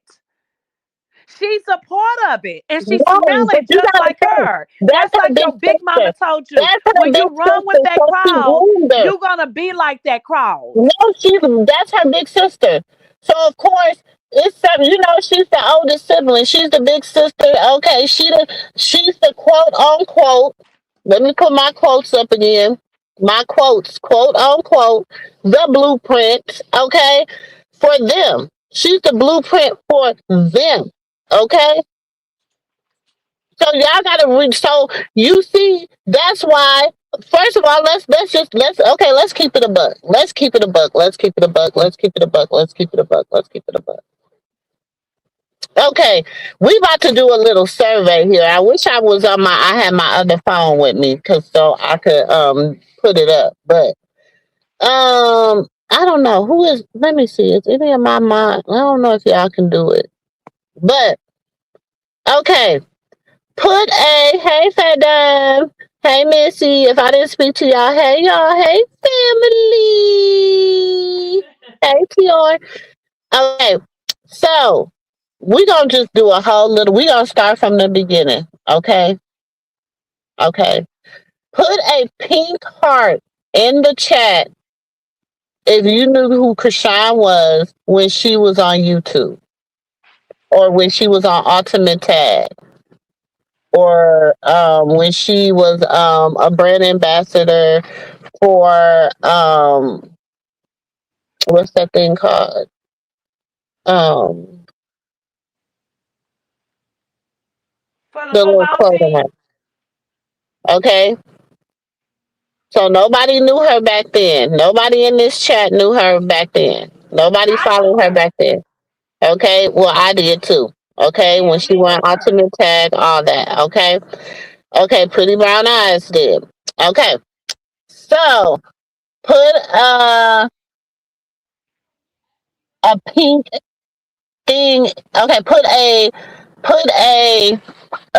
She's a part of it and she No, smell but it you just gotta like think. her. That's That's her like big your big mama sister. told you. That's her When big you run with sister. that So she crowd, groomed her. you're gonna be like that crowd. No, that's her big sister. So of course it's something. You know, she's the oldest sibling. She's the big sister. Okay, she's the quote unquote. Let me put my quotes up again. My quotes, quote unquote, the blueprint. Okay, for them. She's the blueprint for them. Okay, so y'all gotta read. So you see, that's why. First of all, let's keep it a buck. Let's keep it a buck. Let's keep it a buck. Let's keep it a buck. Let's keep it a buck. Let's keep it a buck. Okay, we about to do a little survey here. I wish I had my other phone with me, cause so I could put it up. But I don't know who is. Let me see. Is any of my mind? I don't know if y'all can do it. But okay, put a hey Fat Dime, hey Missy. If I didn't speak to y'all, hey y'all, hey family, hey TR. Okay, so we gonna just do a whole little. We gonna start from the beginning. Okay, okay. Put a pink heart in the chat if you knew who Krishan was when she was on YouTube or when she was on Ultimate Tag. or when she was a brand ambassador for what's that thing called? Um, For the the little football clothing team. line. Okay. So nobody knew her back then. Nobody in this chat knew her back then. Nobody I knew followed her her. back then. Okay. Well, I did too. Okay. When Yeah, she we went knew her. ultimate tag, all that. Okay. Okay. Pretty Brown Eyes did. Okay. So put a pink thing. Okay. Put a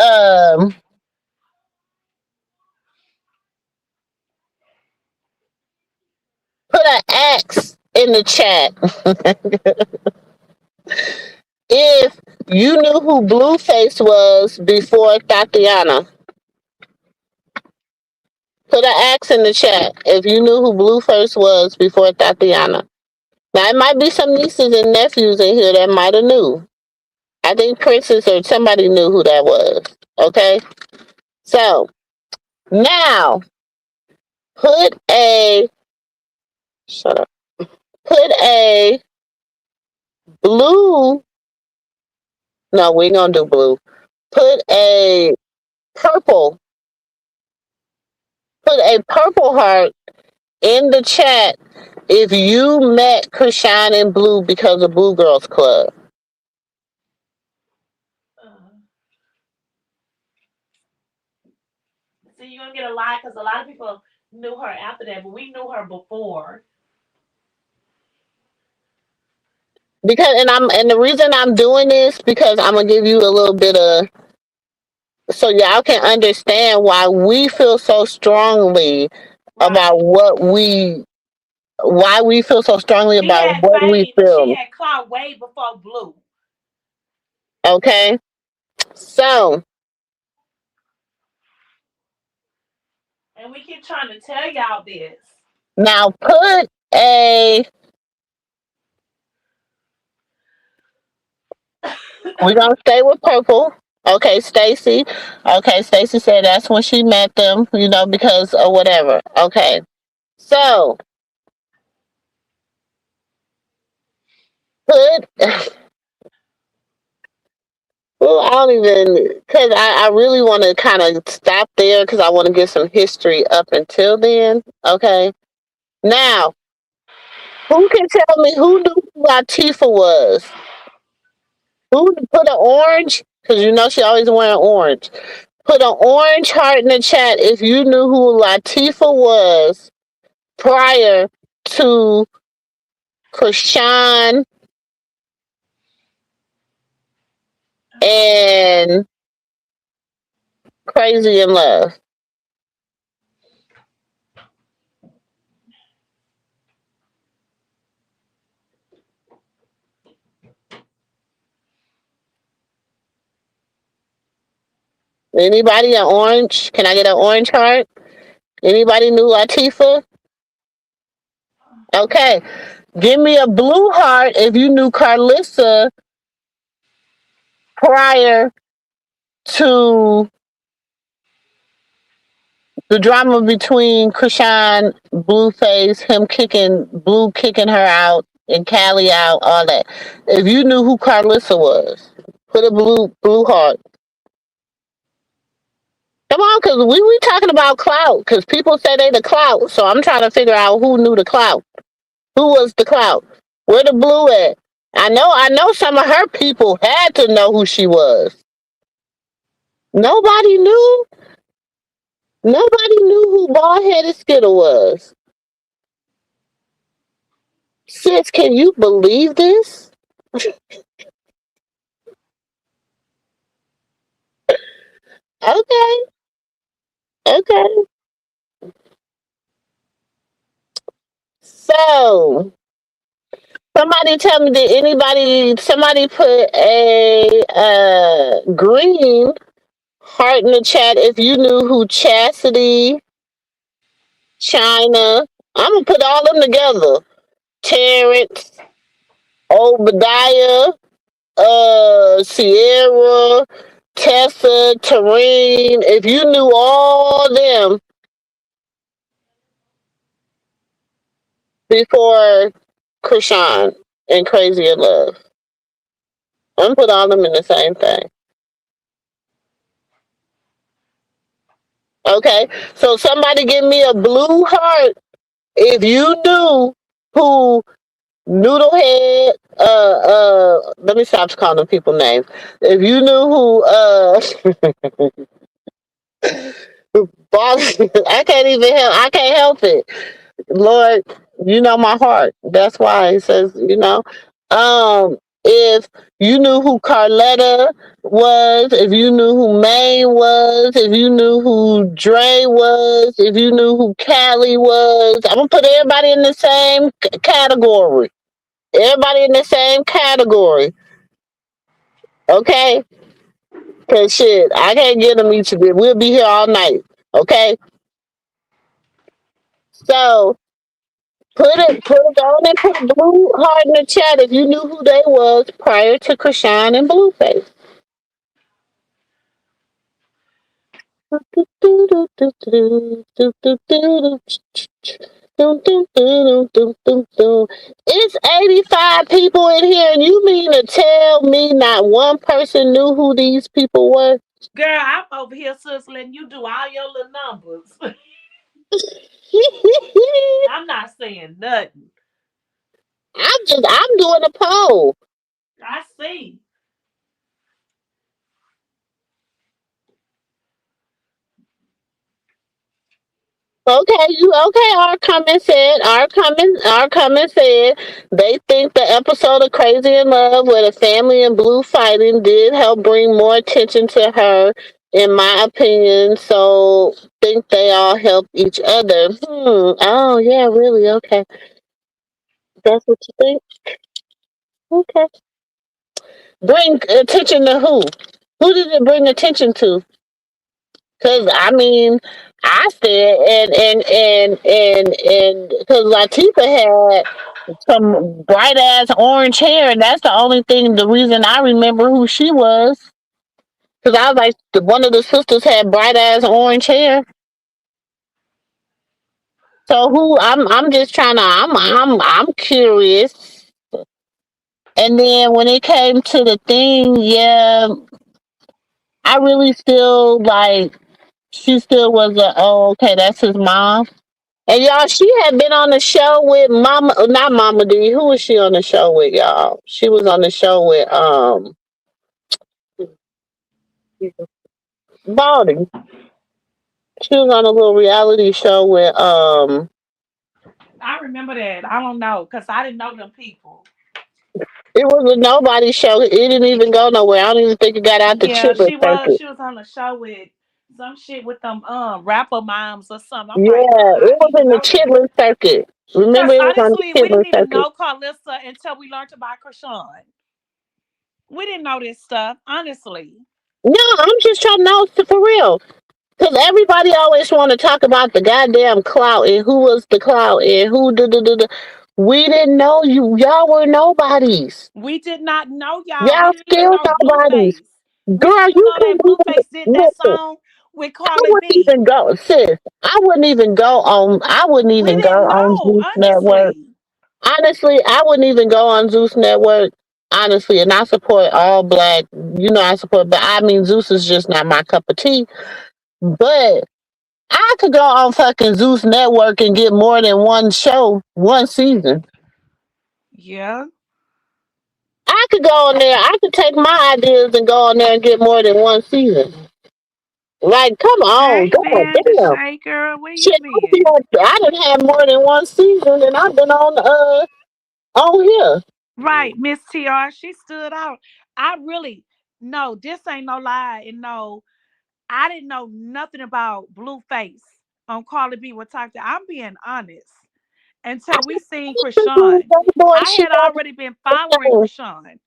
um put an X in the chat if you knew who Blueface was before Tatiana. Put an X in the chat if you knew who Blueface was before Tatiana. Now it might be some nieces and nephews in here that might have knew. I think Princess or somebody knew who that was. Okay, so now put a shut up. Put a blue. No, we ain't gonna do blue. Put a purple. Put a purple heart in the chat if you met Krishan and Blue because of Blue Girls Club. See, you're gonna get a lot because a lot of people knew her after that, but we knew her before. Because and the reason I'm doing this because I'm gonna give you a little bit of so y'all can understand why we feel so strongly about Right. why we feel so strongly She about had what we fame. She feel. had clout way before Blue. Okay, so And we keep trying to tell y'all this. now put a. We're gonna stay with purple. Okay, Stacy. Okay, Stacy said that's when she met them, because or whatever. Okay. So put well, I don't even because I really want to kind of stop there because I want to get some history up until then. Okay. Now, who can tell me who knew who Latifah was? Who put an orange? Because she always wearing orange. Put an orange heart in the chat if you knew who Latifah was prior to Krishan and Crazy in Love. Anybody an orange? Can I get an orange heart? Anybody knew Latifah? Okay. Give me a blue heart if you knew Carlissa prior to the drama between Krishan, Blueface, him kicking her out, and Callie out, all that. If you knew who Carlissa was, put a blue heart. Come on, cause we talking about clout, cause people say they the clout, so I'm trying to figure out who knew the clout. Who was the clout? Where the blue at? I know some of her people had to know who she was. Nobody knew. Nobody knew who bald headed Skittle was. Sis, can you believe this? Okay, okay. So somebody tell me, somebody put a green heart in the chat if you knew who Chastity, China. I'm gonna put all them together. Terrence, Obadiah, Sierra, Tessa, Tareen, if you knew all them before Krishan and Crazy in Love, I'm gonna put all them in the same thing. Okay, so somebody give me a blue heart if you knew who Noodlehead. Let me stop calling them people names. If you knew who boss, I can't even help. I can't help it. Lord, you know my heart. That's why it says, if you knew who Carletta was, if you knew who Maine was, if you knew who Dre was, if you knew who Callie was, I'm gonna put everybody in the same category. Everybody in the same category. Okay? Cause shit, I can't get them each of it. We'll be here all night. Okay? So put it on and put Blue Heart in the chat if you knew who they was prior to Krishan and Blueface. It's 85 people in here, and you mean to tell me not one person knew who these people were? Girl, I'm over here, sis, letting you do all your little numbers. I'm not saying nothing. I'm doing a poll. I see. Okay, our comment said they think the episode of Crazy in Love where the family and Blue fighting did help bring more attention to her, in my opinion. So think they all help each other. Oh yeah, really? Okay, that's what you think. Okay, bring attention to who? Who did it bring attention to? Cause I mean, I said and because Latifah had some bright ass orange hair, and that's the only thing. The reason I remember who she was, because I was like, one of the sisters had bright ass orange hair. So who? I'm just trying to. I'm curious. And then when it came to the thing, yeah, I really still like. She still was a. Oh, okay, that's his mom. And y'all, she had been on the show with Mama, not Mama D. Who was she on the show with, y'all? She was on the show with Baldy. She was on a little reality show with I remember that. I don't know, because I didn't know them people. it was a nobody show. It didn't even go nowhere. I don't even think it got out the Yeah, Chitlin she was. circuit. She was on the show with some shit with them rapper moms or something. I'm like, Yeah, I it was need to in the know that. Chitlin circuit. Because Remember, it was on the honestly, we Chitlin didn't even circuit. know Carlissa until we learned about Krishan. We didn't know this stuff, honestly. No, I'm just trying to know for real. Because everybody always want to talk about the goddamn clout and who was the clout and who did. We didn't know you. Y'all were nobodies. We did not know y'all. We Y'all didn't even still know nobodies. Blueface. We Girl, didn't even you know couldn't that even Blueface did that listen. song with I Carly wouldn't B. even go, sis. I wouldn't even go on. I wouldn't We even go didn't on know, Zeus Network. honestly. Honestly, I wouldn't even go on Zeus Network. Honestly, and I support all black. I support, but I mean, Zeus is just not my cup of tea. But I could go on fucking Zeus Network and get more than one show, one season. Yeah. I could go on there. I could take my ideas and go on there and get more than one season. Like, come on, Hey, god man, the damn. Shay girl, where you Shit, been? I done had more than one season, and I've been on here. Right, Miss TR, she stood out. I really, no, this ain't no lie. And no, I didn't know nothing about Blueface on Carly B. With Talk to. I'm being honest. I Until we seen think Krishan, boy, I she had already been following got Krishan.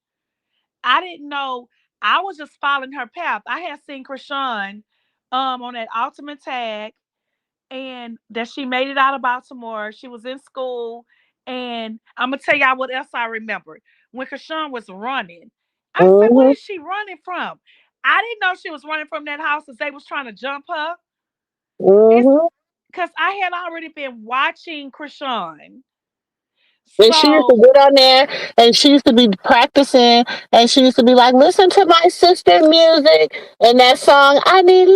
I didn't know. I was just following her path. I had seen Krishan on that ultimate tag and that she made it out of Baltimore. She was in school. And I'm gonna tell y'all what else I remember. When Krishan was running, I said, what mm-hmm. is she running from? I didn't know she was running from that house as they was trying to jump her. It's Hmm. because I had already been watching Krishan. And she used to So get on there and she used to be practicing and she used to be like, listen to my sister music and that song, I need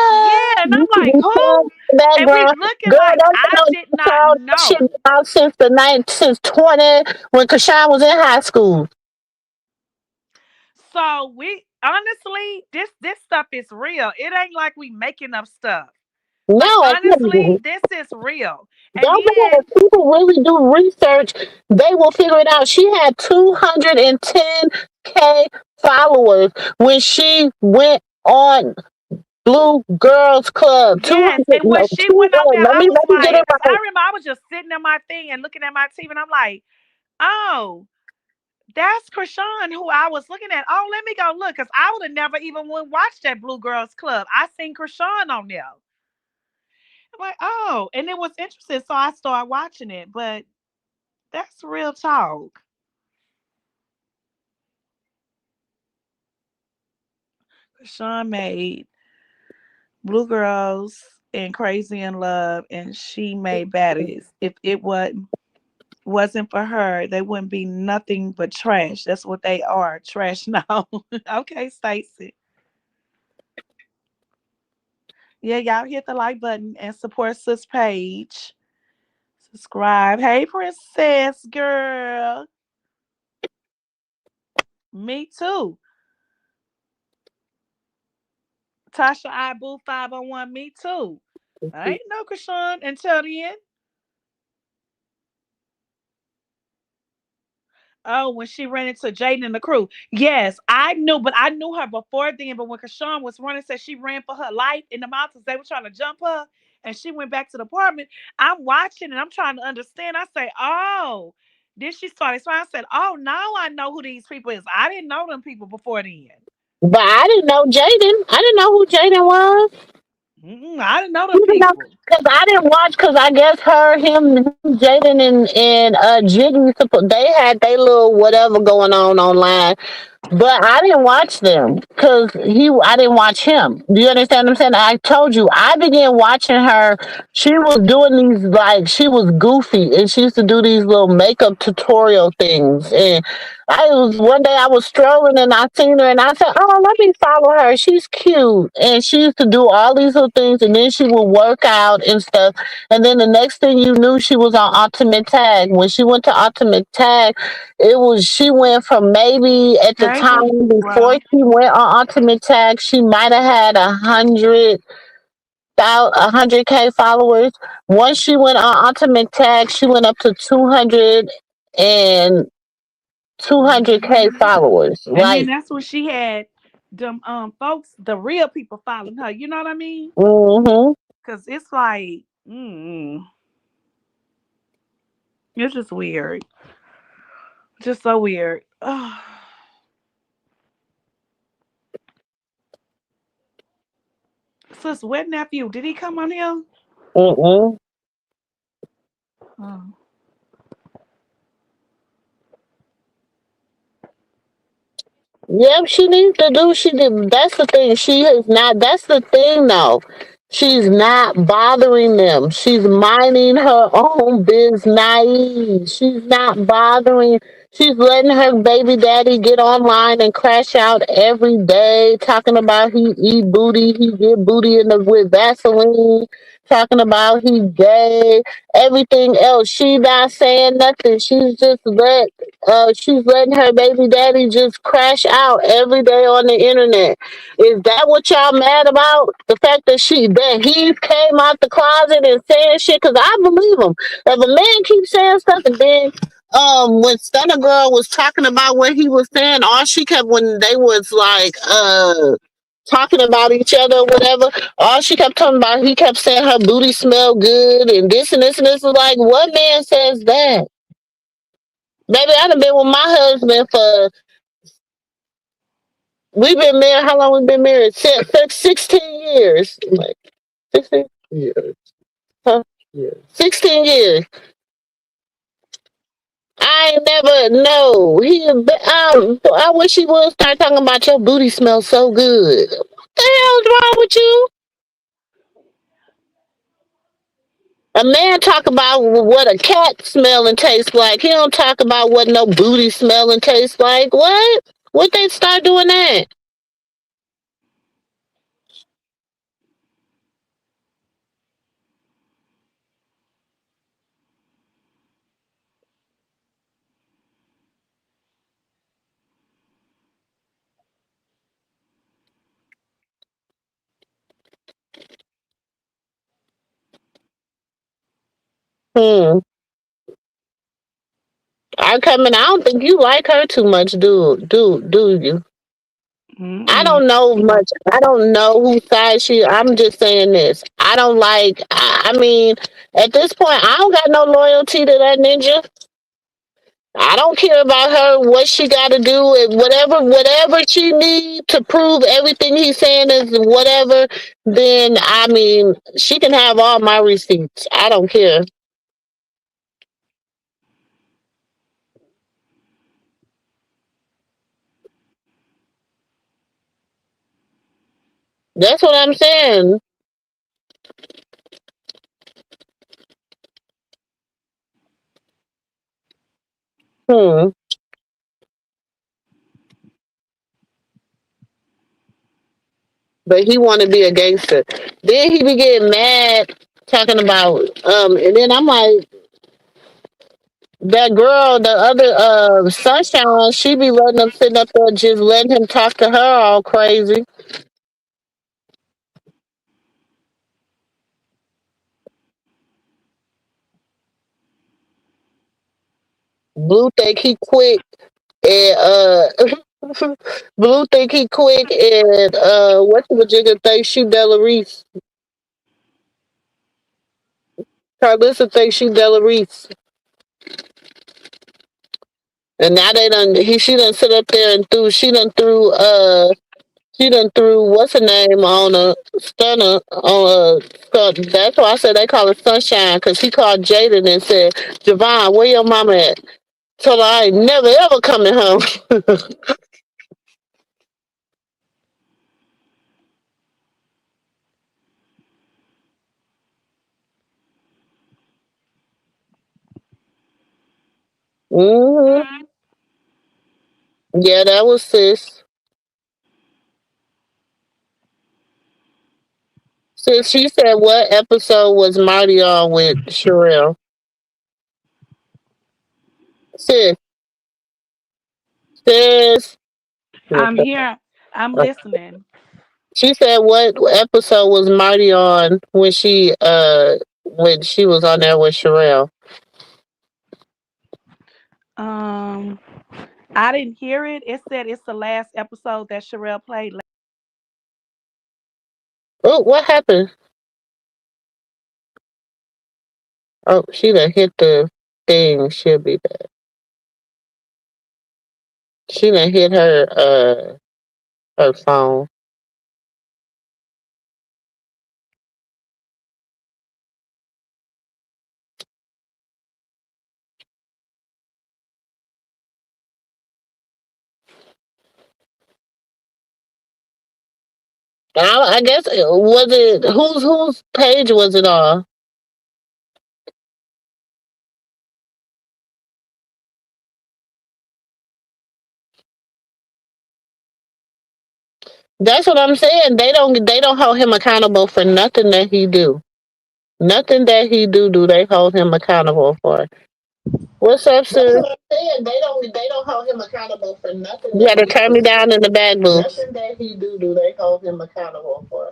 yeah, and love. I'm Used to be like, playing who? in the And we background. looking Girl, like don't you I know did that not song? That shit know. been out since the night since 20 when Kashawn was in high school. So we honestly, this stuff is real. It ain't like we making up stuff. Like No, honestly, this is real. And don't forget, then if people really do research, they will figure it out. She had 210K followers when she went on Blue Girls Club. yes, 200, and when no, she two, went on there, let I me, was let me get like, it because I right. remember I was just sitting in my thing and looking at my TV, and I'm like, oh, that's Krishan who I was looking at. Oh, let me go look, because I would have never even went watch that Blue Girls Club. I seen Krishan on there. I'm like, oh, and it was interesting, so I started watching it. But that's real talk. Krishan made Blue Girls and Crazy in Love, and she made Baddies. If it wasn't for her, they wouldn't be nothing but trash. That's what they are, trash now. Okay, Stacy. Yeah, y'all hit the like button and support Sis Page. Subscribe. Hey, Princess Girl. Me too. Tasha Ibu 501. Me too. I ain't know Krishan until the end. Oh, when she ran into Jaden and the crew. Yes, I knew, but I knew her before then. But when Krishan was running, said she ran for her life in the mountains, they were trying to jump her, and she went back to the apartment. I'm watching and I'm trying to understand. I say, oh, then she started smiling. I said, oh, now I know who these people is. I didn't know them people before then. But I didn't know Jaden. I didn't know who Jaden was. I didn't know them Even though, people. because I didn't watch, because I guess Jaden, and Jiggy, they had their little whatever going on online. But I didn't watch them because I didn't watch him. Do you understand what I'm saying? I told you I began watching her. She was doing these, like, she was goofy and she used to do these little makeup tutorial things. And I was one day I was strolling and I seen her and I said, "Oh, let me follow her. She's cute." And she used to do all these little things and then she would work out and stuff. And then the next thing you knew, she was on Ultimate Tag. When she went to Ultimate Tag, she went from, maybe at the Hey, time boo. before Well, she went on Ultimate Tag, she might have had 100K followers. Once she went on Ultimate Tag, she went up to 200K mhm. followers. And then Like, that's when she had them folks, the real people following her. You know what I mean? hmm Cause it's like, it's just weird, just so weird. Sis, wet nephew, did he come on here? mm Oh. Yep, she needs to do. She did. That's the thing. She is not. That's the thing, though. She's not bothering them. She's minding her own business. She's not bothering. She's letting her baby daddy get online and crash out every day, talking about he eat booty, he get booty with Vaseline, talking about he gay, everything else. She not saying nothing. She's letting her baby daddy just crash out every day on the internet. Is that what y'all mad about? The fact that he came out the closet and saying shit? Because I believe him. If a man keeps saying stuff and then when Stunner Girl was talking about what he was saying, all she kept, when they was like talking about each other or whatever, all she kept talking about, he kept saying her booty smelled good and this and this and this. Is like, what man says that? Baby, I done been with my husband for, we've been married, how long we been married? 16 years. Like, 16 years. Huh? Yeah. 16 years. I ain't never know. I wish he would start talking about your booty smells so good. What the hell's wrong with you? A man talk about what a cat smell and tastes like. He don't talk about what no booty smell and tastes like. What? What they start doing that? Hmm. I don't think you like her too much, do you? I Mm-mm. don't know much. I don't know whose side she. I'm just saying this. I don't like. I mean, at this point, I don't got no loyalty to that ninja. I don't care about her. What she got to do, and whatever she need to prove everything he's saying is whatever. Then I mean, she can have all my receipts. I don't care. That's what I'm saying. Hmm. But he want to be a gangster. Then he be getting mad talking about and then I'm like, that girl, the other Sunshine, she be letting him sit up there, just letting him talk to her all crazy. Blue think he quick and Blue think he quick and what's the Virginia think she Della Reese. Carlissa think she Della Reese. And now they done she done sit up there and threw what's her name on a stunner on a. That's why I said they call it Sunshine because he called Jaden and said, "Javon, where your mama at?" Told her I ain't never ever coming home. Hmm. Yeah, that was sis. Sis, she said what episode was Marty on with Sherelle? Sis, sis. I'm here. I'm listening. She said what episode was Marty on when she was on there with Sherelle? Um, I didn't hear it. It said it's the last episode that Sherelle played. Oh, what happened? Oh, she done hit the thing. She'll be back. She done hit her phone. I guess was it whose page was it on? That's what I'm saying. They don't hold him accountable for nothing that he do. Nothing that he do they hold him accountable for. What's up, Sue? That's what I'm saying. They don't hold him accountable for nothing. You got to turn me down in the back, boo. Nothing that he do they hold him accountable for.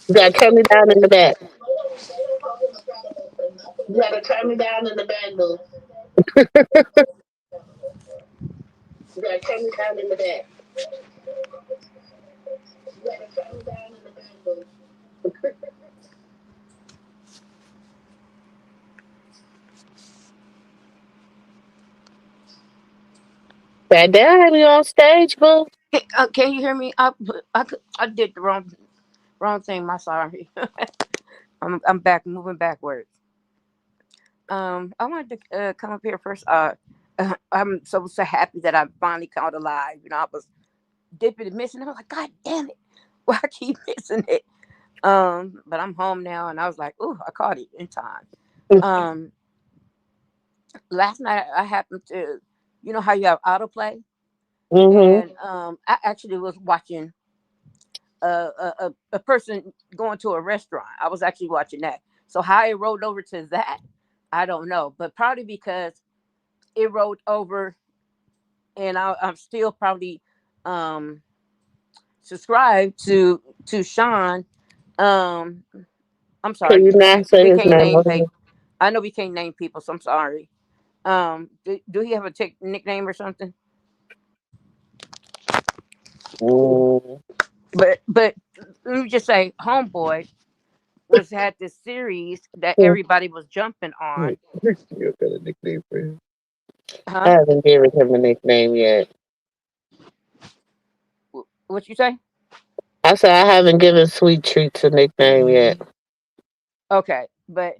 You got to turn me down in the back. You got to turn me down in the back, boo. You got to turn me down in the back. You got to turn me down in the back, boo. That damn have you on stage, boo. Can you hear me? I did the wrong thing. My sorry. I'm back moving backwards. I wanted to come up here first. I'm so happy that I finally caught alive. You know, I was dipping and missing. I was like, God damn it, why I keep missing it? But I'm home now, and I was like, ooh, I caught it in time. Um, Last night I happened to, you know how you have autoplay, Mhm. and I actually was watching a person going to a restaurant. I was actually watching that. So how it rolled over to that, I don't know, but probably because it rolled over, and I'm still probably um subscribed to Sean. Um, I'm Can sorry, you not we say his can't name? name Okay. people. I know we can't name people, so I'm sorry. Do he have a nickname or something? Mm. But let me just say, Homeboy was had this series that everybody was jumping on. You got a nickname for him? I Huh? haven't given him a nickname yet. What you say? I said I haven't given Sweet Treats a nickname yet. Okay, but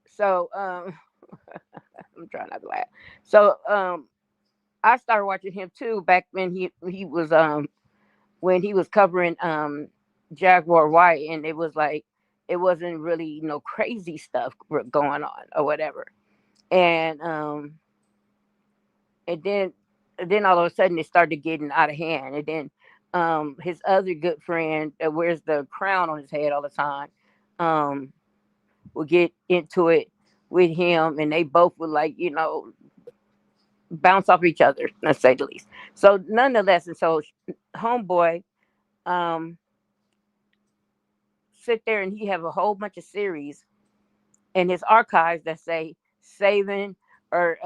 so I'm trying not to laugh. So I started watching him too back when he was when he was covering Jaguar White, and it was like it wasn't really crazy stuff going on or whatever, and and then all of a sudden it started getting out of hand, and then his other good friend that wears the crown on his head all the time um would get into it with him, and they both would like bounce off each other, let's say the least. So nonetheless, and so Homeboy um sit there and he have a whole bunch of series in his archives that say saving or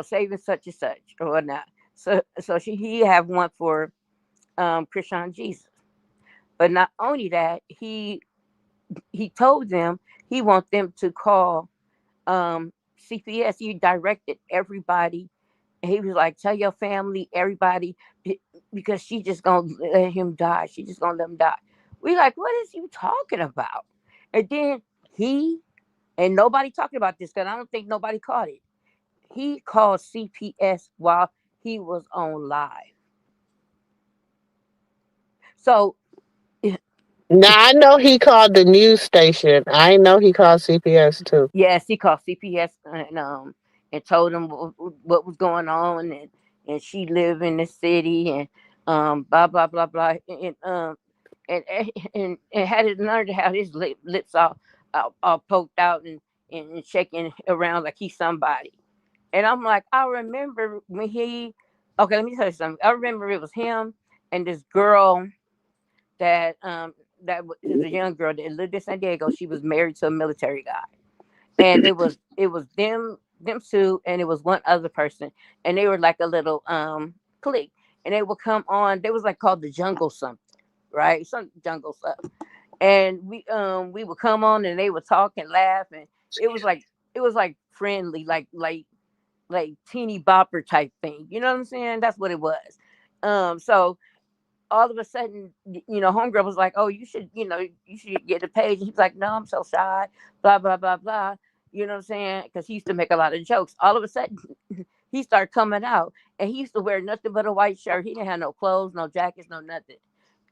saving such and such or whatnot. So he have one for Krishan Jesus. But not only that, he told them he want them to call CPS. He directed everybody. And he was like, tell your family, everybody, because she just gonna let him die. She just gonna let him die. We like, what is you talking about? And then he and nobody talking about this because I don't think nobody caught it. He called CPS while he was on live. So Now I know he called the news station. I know he called CPS too. yes, he called CPS and told them what was going on, and she lived in the city, and blah blah blah blah, and had his nerve to have his lips all poked out and shaking around like he's somebody. And I'm like, I remember when he. Okay, let me tell you something. I remember it was him and this girl that is a young girl that lived in San Diego. She was married to a military guy, and it was them two, and it was one other person, and they were like a little clique, and they would come on. They was like called the Jungle something, right? Some jungle stuff, and we would come on, and they would talk and laugh, and it was like friendly, like teeny bopper type thing. You know what I'm saying? That's what it was. So all of a sudden, homegirl was like, "Oh, you should get a page." And he was like, "No, I'm so shy." Blah blah blah blah. You know what I'm saying? Because he used to make a lot of jokes. All of a sudden, he started coming out, and he used to wear nothing but a white shirt. He didn't have no clothes, no jackets, no nothing.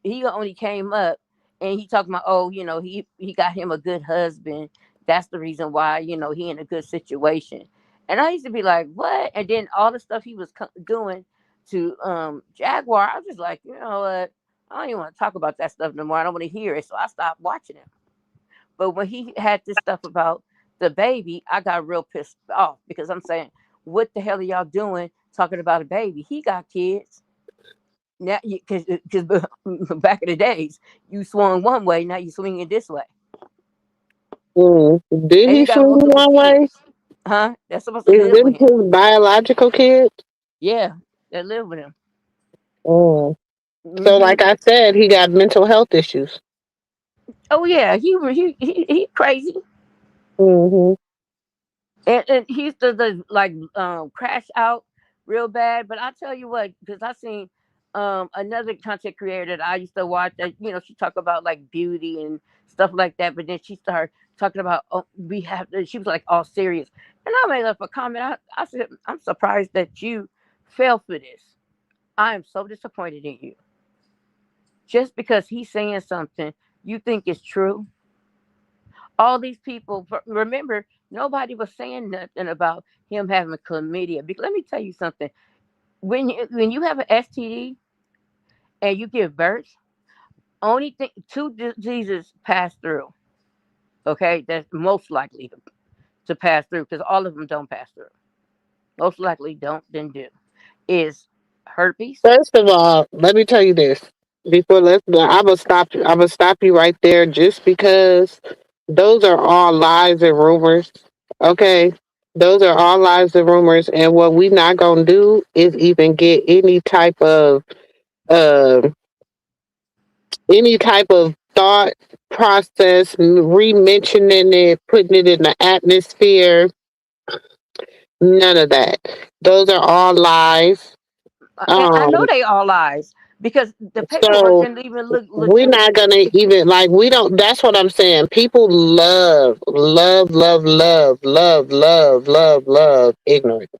He only came up, and he talking about, oh, he got him a good husband. That's the reason why he in a good situation. And I used to be like, what? And then all the stuff he was doing to Jaguar, I was just like, you know what? I don't even want to talk about that stuff no more. I don't want to hear it. So I stopped watching him. But when he had this stuff about the baby, I got real pissed off because I'm saying, what the hell are y'all doing talking about a baby? He got kids. Now, because back in the days, you swung one way, now you swing it this way. Mm. Did And he he got swing multiple one way? kids. Huh? That's supposed to Is live this with him. his biological kid? Yeah, that live with him. Mm. So, Hmm. like I said, he got mental health issues. Oh yeah, he crazy. Hmm. And he used to like crash out real bad. But I tell you what, because I seen another content creator that I used to watch that she talk about like beauty and stuff like that. But then she started talking about, oh, we have to, she was like all serious. And I made up a comment. I said, I'm surprised that you fell for this. I am so disappointed in you. Just because he's saying something you think is true. All these people, remember, nobody was saying nothing about him having chlamydia. Let me tell you something. When you have an STD and you give birth, only thing two diseases pass through. Okay, that's most likely to pass through because all of them don't pass through. Most likely don't, then do. Is herpes. First of all, let me tell you this. Before let's, I'm gonna stop. I'm gonna stop you right there, just because those are all lies and rumors. Okay, those are all lies and rumors, and what we not gonna do is even get uh, any type of thought process, re-mentioning it, putting it in the atmosphere. None of that. Those are all lies. And I know Um, they all lies because the paperwork so didn't even look we're legitimate. not gonna even, like, we don't, that's what I'm saying. People love ignorance.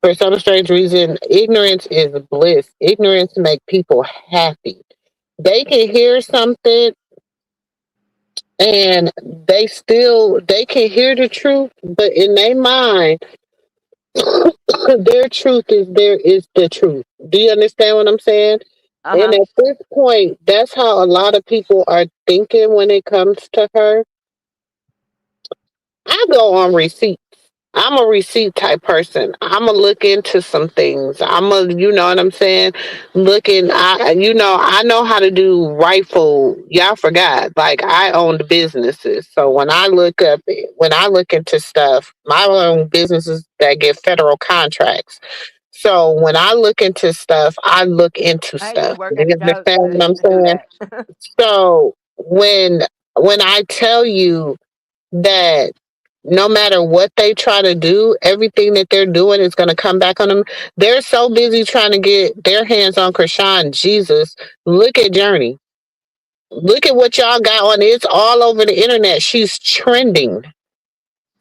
For some strange reason, ignorance is bliss. Ignorance make people happy. They can hear something and they can hear the truth, but in their mind, their truth is the truth. Do you understand what I'm saying? Uh And huh. at this point, that's how a lot of people are thinking when it comes to her. I go on receipts. I'm a receipt type person. I'm gonna look into some things. You know what I'm saying? I know how to do rightful. Y'all forgot. Like, I owned businesses, so when I look into stuff, my own businesses that get federal contracts. So when I look into stuff, I look into I used to stuff. work Do at a you job understand that what I'm used to do saying? that. So when I tell you that no matter what they try to do, everything that they're doing is going to come back on them. They're so busy trying to get their hands on Krishan Jesus. Look at Journey. Look at what y'all got on. It's all over the internet. She's trending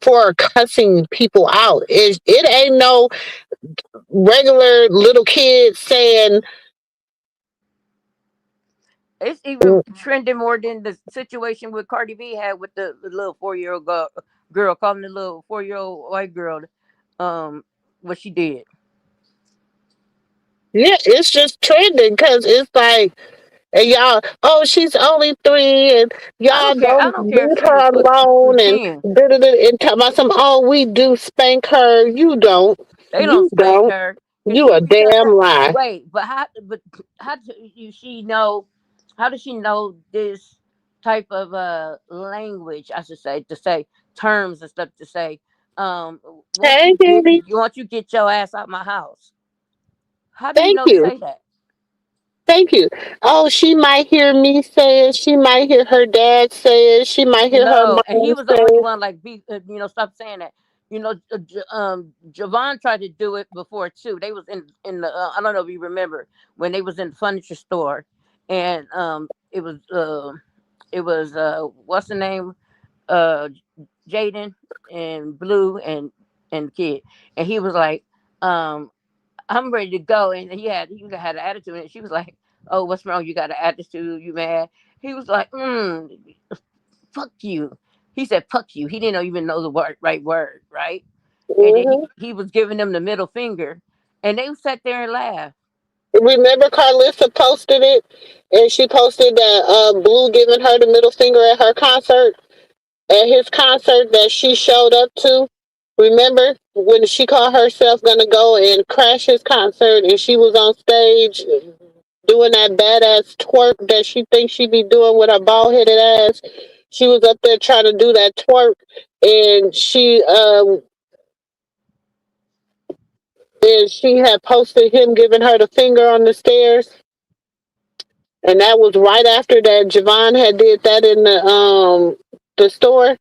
for cussing people out. It ain't no regular little kid saying, It's even trending more than the situation with Cardi B had with the little 4 year old girl calling the little 4 year old white girl, um, what she did. yeah, it's just trending because it's like, and y'all, oh, she's only 3, and y'all I don't don't care if leave she was her alone, and 10. and talk about some, oh, we do spank her. You don't. They don't You spank don't. her because You a damn lie. wait, but how do she know? How does she know this type of language? I should say, to say terms and stuff, to say, um, Hey, baby. once you get your ass out my house. How do you Thank know to you. say that? Thank you. Oh, she might hear me say it. She might hear her dad say it. She might hear her No, and he mom was the say only it. one like be stop saying that. Javon tried to do it before too. They was in the I don't know if you remember when they was in the furniture store, and it was what's the name, uh Jaden and Blue and the kid, and he was like, um I'm ready to go, and he had an attitude, and she was like, oh, what's wrong? You got an attitude? You mad? He was like, fuck you. He said, fuck you. He didn't even know the right word, right? And then Hmm. he was giving them the middle finger, and they sat there and laughed. Remember, Carlissa posted it, and she posted that Blue giving her the middle finger at her concert, at his concert that she showed up to. Remember when she called herself gonna go and crash his concert, and she was on stage doing that badass twerk that she thinks she be doing with her bald headed ass. She was up there trying to do that twerk, and she had posted him giving her the finger on the stairs, and that was right after that Javon had did that in the store.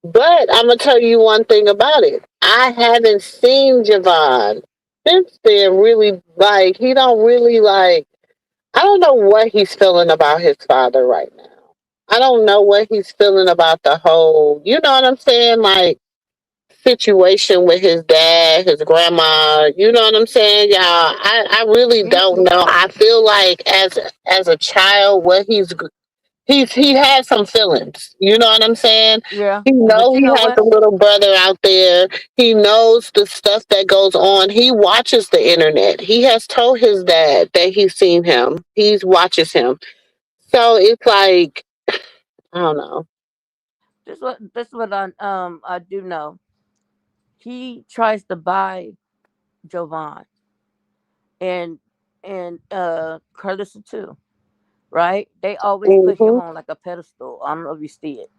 But I'm gonna tell you one thing about it. I haven't seen Javon since then. Really, like, he don't really like. I don't know what he's feeling about his father right now. I don't know what he's feeling about the whole, you know what I'm saying? Like, situation with his dad, his grandma. You know what I'm saying, y'all? I really Me don't too. know. I feel like as a child, what he has some feelings. You know what I'm saying? Yeah, He but know you he know has what? a little brother out there. He knows the stuff that goes on. He watches the internet. He has told his dad that he's seen him. He watches him. So it's like I don't know. This what I do know. He tries to buy Jovan and Carlissa too, right? They always put him Hmm. on like a pedestal. I don't know if you see it.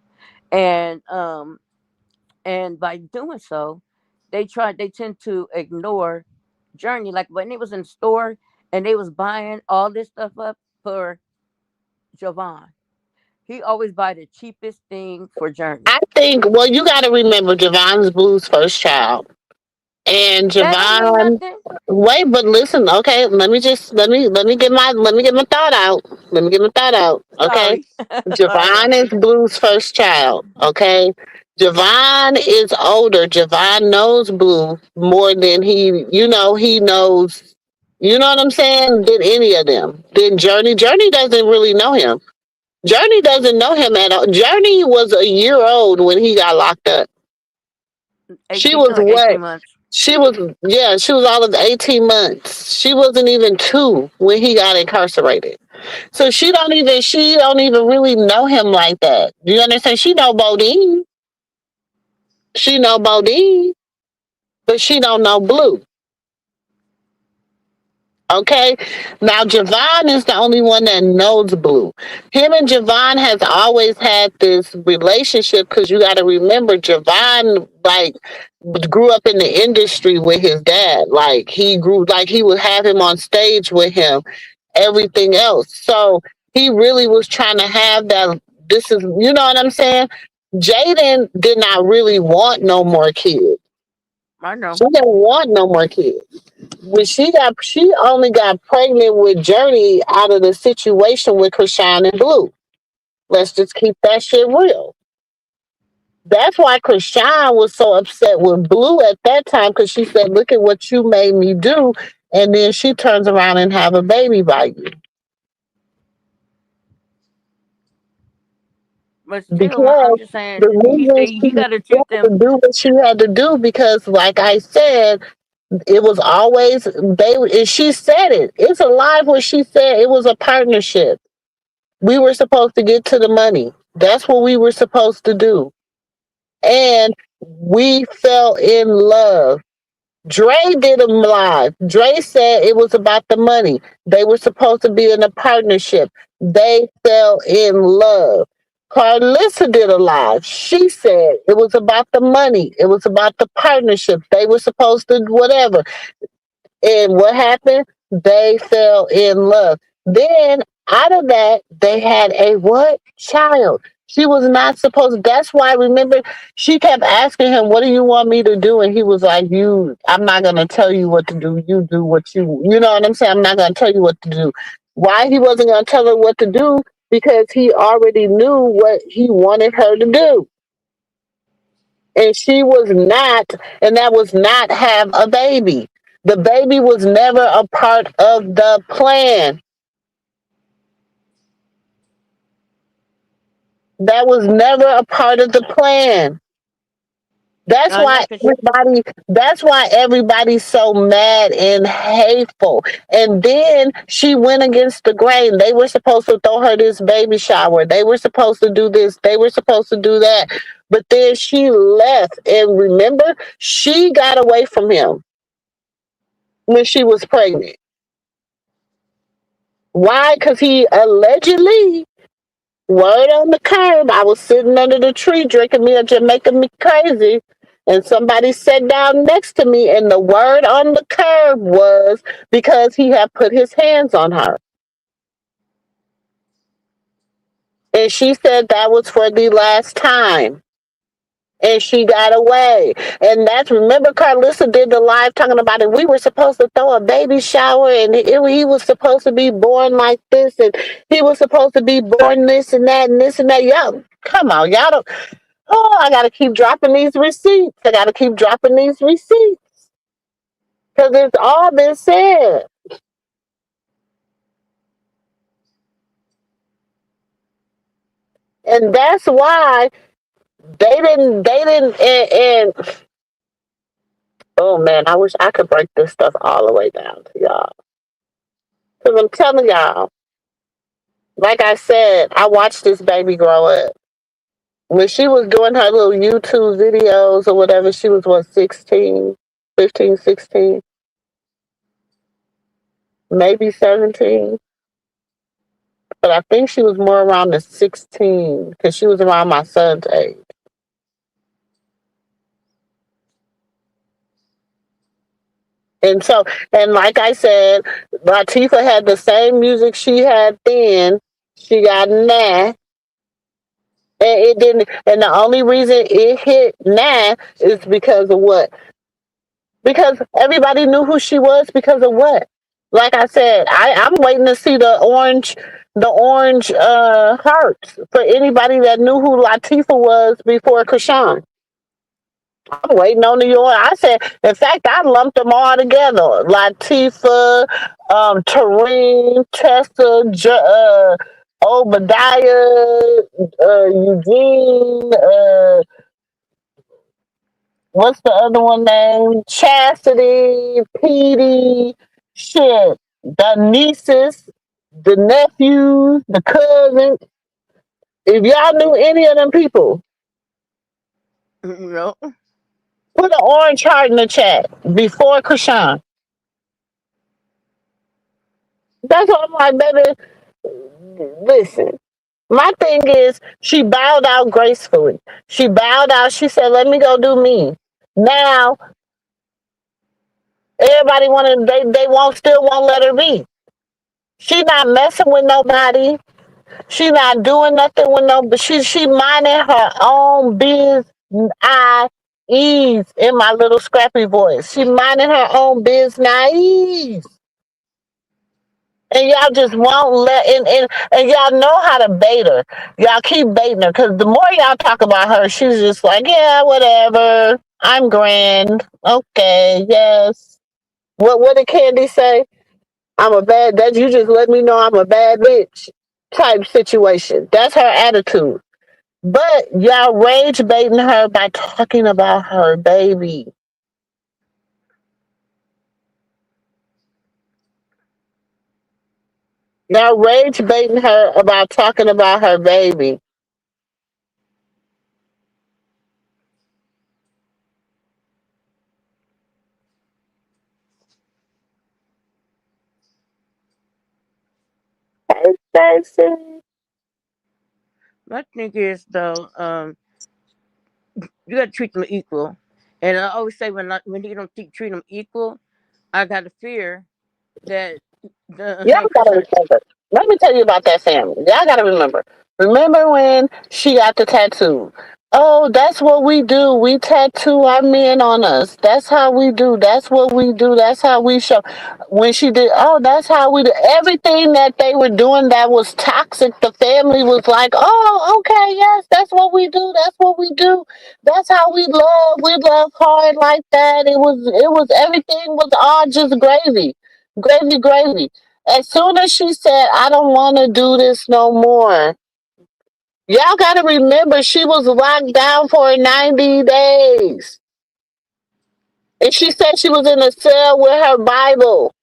And by doing so, they tend to ignore Journey. Like when they was in the store and they was buying all this stuff up for Jovan, he always buy the cheapest thing for Journey. I think. Well, you got to remember, Javon's Blue's first child. And That don't mean Javon, nothing. wait, but listen, okay, let me get my thought out. Let me get my thought out, okay? Sorry. Go Javon ahead. is Blue's first child, okay? Javon is older. Javon knows Blue more than he knows, you know what I'm saying, than any of them. Then Journey. Journey doesn't really know him. Journey doesn't know him at all. Journey was a year old when he got locked up. She 18, was like what? 18 months. She was, yeah, she was all of 18 months. She wasn't even two when he got incarcerated. So she don't even really know him like that. Do you understand? She know Bodine. She know Bodine, but she don't know Blue. Okay. Now Javon is the only one that knows Blue. Him and Javon has always had this relationship because you got to remember Javon like grew up in the industry with his dad. Like he grew like he would have him on stage with him, everything else. So he really was trying to have that. This is, you know what I'm saying? Jaden did not really want no more kids. I know. She didn't want no more kids. When she only got pregnant with Journey out of the situation with Krishan and Blue. Let's just keep that shit real. That's why Krishan was so upset with Blue at that time because she said, "Look at what you made me do," and then she turns around and have a baby by you But still, I'm because just saying the reason he got to she treat had to them. do what she had to do because, like I said, it was always they. And she said it. It's alive what she said. It was a partnership. We were supposed to get to the money. That's what we were supposed to do. And we fell in love. Dre did them live. Dre said it was about the money. They were supposed to be in a partnership. They fell in love. Carlissa did a live. She said it was about the money. It was about the partnership. They were supposed to whatever. And what happened? They fell in love. Then out of that, they had a what? Child. She was not supposed. That's why. Remember, she kept asking him, "What do you want me to do?" And he was like, "You. I'm not gonna tell you what to do. You do what you. You know what I'm saying? I'm not gonna tell you what to do." Why he wasn't gonna tell her what to do? Because he already knew what he wanted her to do, and she was not, and that was not have a baby. The baby was never a part of the plan. That was never a part of the plan. That's I know, why cause everybody's so mad and hateful. And then she went against the grain. They were supposed to throw her this baby shower. They were supposed to do this. They were supposed to do that. But then she left. And remember, she got away from him when she was pregnant. Why? Because he allegedly, word on the curb, I was sitting under the tree drinking me a Jamaica me crazy, and somebody sat down next to me, and the word on the curb was because he had put his hands on her. And she said that was for the last time. and she got away. And that's, remember Carlissa did the live talking about it. We were supposed to throw a baby shower, and he was supposed to be born like this, and he was supposed to be born this and that and this and that. Y'all, come on, y'all don't. Oh, I gotta keep dropping these receipts. I gotta keep dropping these receipts because it's all been said. And that's why and oh man, I wish I could break this stuff all the way down to y'all. Because I'm telling y'all, like I said, I watched this baby grow up. When she was doing her little YouTube videos or whatever, she was what, 16, 15, 16, maybe 17. But I think she was more around the 16 because she was around my son's age. And so, and like I said, Latifah had the same music she had then. She got Nah. And it didn't, and the only reason it hit Nah is because of what? Because everybody knew who she was because of what? Like I said, I'm waiting to see the orange hearts for anybody that knew who Latifah was before Krishan. I'm waiting on the York. I said, in fact, I lumped them all together. Latifah, Tareen, Tessa, Obadiah, Eugene, what's the other one name? Chastity, Petey, shit, the nieces, the nephews, the cousins. If y'all knew any of them people, No. put an orange heart in the chat before Krishan. That's what I'm like, baby. Listen, my thing is, she bowed out gracefully. She bowed out. She said, "Let me go do me." Now everybody they won't let her be. She not messing with nobody. She not doing nothing with no. But she minding her own business. Ease in my little scrappy voice. She minding her own business. And y'all just won't let and y'all know how to bait her. Y'all keep baiting her because the more y'all talk about her, she's just like, yeah, whatever. I'm grand. Okay, yes. What did Candy say? I'm a bad that you just let me know I'm a bad bitch type situation. That's her attitude. But y'all rage baiting her by talking about her baby. Y'all rage baiting her about talking about her baby. Hey, Stacy. My thing is though, you gotta treat them equal. And I always say when you don't treat them equal, I got a fear that Y'all gotta Krishan. remember. Let me tell you about that family. Y'all gotta remember. Remember when she got the tattoo? Oh, that's what we do. We tattoo our men on us. That's how we do. That's what we do. That's how we show. When she did, oh, that's how we do. Everything that they were doing that was toxic, the family was like, oh, okay, yes, that's what we do. That's what we do. That's how we love. We love hard like that. It was everything was all just gravy. Gravy, gravy. As soon as she said, I don't want to do this no more, y'all got to remember she was locked down for 90 days. And she said she was in a cell with her Bible.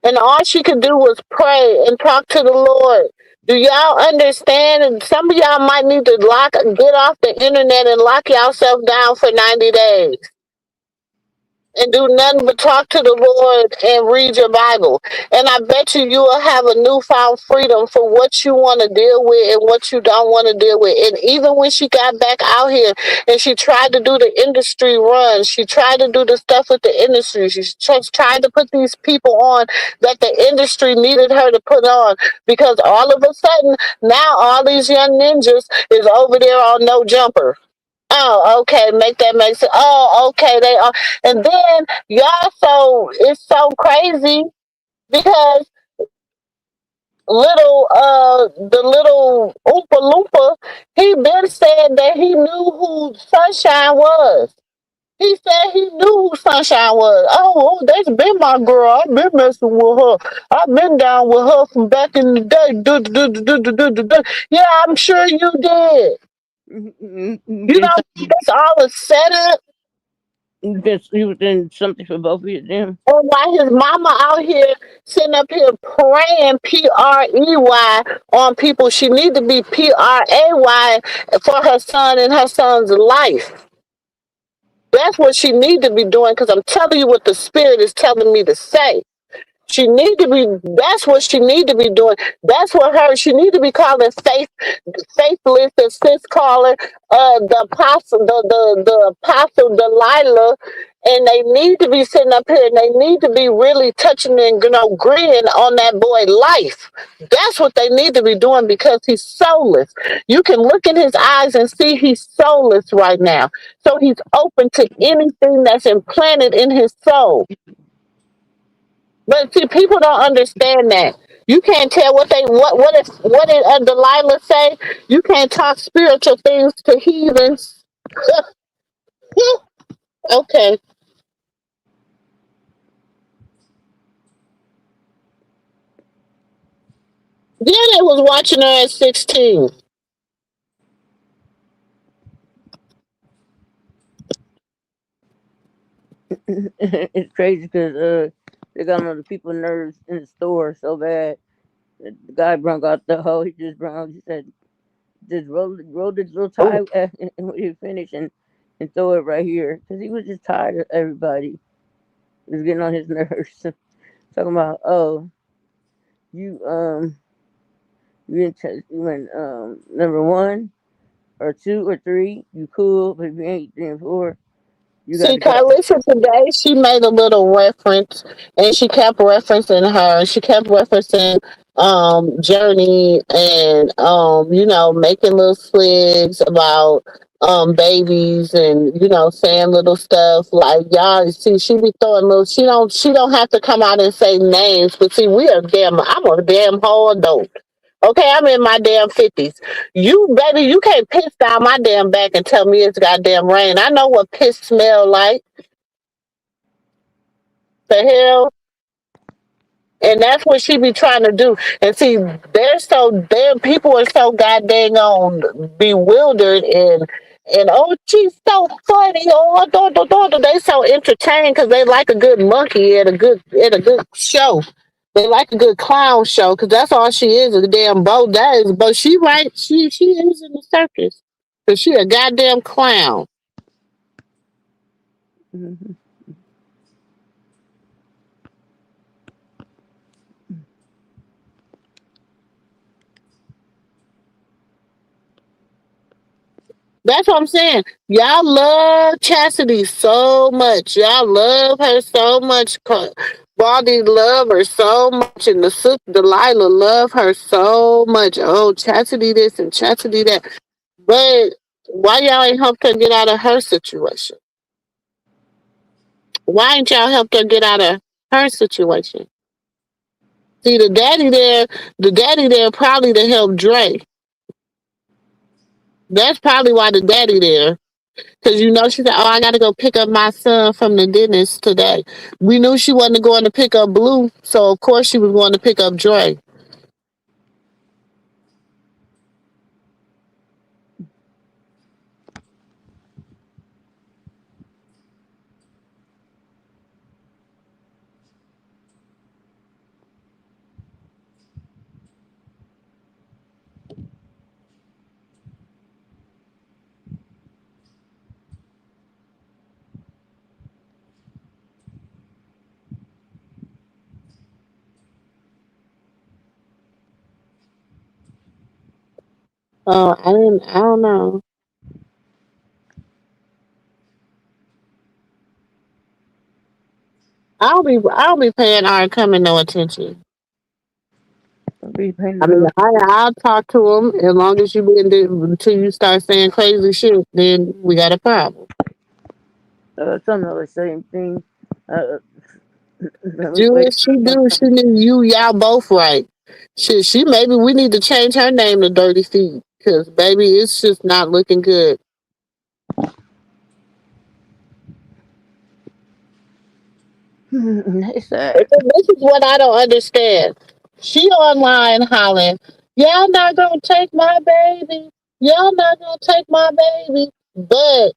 And all she could do was pray and talk to the Lord. Do y'all understand? And some of y'all might need to get off the internet and lock yourself down for 90 days. And do nothing but talk to the Lord and read your Bible. And I bet you will have a newfound freedom for what you want to deal with and what you don't want to deal with. And even when she got back out here and she tried to do the industry run, she tried to do the stuff with the industry. She just tried to put these people on that the industry needed her to put on because all of a sudden now all these young ninjas is over there on No Jumper. Oh, okay, make that make sense. Oh, okay, they are. And then y'all, so it's so crazy because the little Oompa Loompa, he been said that he knew who Sunshine was. He said he knew who Sunshine was. Oh, that's been my girl. I've been messing with her. I've been down with her from back in the day. Yeah, I'm sure you did. You Did know, something, that's all a setup. he was in something for both of them. And while his mama out here sitting up here praying PREY on people, she need to be PRAY for her son and her son's life. That's what she need to be doing because I'm telling you what the spirit is telling me to say. She need to be. That's what she need to be doing. That's what her. She need to be calling faithless, the sis caller, the apostle, the apostle Delilah, and they need to be sitting up here and they need to be really touching and agreeing on that boy life. That's what they need to be doing because he's soulless. You can look in his eyes and see he's soulless right now. So he's open to anything that's implanted in his soul. But see, people don't understand that. You can't tell what did Delilah say? You can't talk spiritual things to heathens. Okay. Yeah, they was watching her at 16. It's crazy because they got on the people nerves in the store so bad. The guy brung out the hoe. He just brung out. He said, "Just roll this little tie Oh, and when you finish and throw it right here." Because he was just tired of everybody. It was getting on his nerves. Talking about, oh, you you went number one or two or three, you cool, but if you ain't three and four, you got see, to go. Carlissa today, she made a little reference and she kept referencing her. She kept referencing Journey and making little sligs about babies and saying little stuff like y'all see she be throwing little she don't have to come out and say names, but see I'm a damn whole adult. Okay, I'm in my damn 50s. You, baby, you can't piss down my damn back and tell me it's goddamn rain. I know what piss smell like. The hell? And that's what she be trying to do. And see, people are so goddamn on bewildered and oh, she's so funny. Oh, they so entertained because they like a good monkey at a good show. They like a good clown show because that's all she is a damn bow. That is, but she right. She is in the circus because she a goddamn clown. Mhm. That's what I'm saying. Y'all love Chastity so much. Y'all love her so much. Baldy love her so much, and the sister Delilah love her so much. Oh, Chastity this and Chastity that. But why y'all ain't helped her get out of her situation? Why ain't y'all helped her get out of her situation? See, the daddy there probably to help Dre. That's probably why the daddy there. Because she said, oh, I got to go pick up my son from the dentist today. We knew she wasn't going to pick up Blue, so of course she was going to pick up Dre. Oh, I don't know. I don't be paying our coming no attention. Be painted I mean, blue. I'll talk to him as long as you until you start saying crazy shit. Then we got a problem. Some of the same thing. Uh, Do wait, what she do. She need you. Y'all both right. Shit, she maybe we need to change her name to Dirty Feet because baby, it's just not looking good. they said, This is what I don't understand. She online hollering, "Y'all not gonna take my baby. Y'all not gonna take my baby." But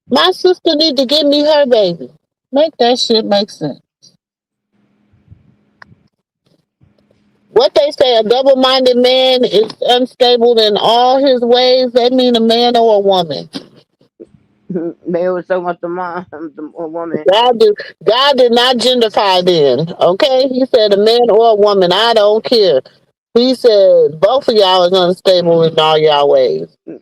my sister need to give me her baby. Make that shit make sense. What they say, a double-minded man is unstable in all his ways. That mean a man or a woman. they was talking about the mom, the woman. God did, God did not genderfy then. Okay, He said a man or a woman. I don't care. He said both of y'all is unstable in all y'all ways. We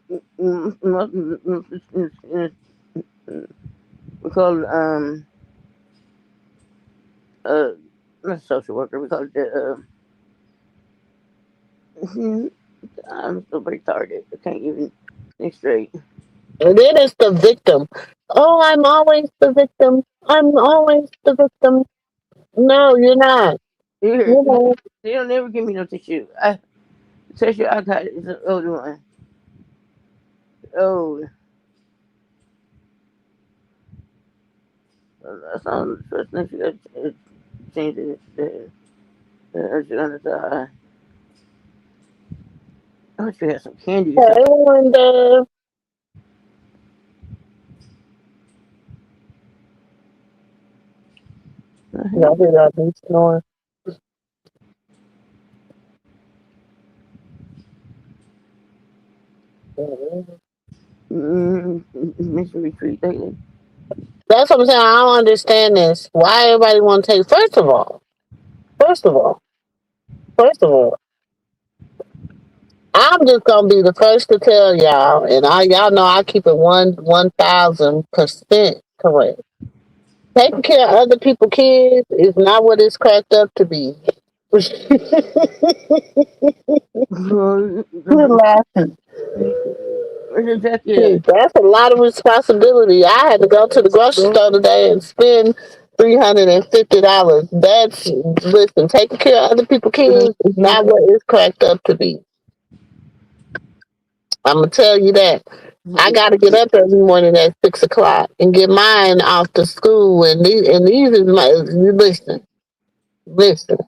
call uh not social worker. We call it I'm so retarded. I can't even think straight. And then it's the victim. Oh, I'm always the victim. I'm always the victim. No, you're not. Here, You know, they don't never give me no tissue. Tissue I got is an older one. Oh, that's on the first thing she got to change it. She gonna die. I wish we had some candy or something. and The yeah, I hell? hear that beast snoring. Mission retreat daily. That's what I'm saying. I don't understand this. Why everybody want to take? First of all, first of all, I'm just gonna be the first to tell y'all, and y'all know I keep it 1,000% correct. Taking care of other people's kids is not what it's cracked up to be. Quit laughing. Where's the jacket Shit, that's a lot of responsibility. I had to go to the grocery store today and spend $350. That's listen, taking care of other people's kids is not what it's cracked up to be. I'm gonna tell you that. I gotta get up every morning at 6 o'clock and get mine off to school. And these is my listen.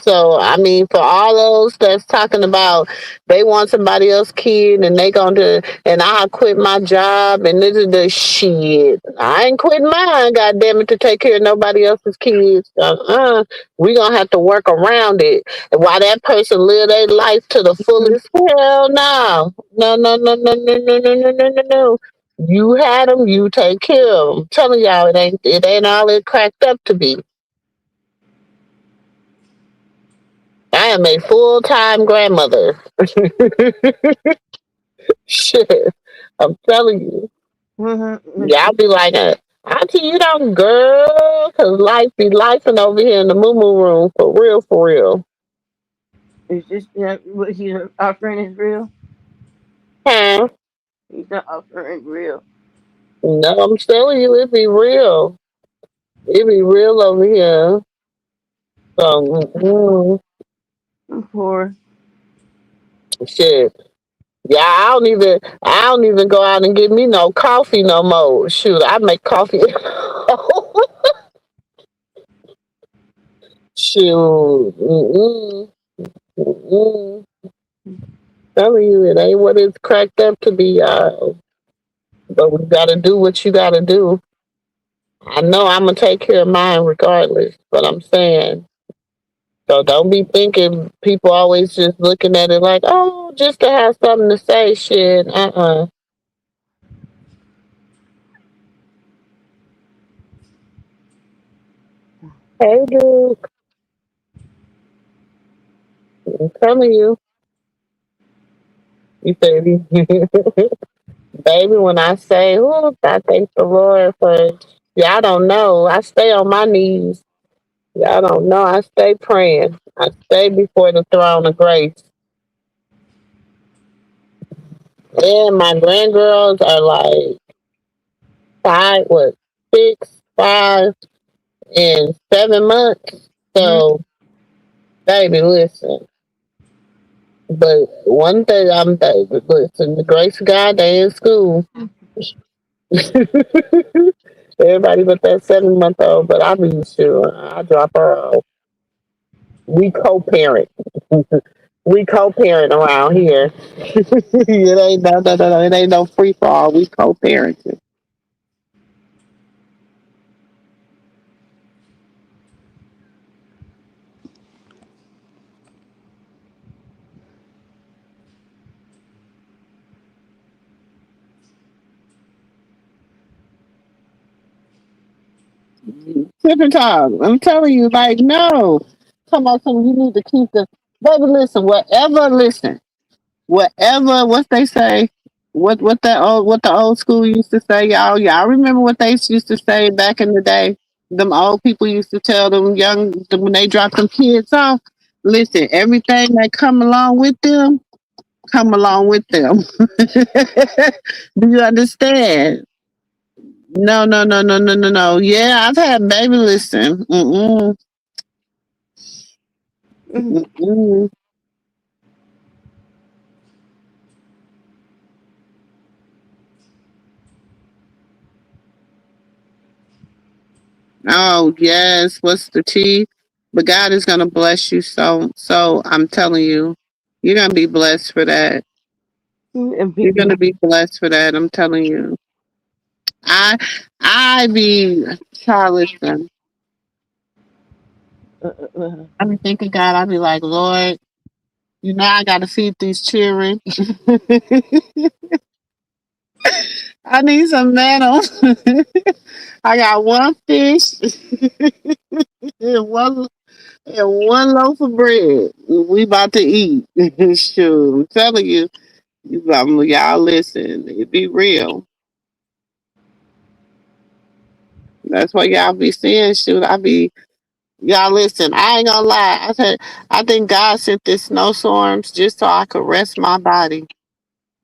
So I mean, for all those that's talking about they want somebody else's kid and they gonna do, and I quit my job and this is the shit. I ain't quitting mine, God damn it, to take care of nobody else's kids. We gonna have to work around it. And while that person live their life to the fullest, hell no, no. You had them, you take care of them. I'm telling y'all, it ain't all it cracked up to be. I am a full time grandmother. Shit, I'm telling you. Y'all be like, Auntie, you don't, girl, because life be lifing over here in the moo moo room. For real, for real. is this what he's offering is real? Huh? He's not offering real. No, I'm telling you, it be real. It be real over here. So, I'm poor. shit. Yeah, I don't even go out and get me no coffee no more. Shoot, I make coffee. Shoot. Mm-mm. Telling you, it ain't what it's cracked up to be, y'all. But we gotta do what you gotta do. I know I'm gonna take care of mine regardless, but I'm saying, so don't be thinking people always just looking at it like, oh, just to have something to say, shit. Hey, Duke, I'm telling you. You said Baby, when I say, oh, I thank the Lord for, y'all don't know, I stay on my knees. Y'all don't know, I stay praying. I stay before the throne of grace. And my grandgirls are like 6, 5, and 7 months. So, baby, listen. But one thing listen, the grace of God, they in school. Everybody but that 7 month old, but I be sure I drop her off. We co-parent. We co-parent around here. It ain't no, it ain't no free for all. We co-parenting. Different time. I'm telling you, like, no. Come on, some you need to keep the baby. Listen, whatever. What they say. What the old school used to say, y'all remember what they used to say back in the day? Them old people used to tell them when they drop them kids off. Listen, everything that come along with them. Do you understand? No, no, no, no, no, no, no. Yeah, I've had baby. Listen. Mm-mm. Mm-mm. Oh yes, what's the tea? But God is gonna bless you. So I'm telling you, you're gonna be blessed for that. You're gonna be blessed for that. I'm telling you. I I be Charleston. I be thinking God. I be like, Lord, you know I gotta feed these children. I need some manna. I got one fish and one loaf of bread. We about to eat. Shoot, I'm telling you, y'all listen. It be real. That's what y'all be saying. Shoot, y'all listen. I ain't gonna lie. I think God sent this snowstorms just so I could rest my body.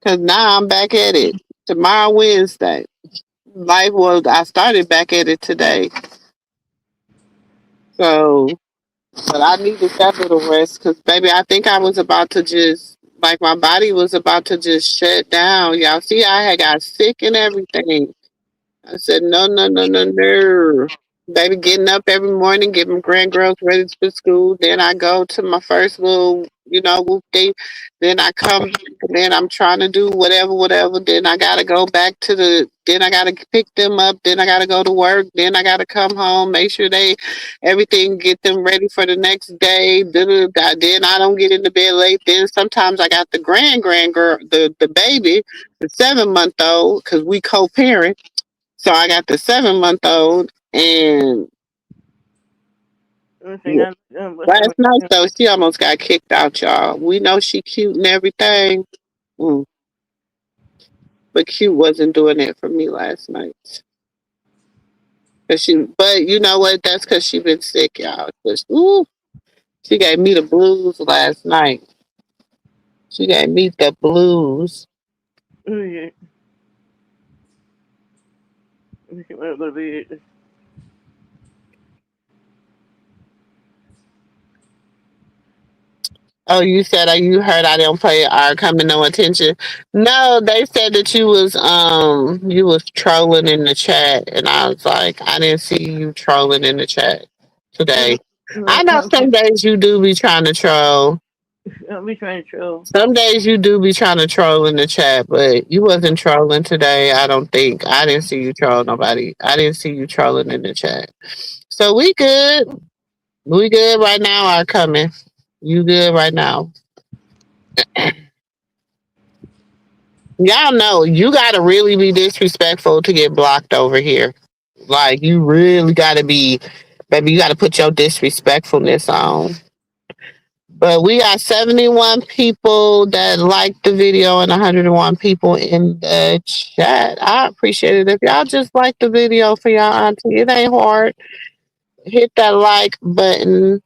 Cause now I'm back at it. Tomorrow Wednesday. I started back at it today. So, but I needed that little rest because, baby, I think I was about to just, like, my body was about to just shut down. Y'all see, I had got sick and everything. I said, no, no, no, no, no. Baby, getting up every morning, getting grandgirls ready for school. Then I go to my first little, whoop day. Then I come back, and then I'm trying to do whatever, whatever. Then I got to go back then I got to pick them up. Then I got to go to work. Then I got to come home, make sure everything, get them ready for the next day. Then I don't get into bed late. Then sometimes I got the grandgirl, the baby, the 7 month old, because we co-parent. So I got the 7 month old, and last night though, she almost got kicked out, y'all. We know she cute and everything, but cute wasn't doing it for me last night. But you know what? That's because she been sick, y'all. She gave me the blues last night. She gave me the blues. Oh, you said you heard I didn't pay our coming no attention. No, they said that you was trolling in the chat, and I was like, I didn't see you trolling in the chat today. I know some days you do be trying to troll. Some days you do be trying to troll in the chat, but you wasn't trolling today. I don't think. I didn't see you troll nobody. I didn't see you trolling in the chat. So we good. We good right now. Our coming. You good right now. Y'all know you gotta really be disrespectful to get blocked over here. Like you really gotta be, baby. You gotta put your disrespectfulness on. But we got 71 people that liked the video and 101 people in the chat. I appreciate it. If y'all just like the video for y'all auntie, it ain't hard. Hit that like button.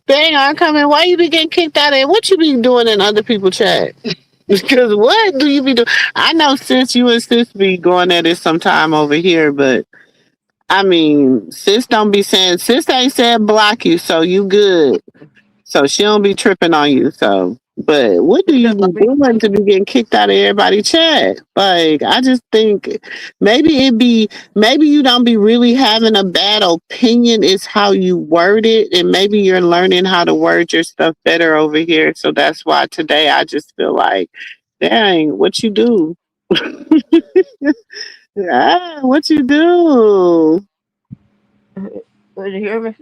Dang, I'm coming. Why you be getting kicked out of it? What you be doing in other people's chat? Because what do you be doing? I know sis, you and sis be going at it sometime over here, but I mean, sis don't be saying, sis ain't said block you, so you good. So she don't be tripping on you. So, but what do you be doing to be getting kicked out of everybody's chat? Like, I just think maybe you don't be really having a bad opinion. It's how you word it, and maybe you're learning how to word your stuff better over here. So that's why today I just feel like, dang, what you do? Ah, what you do? Did you hear me?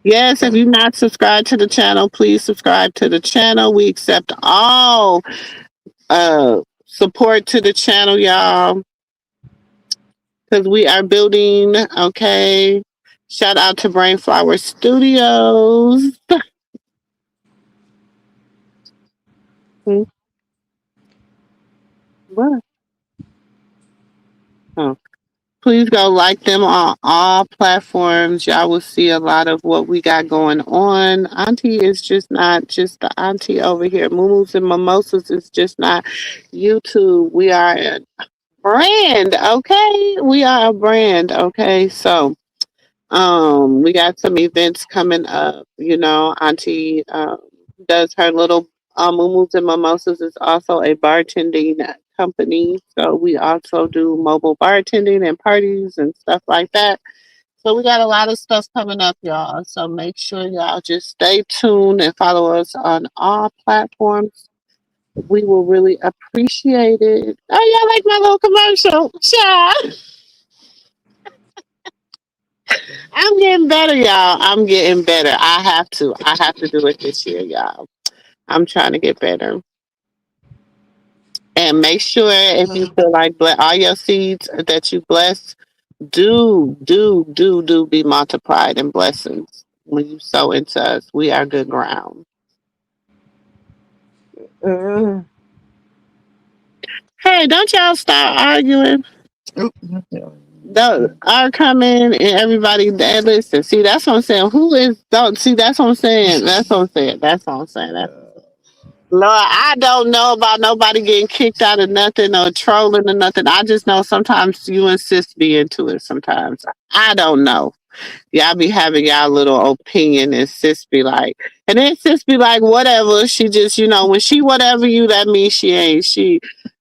Yes, if you're not subscribed to the channel, please subscribe to the channel. We accept all support to the channel, y'all, because we are building. Okay, shout out to Brainflower Studios. What? Oh. Please go like them on all platforms. Y'all will see a lot of what we got going on. Auntie is just not just the auntie over here. Moo-moos and Mimosas is just not YouTube. We are a brand, okay? We are a brand, okay? So we got some events coming up. You know, Auntie does her little Moo-moos and Mimosas is also a bartending company. So we also do mobile bartending and parties and stuff like that. So we got a lot of stuff coming up, y'all. So make sure y'all just stay tuned and follow us on all platforms. We will really appreciate it. Oh, y'all like my little commercial? Sure. I'm getting better, y'all. I'm getting better. I have to. I have to do it this year, y'all. I'm trying to get better. And make sure if you feel like all your seeds that you bless, do be multiplied in blessings when you sow into us. We are good ground. Hey, don't y'all start arguing. Are coming and everybody that listen. See, that's what I'm saying. Who is don't see? That's what I'm saying. That's what I'm saying. That's what I'm saying. Lord, I don't know about nobody getting kicked out of nothing or trolling or nothing. I just know sometimes you and sis be into it. Sometimes I don't know. Y'all be having y'all little opinion and sis be like, and then sis be like, whatever. She just, when she whatever you, that means she ain't.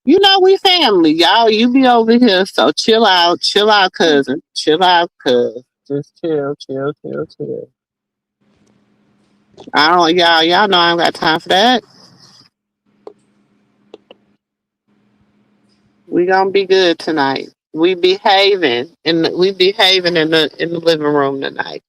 We family, y'all. You be over here, so chill out, cousin, chill out, cuz. Just chill. I don't, y'all know I don't got time for that. We gonna be good tonight. We behaving in the living room tonight.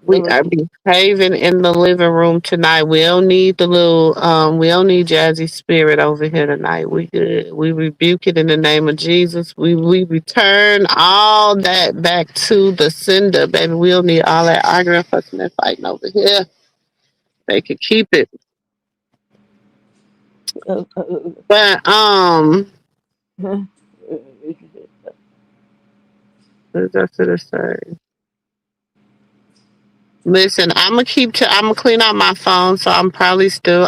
We are behaving in the living room tonight. We don't need we don't need Jazzy Spirit over here tonight. We good. We rebuke it in the name of Jesus. We return all that back to the sender, baby. We don't need all that arguing, fussing, and fighting over here. They can keep it. But what did I say? Listen, I'm gonna clean out my phone, so I'm still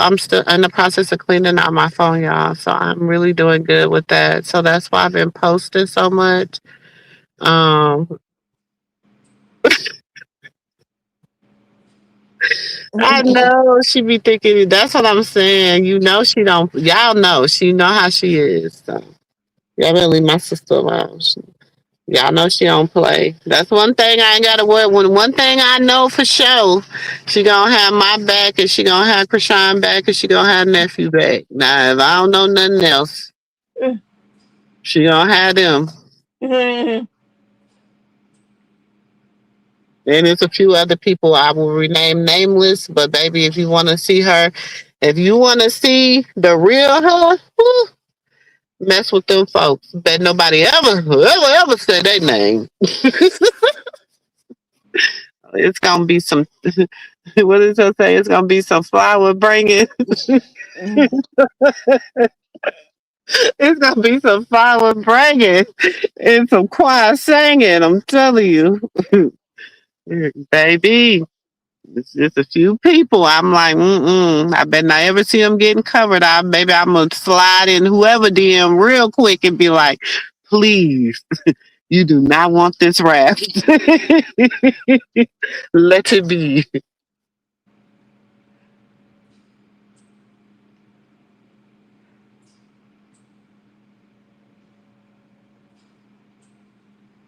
in the process of cleaning out my phone, y'all. So I'm really doing good with that. So that's why I've been posting so much. I know she be thinking that's what I'm saying. She don't. Y'all know she know how she is. So y'all better leave my sister alone. Y'all know she don't play. That's one thing I ain't gotta worry. One thing I know for sure, she gonna have my back and she gonna have Krishan back and she gonna have nephew back. Now, if I don't know nothing else, she gonna have them. And there's a few other people I will rename nameless, but baby, if you want to see her If you want to see the real her, whew, mess with them folks. Bet nobody ever said their name. It's gonna be some. What did you say? It's gonna be some flower bringing. It's gonna be some flower bringing and some choir singing. I'm telling you, baby. It's just a few people. I'm like, I bet not ever see them getting covered. Maybe I'm gonna slide in whoever DM real quick and be like, please, you do not want this wrapped. Let it be.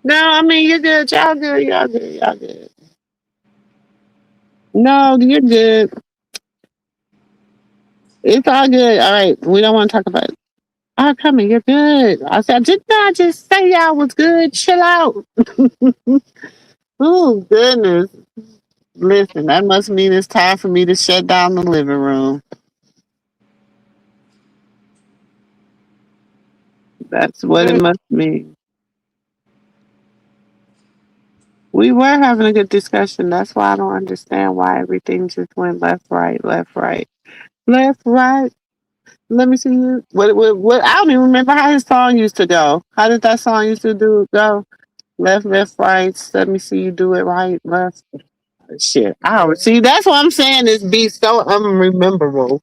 No, I mean you're good. Y'all good. Y'all good. Y'all good. No, you're good. It's all good. All right. We don't want to talk about it. Oh, come on, you're good. I said, did not just say y'all was good. Chill out. Oh, goodness. Listen, that must mean it's time for me to shut down the living room. That's what it must mean. We were having a good discussion. That's why I don't understand why everything just went left, right, left, right, left, right. Let me see you. What? I don't even remember how his song used to go. How did that song used to go? Left, left, right. Let me see you do it right, left. Shit. I don't see. That's what I'm saying. This beat so unrememberable.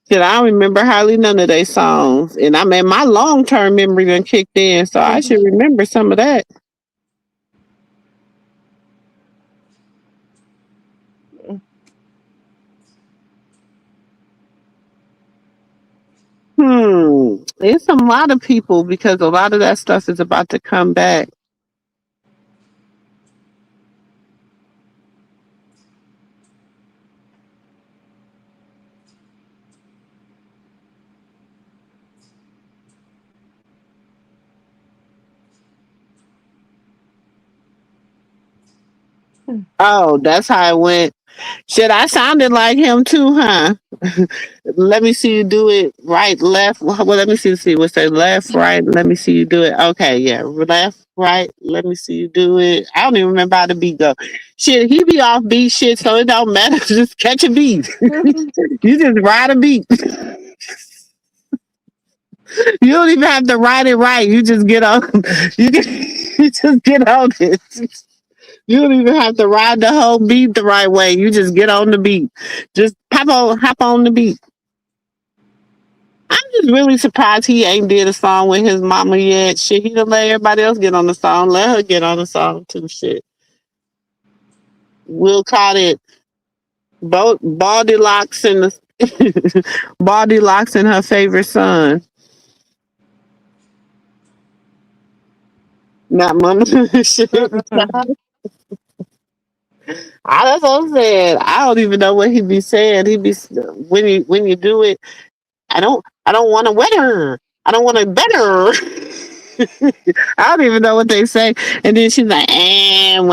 Shit, I don't remember hardly none of their songs, and I mean my long term memory done kicked in, so I should remember some of that. It's a lot of people because a lot of that stuff is about to come back. Oh, that's how it went. Shit, I sounded like him too, huh? Let me see you do it right, left. Well, let me see. What's that? Left, right. Let me see you do it. Okay, yeah. Left, right. Let me see you do it. I don't even remember how the beat go. Shit, he be off beat shit, so it don't matter. Just catch a beat. You just ride a beat. You don't even have to write it right. You just get on. You just get on it. You don't even have to ride the whole beat the right way. You just get on the beat. Just hop on the beat. I'm just really surprised he ain't did a song with his mama yet. Shit, he done let everybody else get on the song. Let her get on the song too. Shit. We'll call it Baldy Locks and the Baldy Locks and her favorite son. Not mama shit. That's what I'm saying. I don't even know what he be saying. He be when you do it. I don't want to wetter. I don't want to better. I don't even know what they say. And then she's like, I don't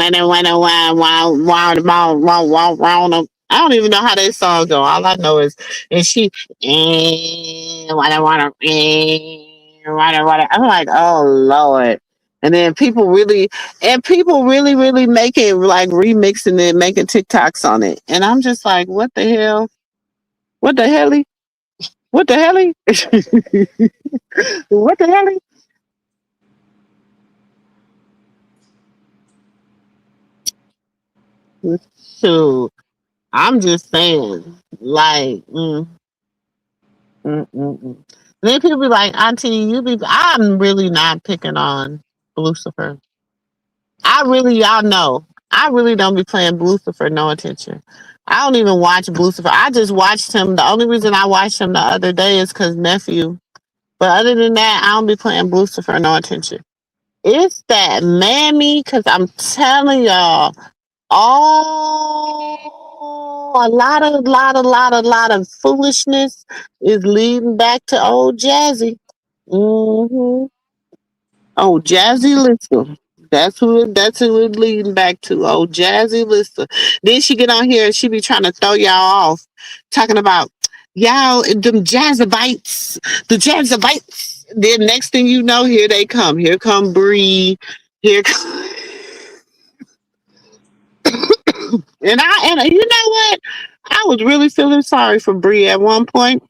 even know how they song go. All I know is, and she, I'm like, oh Lord. And then people really, really make it like remixing it, making TikToks on it. And I'm just like, what the hell? What the hell? What the hell? What the hell? Shoot, I'm just saying, like, Then people be like, Auntie, I'm really not picking on Lucifer. Y'all know, I really don't be playing Lucifer no attention. I don't even watch Lucifer. I just watched him. The only reason I watched him the other day is because nephew. But other than that, I don't be playing Lucifer no attention. It's that mammy, because I'm telling y'all, a lot of foolishness is leading back to old Jazzy. Mm-hmm. Oh, Jazzy Lister. That's who it's leading back to. Oh, Jazzy Lister. Then she get on here and she be trying to throw y'all off, talking about Y'all, them Jazzabites, the Jazzabites. Then next thing you know, here they come. Here come Bree. Here, and you know what? I was really feeling sorry for Bree at one point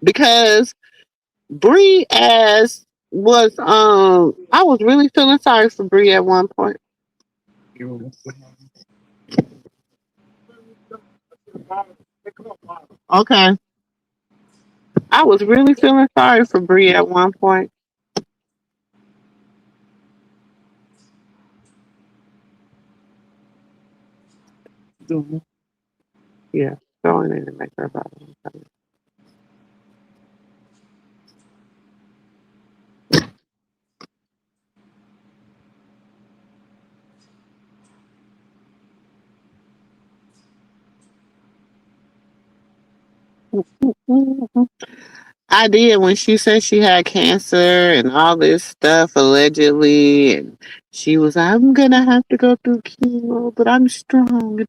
because Bree as was I was really feeling sorry for Bree at one point. Okay. I was really feeling sorry for Bree at one point. Mhm. Yeah. Go in there and make her about it. I did when she said she had cancer and all this stuff allegedly, and she was, I'm gonna have to go through chemo, but I'm strong.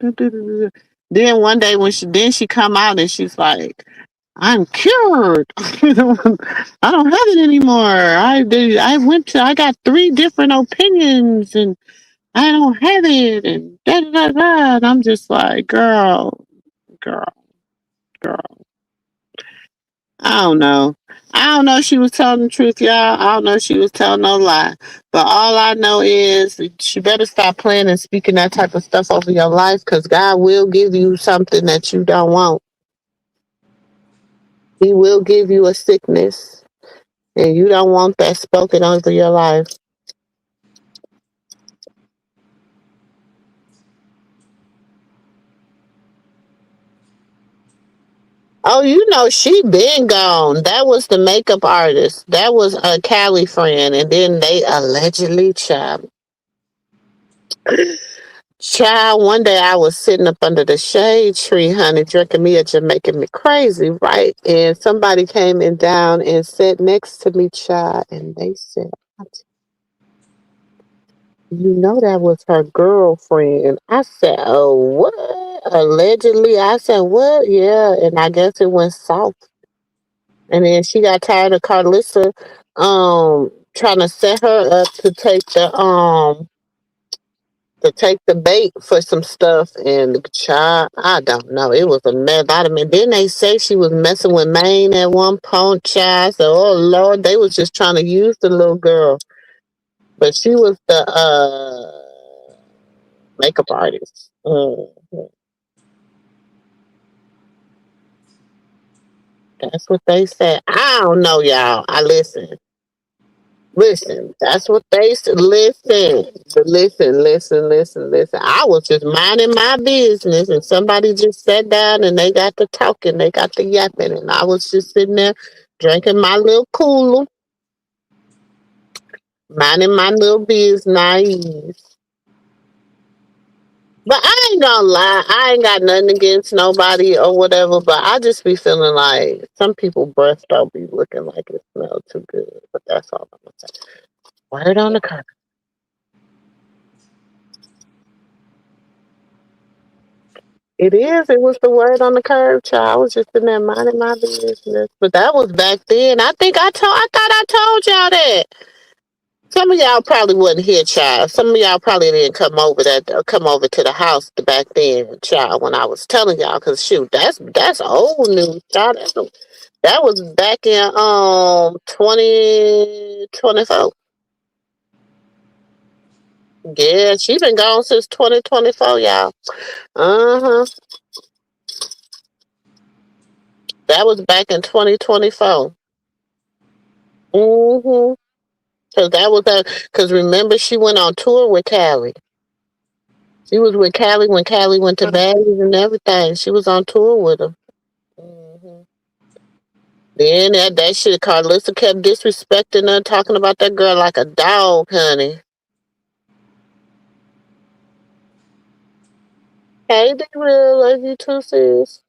Then one day when she come out and she's like, I'm cured. I don't have it anymore. I got 3 different opinions and I don't have it and da da da da. And I'm just like, girl, girl. I don't know. I don't know if she was telling the truth, y'all. I don't know if she was telling no lie. But all I know is she better stop playing and speaking that type of stuff over your life because God will give you something that you don't want. He will give you a sickness and you don't want that spoken over your life. Oh, you know, she been gone. That was the makeup artist. That was a Cali friend. And then they allegedly child, one day I was sitting up under the shade tree, honey, drinking me a Jamaican me crazy, right? And somebody came in down and sat next to me, child, and they said, you know that was her girlfriend. I said, oh, what? Allegedly, I said, what? Yeah, and I guess it went south. And then she got tired of Carlissa trying to set her up to take the bait for some stuff and the child, I don't know. It was a mess. Vitamin. Didn't they say she was messing with Maine at one point, child? So, oh Lord, they was just trying to use the little girl. But she was the makeup artist. That's what they said. I don't know, y'all. I listen. Listen, that's what they said. Listen. I was just minding my business, and somebody just sat down and they got to talking, they got to yapping, and I was just sitting there drinking my little cooler, minding my little business. But I ain't gonna lie, I ain't got nothing against nobody or whatever, but I just be feeling like some people breath don't be looking like it smells too good. But that's all I'm gonna say. Word on the curb. It is. It was the word on the curb, child. I was just in there minding my business. But that was back then. I thought I told y'all that. Some of y'all probably wasn't here, child. Some of y'all probably didn't come over to the house back then, child, when I was telling y'all. Cause shoot, that's old news, child. That was back in 2024. Yeah, she been gone since 2024, y'all. Uh-huh. That was back in 2024. Mm-hmm. Cause that was cause remember she went on tour with Callie. She was with Callie when Callie went to Baddies and everything. She was on tour with her. Hmm. Then that shit, Carlissa kept disrespecting her, talking about that girl like a dog, honey. Hey, they real love you too, sis.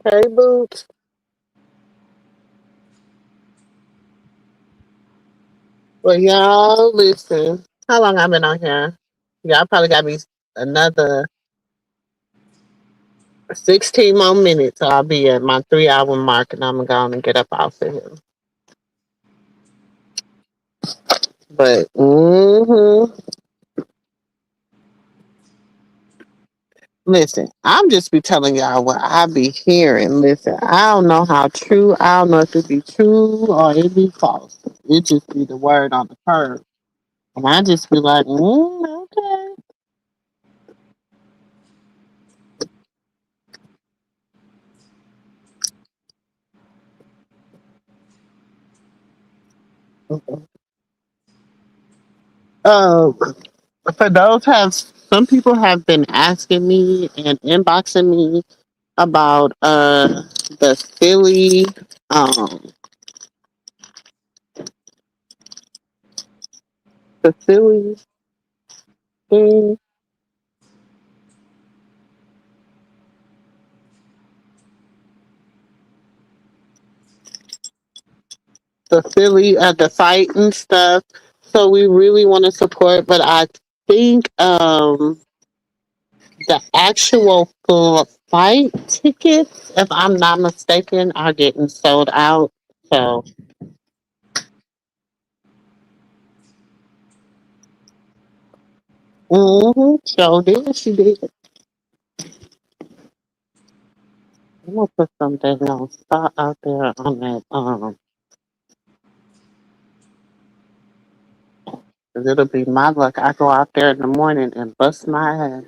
Hey, Boots. Well, y'all, listen. How long I been on here? Y'all probably got me another 16 more minutes. So I'll be at my 3 hour mark and I'm going to go on and get up off of here. But, listen, I'm just be telling y'all what I be hearing. Listen, I don't know how true, I don't know if it be true or it be false. It just be the word on the curve. And I just be like, okay. Uh, for those have some people have been asking me and inboxing me about the Philly um the Philly thing, the Philly the fight and stuff. So we really want to support, but I think the actual full fight tickets, if I'm not mistaken, are getting sold out. So so did she did. I'm gonna put something on spot out there on that 'cause it'll be my luck. I go out there in the morning and bust my ass.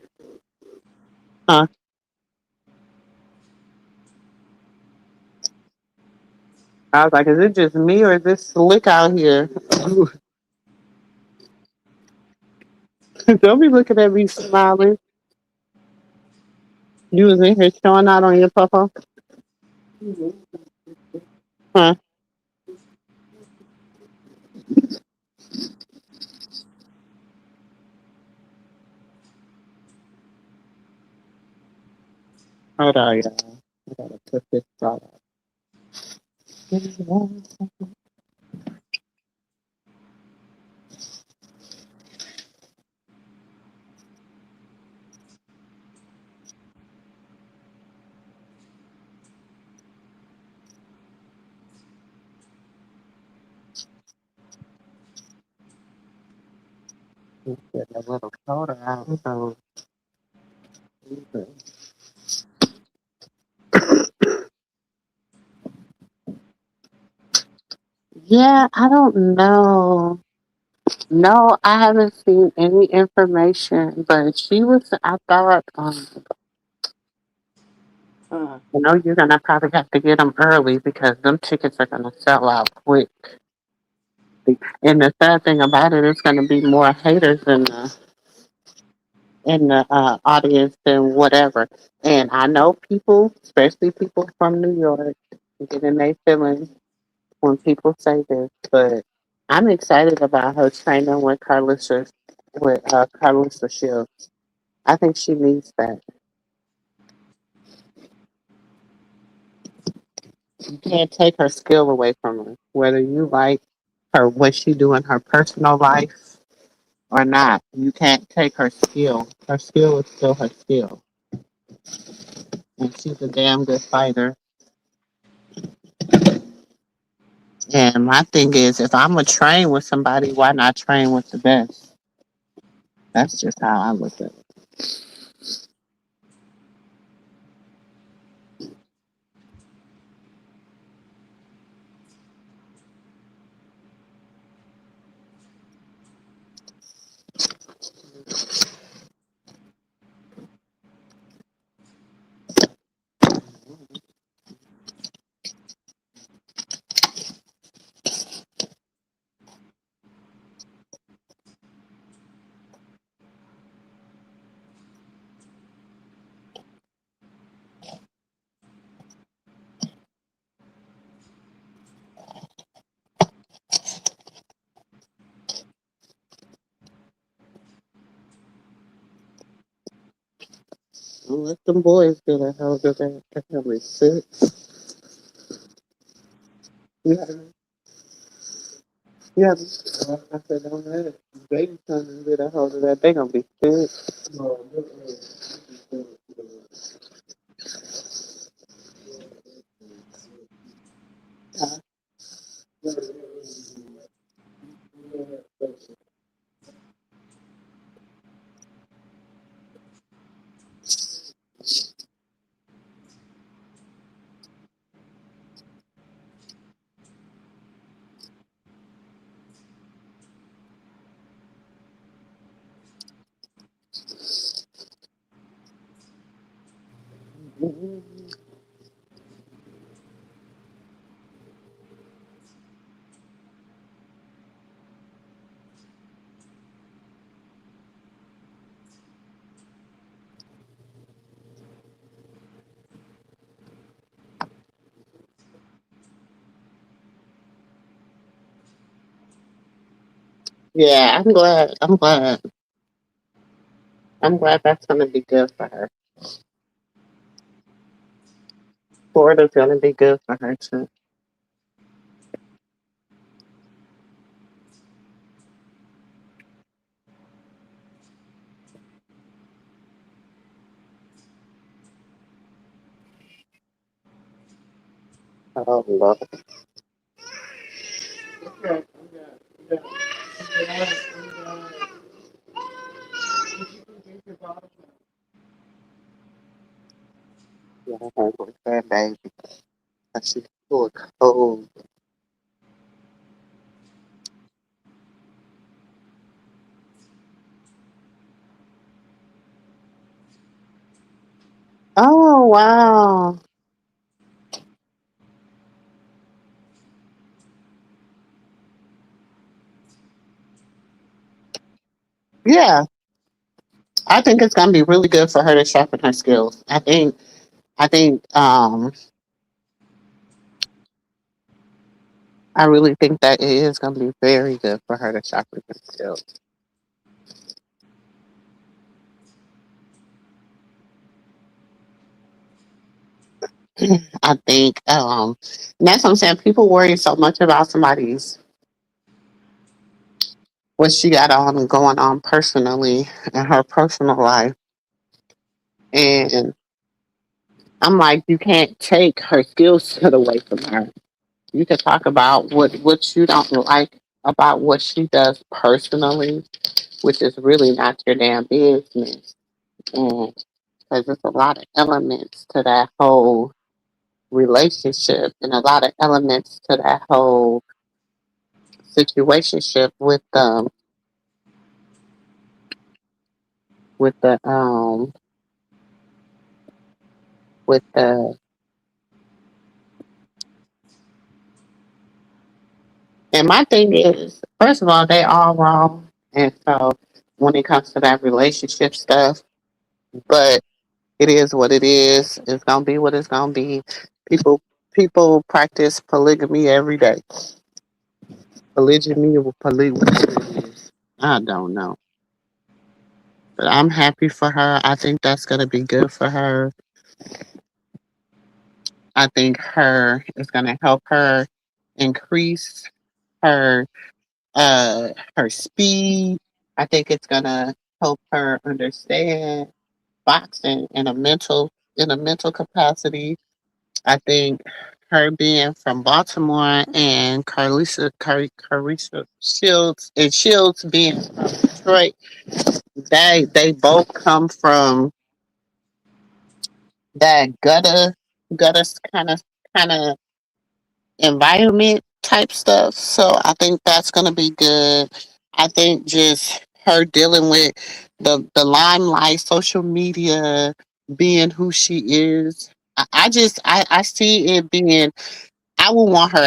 Huh? I was like, is it just me or is this slick out here? Don't be looking at me smiling. You was in here showing out on your papa? Huh? Hold on, y'all. I gotta put this out. Get a little colder out. So, yeah, I don't know. No, I haven't seen any information, but she was, I thought, you know, you're gonna probably have to get them early because them tickets are gonna sell out quick. And the sad thing about it, it's gonna be more haters in the audience than whatever. And I know people, especially people from New York, get in their feelings when people say this, but I'm excited about her training with Carlissa Shields. I think she needs that. You can't take her skill away from her, whether you like her what she do in her personal life or not. You can't take her skill. Her skill is still her skill, and she's a damn good fighter. And my thing is, if I'm gonna train with somebody, why not train with the best? That's just how I look at it. Let them boys get a hell of that. That was sick. Yeah. Yeah, I said, don't let it. Baby son and get a hold of that. They gonna be sick. Yeah, I'm glad. I'm glad. I'm glad that's gonna be good for her. Florida's gonna be good for her too. Oh Lord. Yeah, her grandbaby. She's full of cold. Oh wow. Yeah, I think it's gonna be really good for her to sharpen her skills. I think I really think that it is gonna be very good for her to sharpen her skills. I think and that's what I'm saying. People worry so much about somebody's what she got on and going on personally in her personal life. And I'm like, you can't take her skill set away from her. You can talk about what you don't like about what she does personally, which is really not your damn business. And because there's a lot of elements to that whole relationship and a lot of elements to that whole situationship with the with the and my thing is, first of all, they all wrong. And so when it comes to that relationship stuff, but it is what it is. It's gonna be what it's gonna be. People people practice polygamy every day. Polygamy or polygamy. I don't know. But I'm happy for her. I think that's gonna be good for her. I think her is gonna help her increase her her speed. I think it's gonna help her understand boxing in a mental capacity. I think her being from Baltimore and Carissa Shields and Shields being from Detroit, they both come from that gutter kind of environment type stuff. So I think that's gonna be good. I think just her dealing with the limelight, social media, being who she is. I see it being I would want her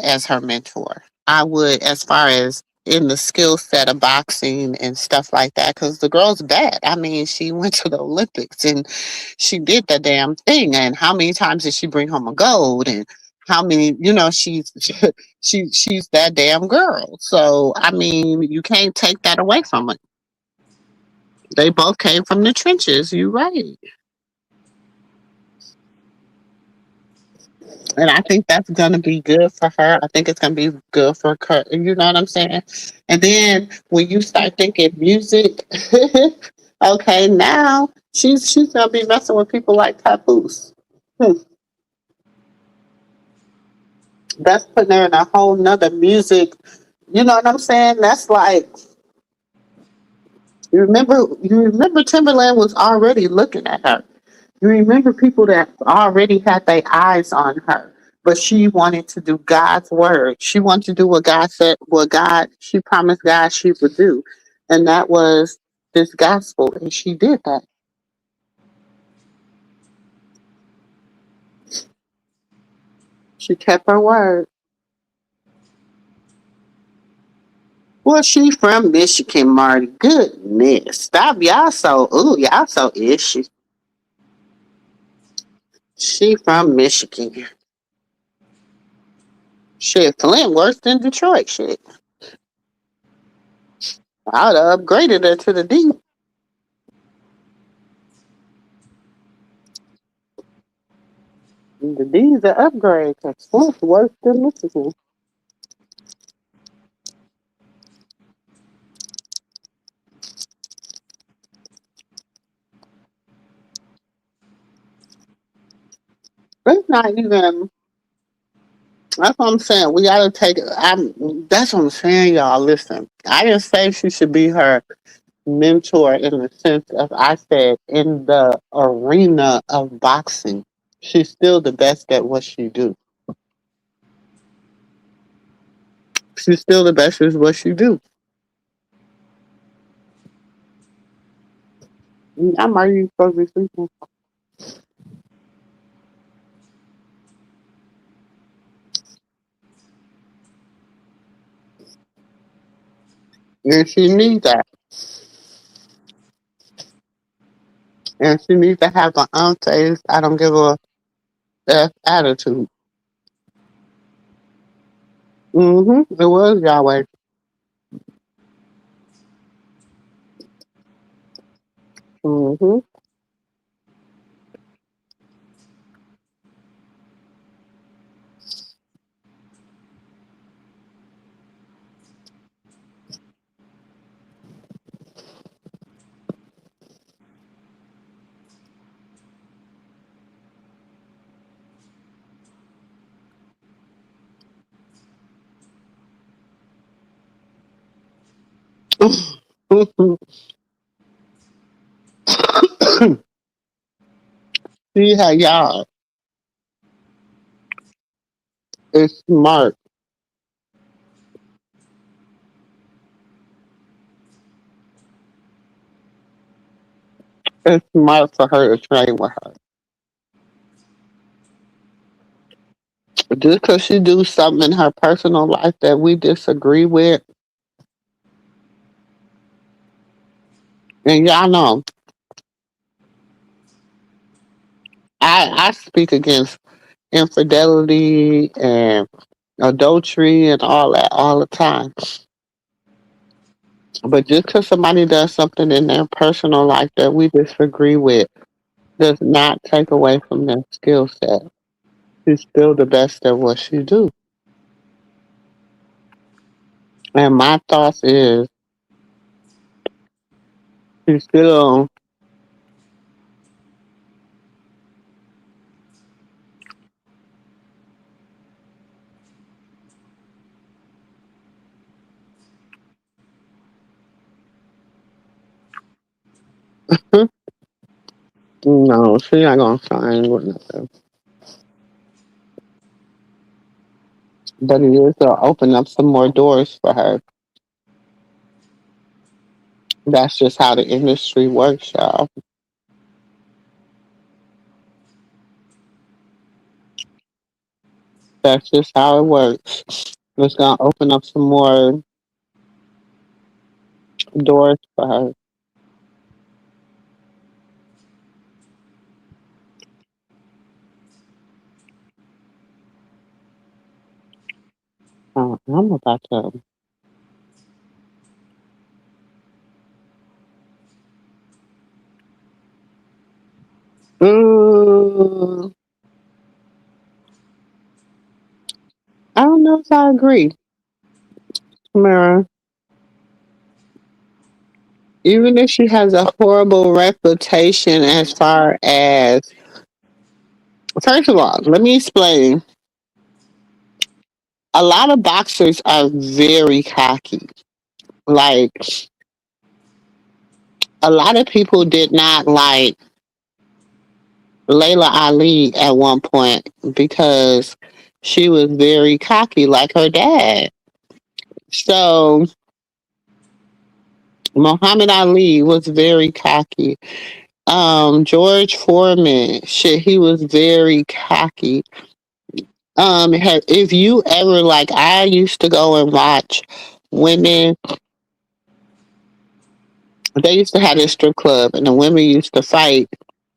as her mentor. I would, as far as in the skill set of boxing and stuff like that, because the girl's bad. I mean, she went to the Olympics and she did the damn thing. And how many times did she bring home a gold? And how many, she's that damn girl. So I mean, you can't take that away from her. They both came from the trenches. You right. And I think that's gonna be good for her. I think it's gonna be good for her. You know what I'm saying? And then when you start thinking music, okay, now she's gonna be messing with people like Papoose. Hmm. That's putting her in a whole nother music. You know what I'm saying? That's like you remember Timberland was already looking at her. You remember people that already had their eyes on her, but she wanted to do God's word. She wanted to do what God said, what God she promised God she would do, and that was this gospel, and she did that. She kept her word. Well, she from Michigan, Marty. Goodness, stop y'all so ishy. She from Michigan. Shit, Flint worse than Detroit. Shit, I'd have upgraded her to the D. The D's are upgrade because Flint's worse than Michigan. It's not even. That's what I'm saying. We gotta take. That's what I'm saying, y'all. Listen, I didn't say she should be her mentor in the sense of I said in the arena of boxing. She's still the best at what she do. She's still the best at what she do. I'm already supposed to be sleeping. And she needs that. And she needs to have an unfazed, I don't give a F attitude. It was Yahweh. Mm-hmm. See how y'all is smart. It's smart for her to train with her. Just because she do something in her personal life that we disagree with, and y'all know, I speak against infidelity and adultery and all that all the time. But just because somebody does something in their personal life that we disagree with does not take away from their skill set. She's still the best at what she do. And my thoughts is she's still no, she not gonna sign with nothing. But it is to open up some more doors for her. That's just how the industry works, y'all. That's just how it works. It's gonna open up some more doors for her. I'm about to. Mm, don't know if I agree. Tamara, even if she has a horrible reputation as far as, first of all, let me explain. A lot of boxers are very cocky. Like, a lot of people did not like Layla Ali at one point because she was very cocky, like her dad. So, Muhammad Ali was very cocky. George Foreman, shit, he was very cocky. If you ever like, I used to go and watch women. They used to have this strip club, and the women used to fight.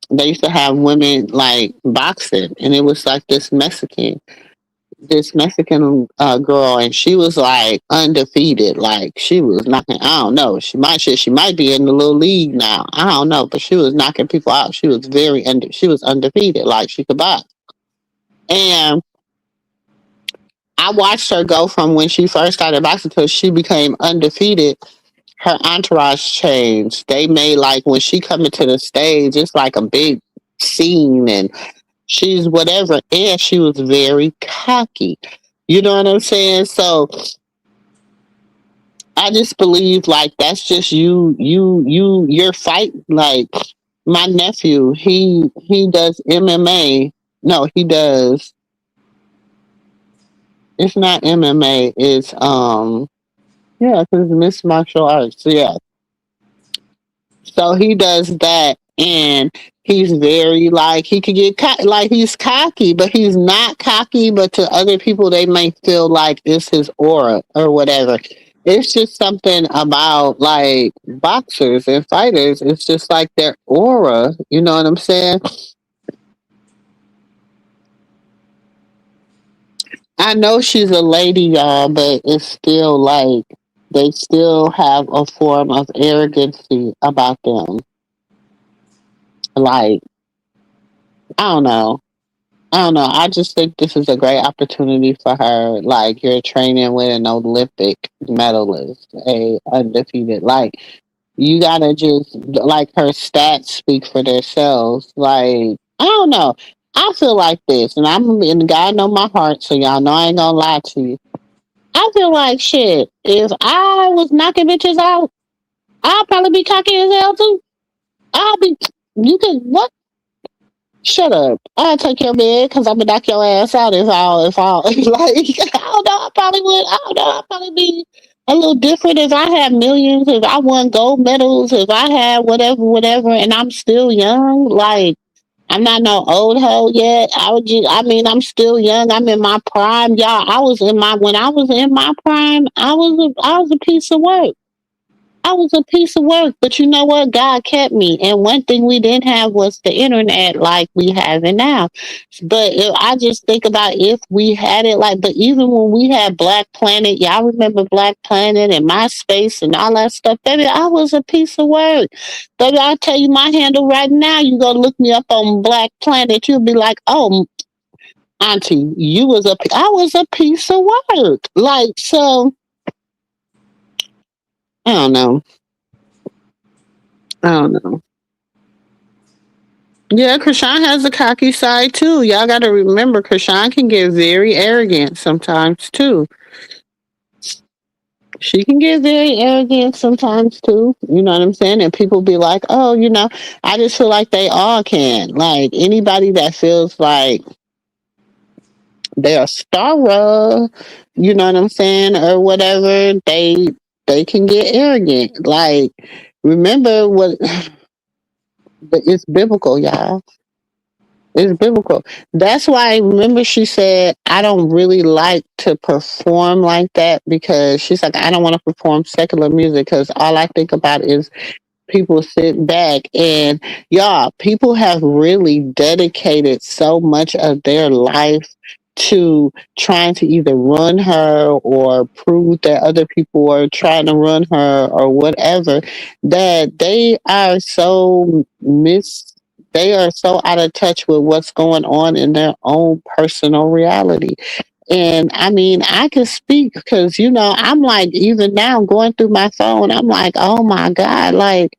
They used to have women like boxing, and it was like this Mexican girl, and she was like undefeated. Like she was knocking. I don't know. She might be in the little league now. I don't know, but she was knocking people out. She was She was undefeated. Like she could box, and I watched her go from when she first started boxing till she became undefeated. Her entourage changed. They made like when she come into the stage, it's like a big scene, and she's whatever. And she was very cocky. You know what I'm saying? So I just believe like that's just your fight. Like my nephew, he does MMA. No, he does. It's not MMA. It's yeah, it's mixed martial arts. Yeah. So he does that, and he's very like he could get like he's cocky, but he's not cocky. But to other people, they may feel like it's his aura or whatever. It's just something about like boxers and fighters. It's just like their aura. You know what I'm saying? I know she's a lady, y'all, but it's still like they still have a form of arrogancy about them. Like, I don't know. I don't know. I just think this is a great opportunity for her. Like, you're training with an Olympic medalist, a undefeated. Like, you gotta just like her stats speak for themselves. Like, I don't know. I feel like this, and God know my heart, so y'all know I ain't gonna lie to you. I feel like shit. If I was knocking bitches out, I'll probably be cocky as hell too. I'll be. You could what? Shut up. I'll take your bed because I'm gonna knock your ass out if I like I don't know, I probably would. I don't know, I'd probably be a little different if I had millions, if I won gold medals, if I had whatever, and I'm still young. Like I'm not no old hoe yet. I mean, I'm still young. I'm in my prime, y'all. When I was in my prime, I was a piece of work. I was a piece of work, but you know what? God kept me. And one thing we didn't have was the internet like we have it now. But I just think about if we had it like, but even when we had Black Planet, y'all remember Black Planet and MySpace and all that stuff, baby, I was a piece of work. Baby, I'll tell you my handle right now. You go look me up on Black Planet, you'll be like, oh, Auntie, I was a piece of work. Like, so, I don't know. I don't know. Yeah, Krishan has a cocky side too. Y'all got to remember, Krishan can get very arrogant sometimes too. She can get very arrogant sometimes too. You know what I'm saying? And people be like, oh, I just feel like they all can. Like anybody that feels like they're a star, you know what I'm saying, or whatever, they can get arrogant. Like, remember what it's biblical, y'all. It's biblical. That's why, remember, she said, I don't really like to perform like that because she's like, I don't want to perform secular music because all I think about is people sitting back. And y'all, people have really dedicated so much of their life to trying to either run her or prove that other people are trying to run her or whatever, that they are so out of touch with what's going on in their own personal reality. And I mean, I can speak because, I'm like, even now going through my phone, I'm like, oh my God, like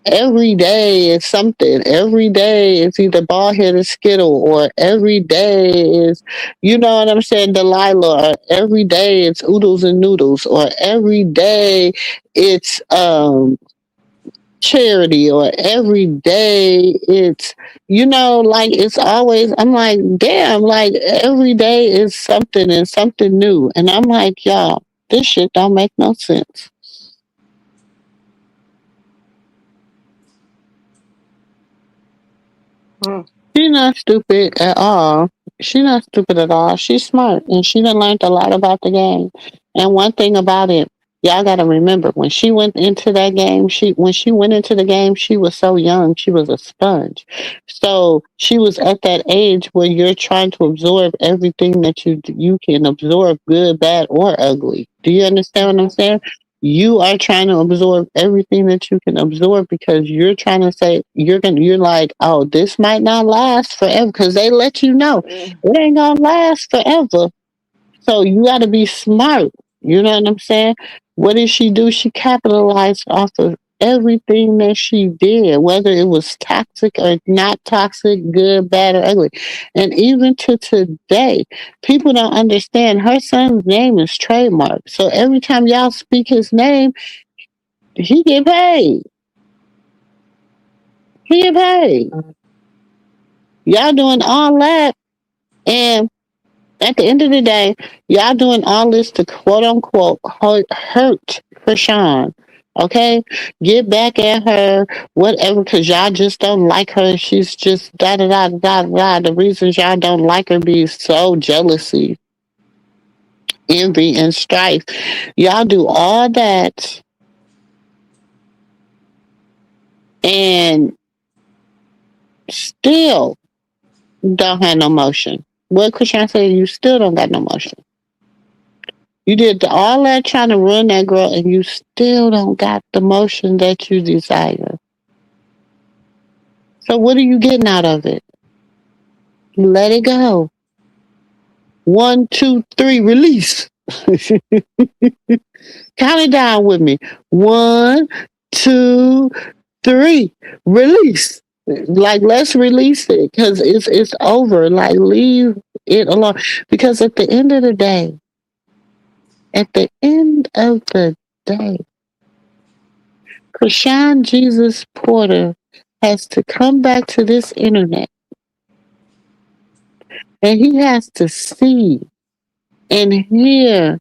every day is something. Every day is either bald headed skittle, or every day is, you know what I'm saying, Delilah, or every day it's oodles and noodles, or every day it's charity, or every day it's, like it's always, I'm like, damn, like every day is something and something new. And I'm like, y'all, this shit don't make no sense. Hmm. She's not stupid at all. She's not stupid at all. She's smart, and she done learned a lot about the game. And one thing about it, y'all got to remember, when she went into that game, when she went into the game, she was so young. She was a sponge. So she was at that age where you're trying to absorb everything that you can absorb, good, bad, or ugly. Do you understand what I'm saying? You are trying to absorb everything that you can absorb, because you're trying to say, you're like, oh, this might not last forever, because they let you know it ain't gonna last forever. So you got to be smart. You know what I'm saying? What did she do? She capitalized off of everything that she did, whether it was toxic or not toxic, good, bad, or ugly. And even to today, people don't understand her son's name is trademark. So every time y'all speak his name, he get paid. He get paid. Y'all doing all that, and at the end of the day, y'all doing all this to quote unquote hurt Krishan. Okay? Get back at her, whatever, because y'all just don't like her. She's just da da da da da. The reasons y'all don't like her be so jealousy, envy, and strife. Y'all do all that, and still don't have no motion. What Krishan said, you still don't got no motion. You did all that trying to ruin that girl, and you still don't got the motion that you desire. So what are you getting out of it? Let it go. 1, 2, 3, release. Count it down with me. 1, 2, 3, release. Like, let's release it, because it's over. Like, leave it alone. Because at the end of the day, Krishan Jesus Porter has to come back to this internet, and he has to see and hear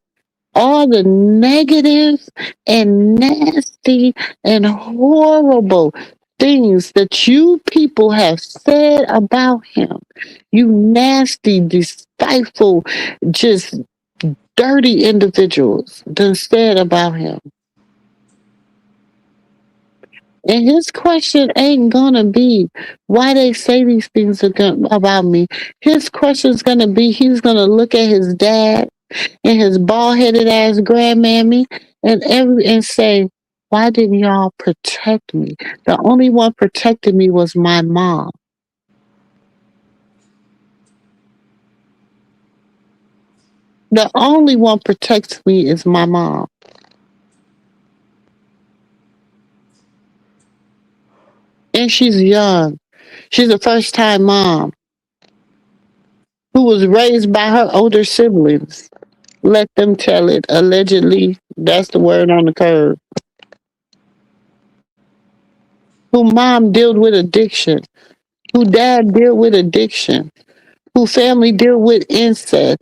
all the negative and nasty and horrible things that you people have said about him. You nasty, despiteful, just dirty individuals done said about him. And his question ain't gonna be why they say these things about me. His question's gonna be, he's gonna look at his dad and his bald headed ass grandmammy and say, why didn't y'all protect me? The only one protecting me was my mom. The only one protects me is my mom. And she's young. She's a first time mom who was raised by her older siblings. Let them tell it. Allegedly, that's the word on the curb. Who mom dealt with addiction. Who dad dealt with addiction. Who family dealt with incest.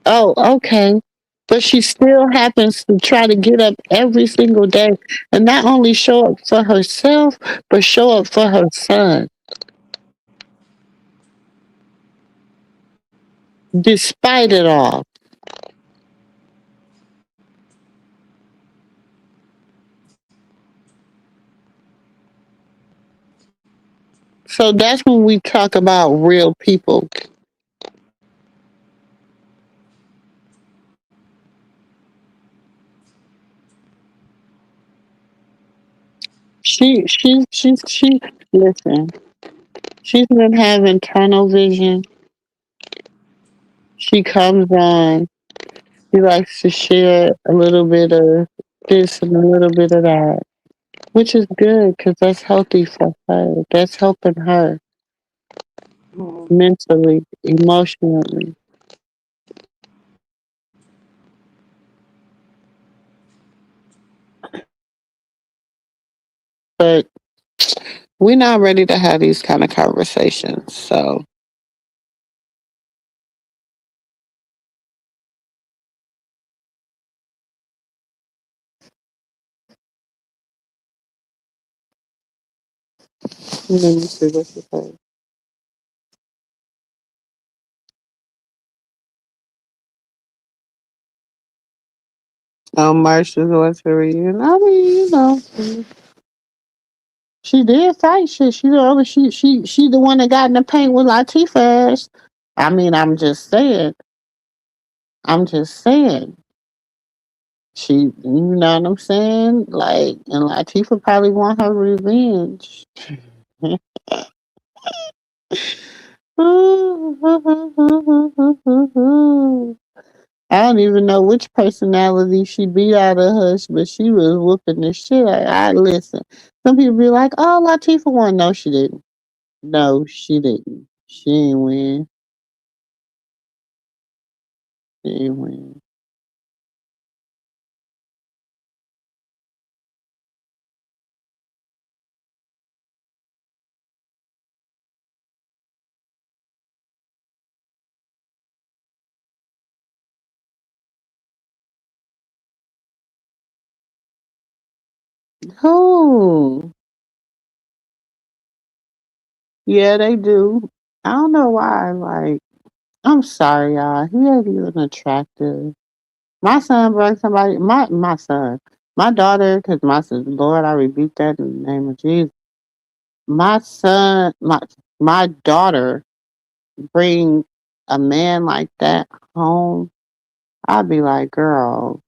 Oh, okay. But she still happens to try to get up every single day and not only show up for herself, but show up for her son. Despite it all. So that's when we talk about real people. She listen, she's been having tunnel vision She comes on. She likes to share a little bit of this and a little bit of that, which is good because that's healthy for her. That's helping her mentally, emotionally. But we're not ready to have these kind of conversations. So let me see what she says. March is going to reunion. I mean, she did fight shit. She the other she the one that got in the paint with Latifah ass. I mean, I'm just saying. I'm just saying. She, you know what I'm saying? Like, and Latifah probably want her revenge. I don't even know which personality she beat out of Hush, but she was whooping the shit. I listen. Some people be like, "Oh, Latifah won." No, she didn't. No, she didn't. She ain't win. She ain't win. Who? Yeah, they do. I don't know why. Like, I'm sorry, y'all. He ain't even attractive. My son brought somebody. My son, my daughter, because my son, Lord, I rebuke that in the name of Jesus. My son, my daughter, bring a man like that home. I'd be like, girl,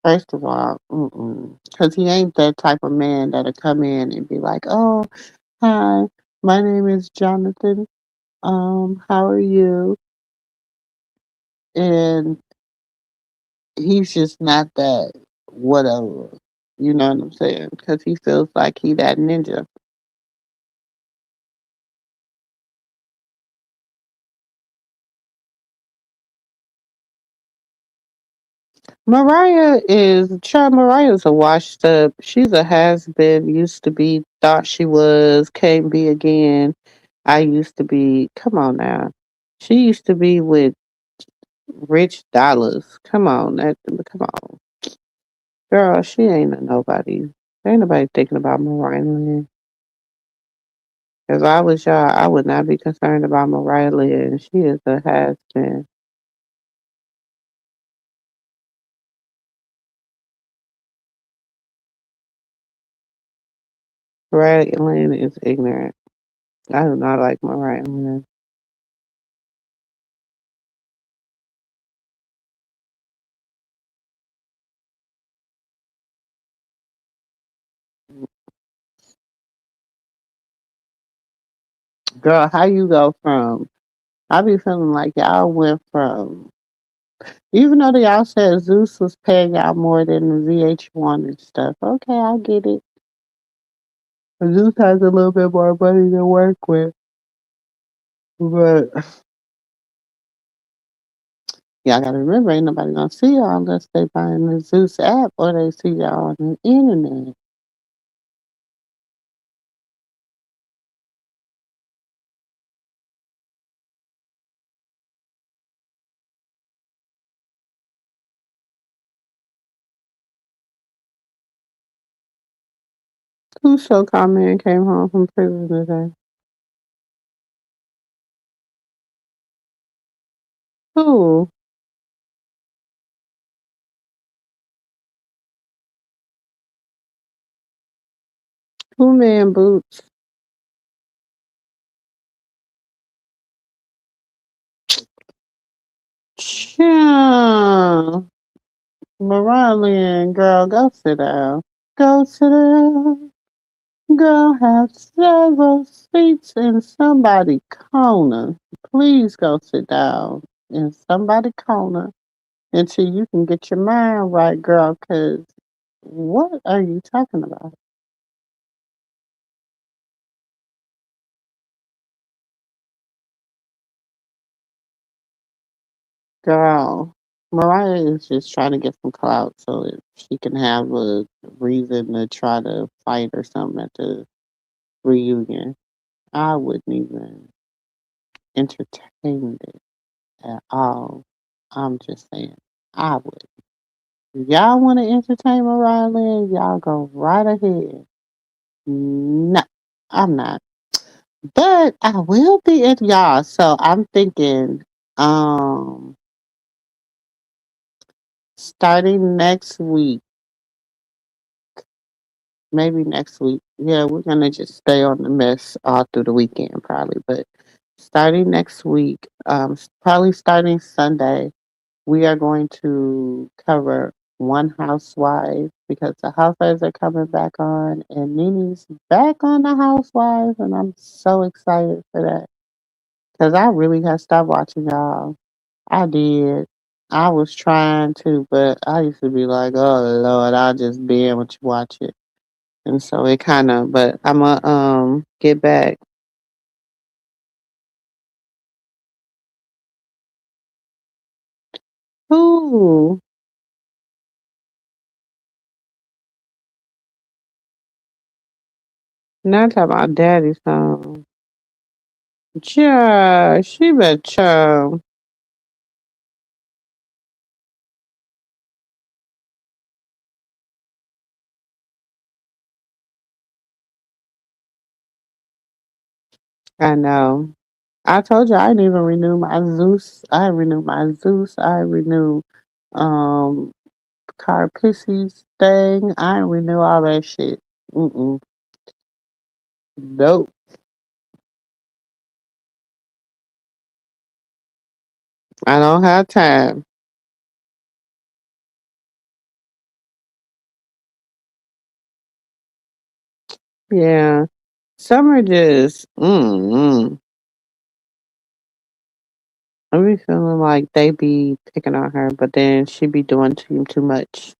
First of all, because he ain't that type of man that'll come in and be like, oh, hi, my name is Jonathan. How are you? And he's just not that whatever. You know what I'm saying? Because he feels like he that ninja. Mariah's a washed up. She's a has been, used to be, thought she was, can't be again. I used to be, come on now. She used to be with Rich Dollars. Come on, come on. Girl, she ain't a nobody. Ain't nobody thinking about Mariah Lynn. If I was y'all, I would not be concerned about Mariah Lynn. She is a has been. Mariah Lynn is ignorant. I do not like Mariah Lynn. Girl, how you go from I be feeling like y'all went from, even though y'all said Zeus was paying y'all more than the VH1 and stuff. Okay, I get it. Zeus has a little bit more money to work with. But y'all gotta remember, ain't nobody gonna see y'all unless they buying the Zeus app or they see y'all on the internet. Who so called man came home from prison today? Who? Who man boots? Yeah. Mariah Lynn, girl, go sit down. Go sit down. Gonna have several seats in somebody corner. Please go sit down in somebody corner until you can get your mind right, girl, because what are you talking about? Girl, Mariah is just trying to get some clout so that she can have a reason to try to fight or something at the reunion. I wouldn't even entertain it at all. I'm just saying, I would. If y'all want to entertain Mariah Lynn, y'all go right ahead. No, I'm not. But I will be at y'all. So I'm thinking, um, starting next week, maybe next week. Yeah, we're gonna just stay on the mess all through the weekend, probably. But starting next week, probably starting Sunday, we are going to cover One Housewife because the Housewives are coming back on, and Nini's back on the Housewives, and I'm so excited for that because I really have stopped watching y'all. I did. I was trying to, but I used to be like, "Oh Lord, I'll just binge watch it," and so it kind of. But I'm gonna get back. Ooh, not talking about Daddy's song. Yeah, she better. I know. I told you I didn't even renew my Zeus. I renew my Zeus. I renew um Car Pussy's thing. I renew all that shit. Mm-mm. Nope. I don't have time. Yeah. Summer just I be feeling like they be picking on her, but then she be doing too much.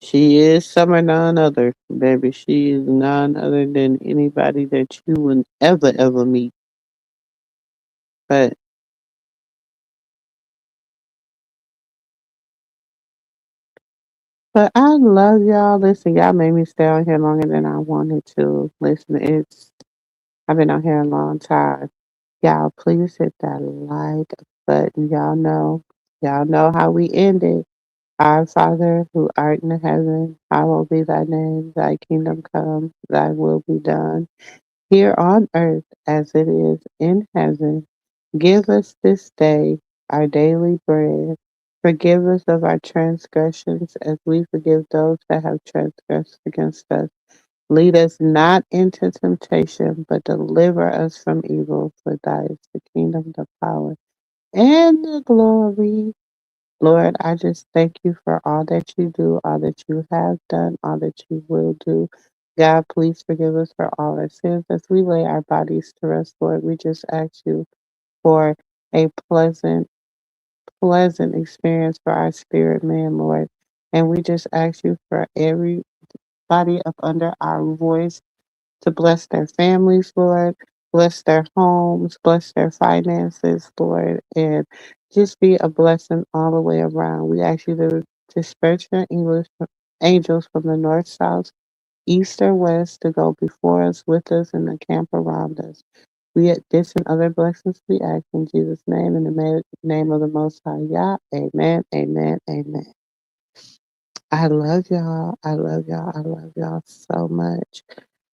She is summer none other, baby. She is none other than anybody that you would ever meet. But I love y'all. Listen, y'all made me stay on here longer than I wanted to. Listen, I've been on here a long time. Y'all, please hit that like button. Y'all know how we end it. Our Father who art in heaven, hallowed be thy name. Thy kingdom come. Thy will be done here on earth as it is in heaven. Give us this day our daily bread. Forgive us of our transgressions as we forgive those that have transgressed against us. Lead us not into temptation, but deliver us from evil. For thy is the kingdom, the power, and the glory. Lord, I just thank you for all that you do, all that you have done, all that you will do. God, please forgive us for all our sins as we lay our bodies to rest, Lord. We just ask you for a pleasant experience for our spirit man, Lord. And we just ask you for everybody up under our voice to bless their families, Lord, bless their homes, bless their finances, Lord, and just be a blessing all the way around. We ask you to disperse your angels from the north, south, east, or west to go before us, with us, and the camp around us. We at this and other blessings we ask in Jesus' name, in the name of the Most High Yah. Amen, amen, amen. I love y'all. I love y'all. I love y'all so much.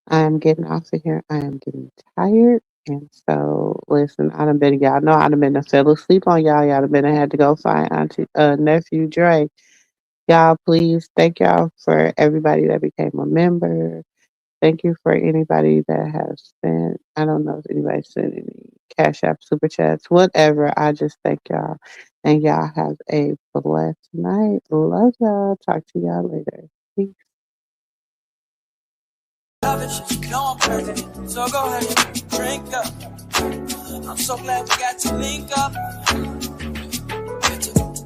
I'm getting off of here. I am getting tired. And so, listen, I done been, y'all know I done been to fell asleep on y'all. Y'all done been, I had to go find nephew Dre. Y'all, please, thank y'all for everybody that became a member. Thank you for anybody that has sent, I don't know if anybody sent any Cash App, Super Chats, whatever. I just thank y'all. And y'all have a blessed night. Love y'all. Talk to y'all later. Peace. love it, you know I'm crazy. So go ahead and drink up. I'm so glad we got to link up.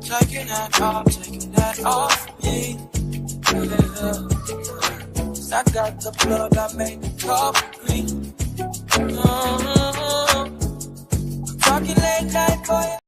Taking that off me. Yeah. I got the plug, I made the coffee green. Talking late night for you.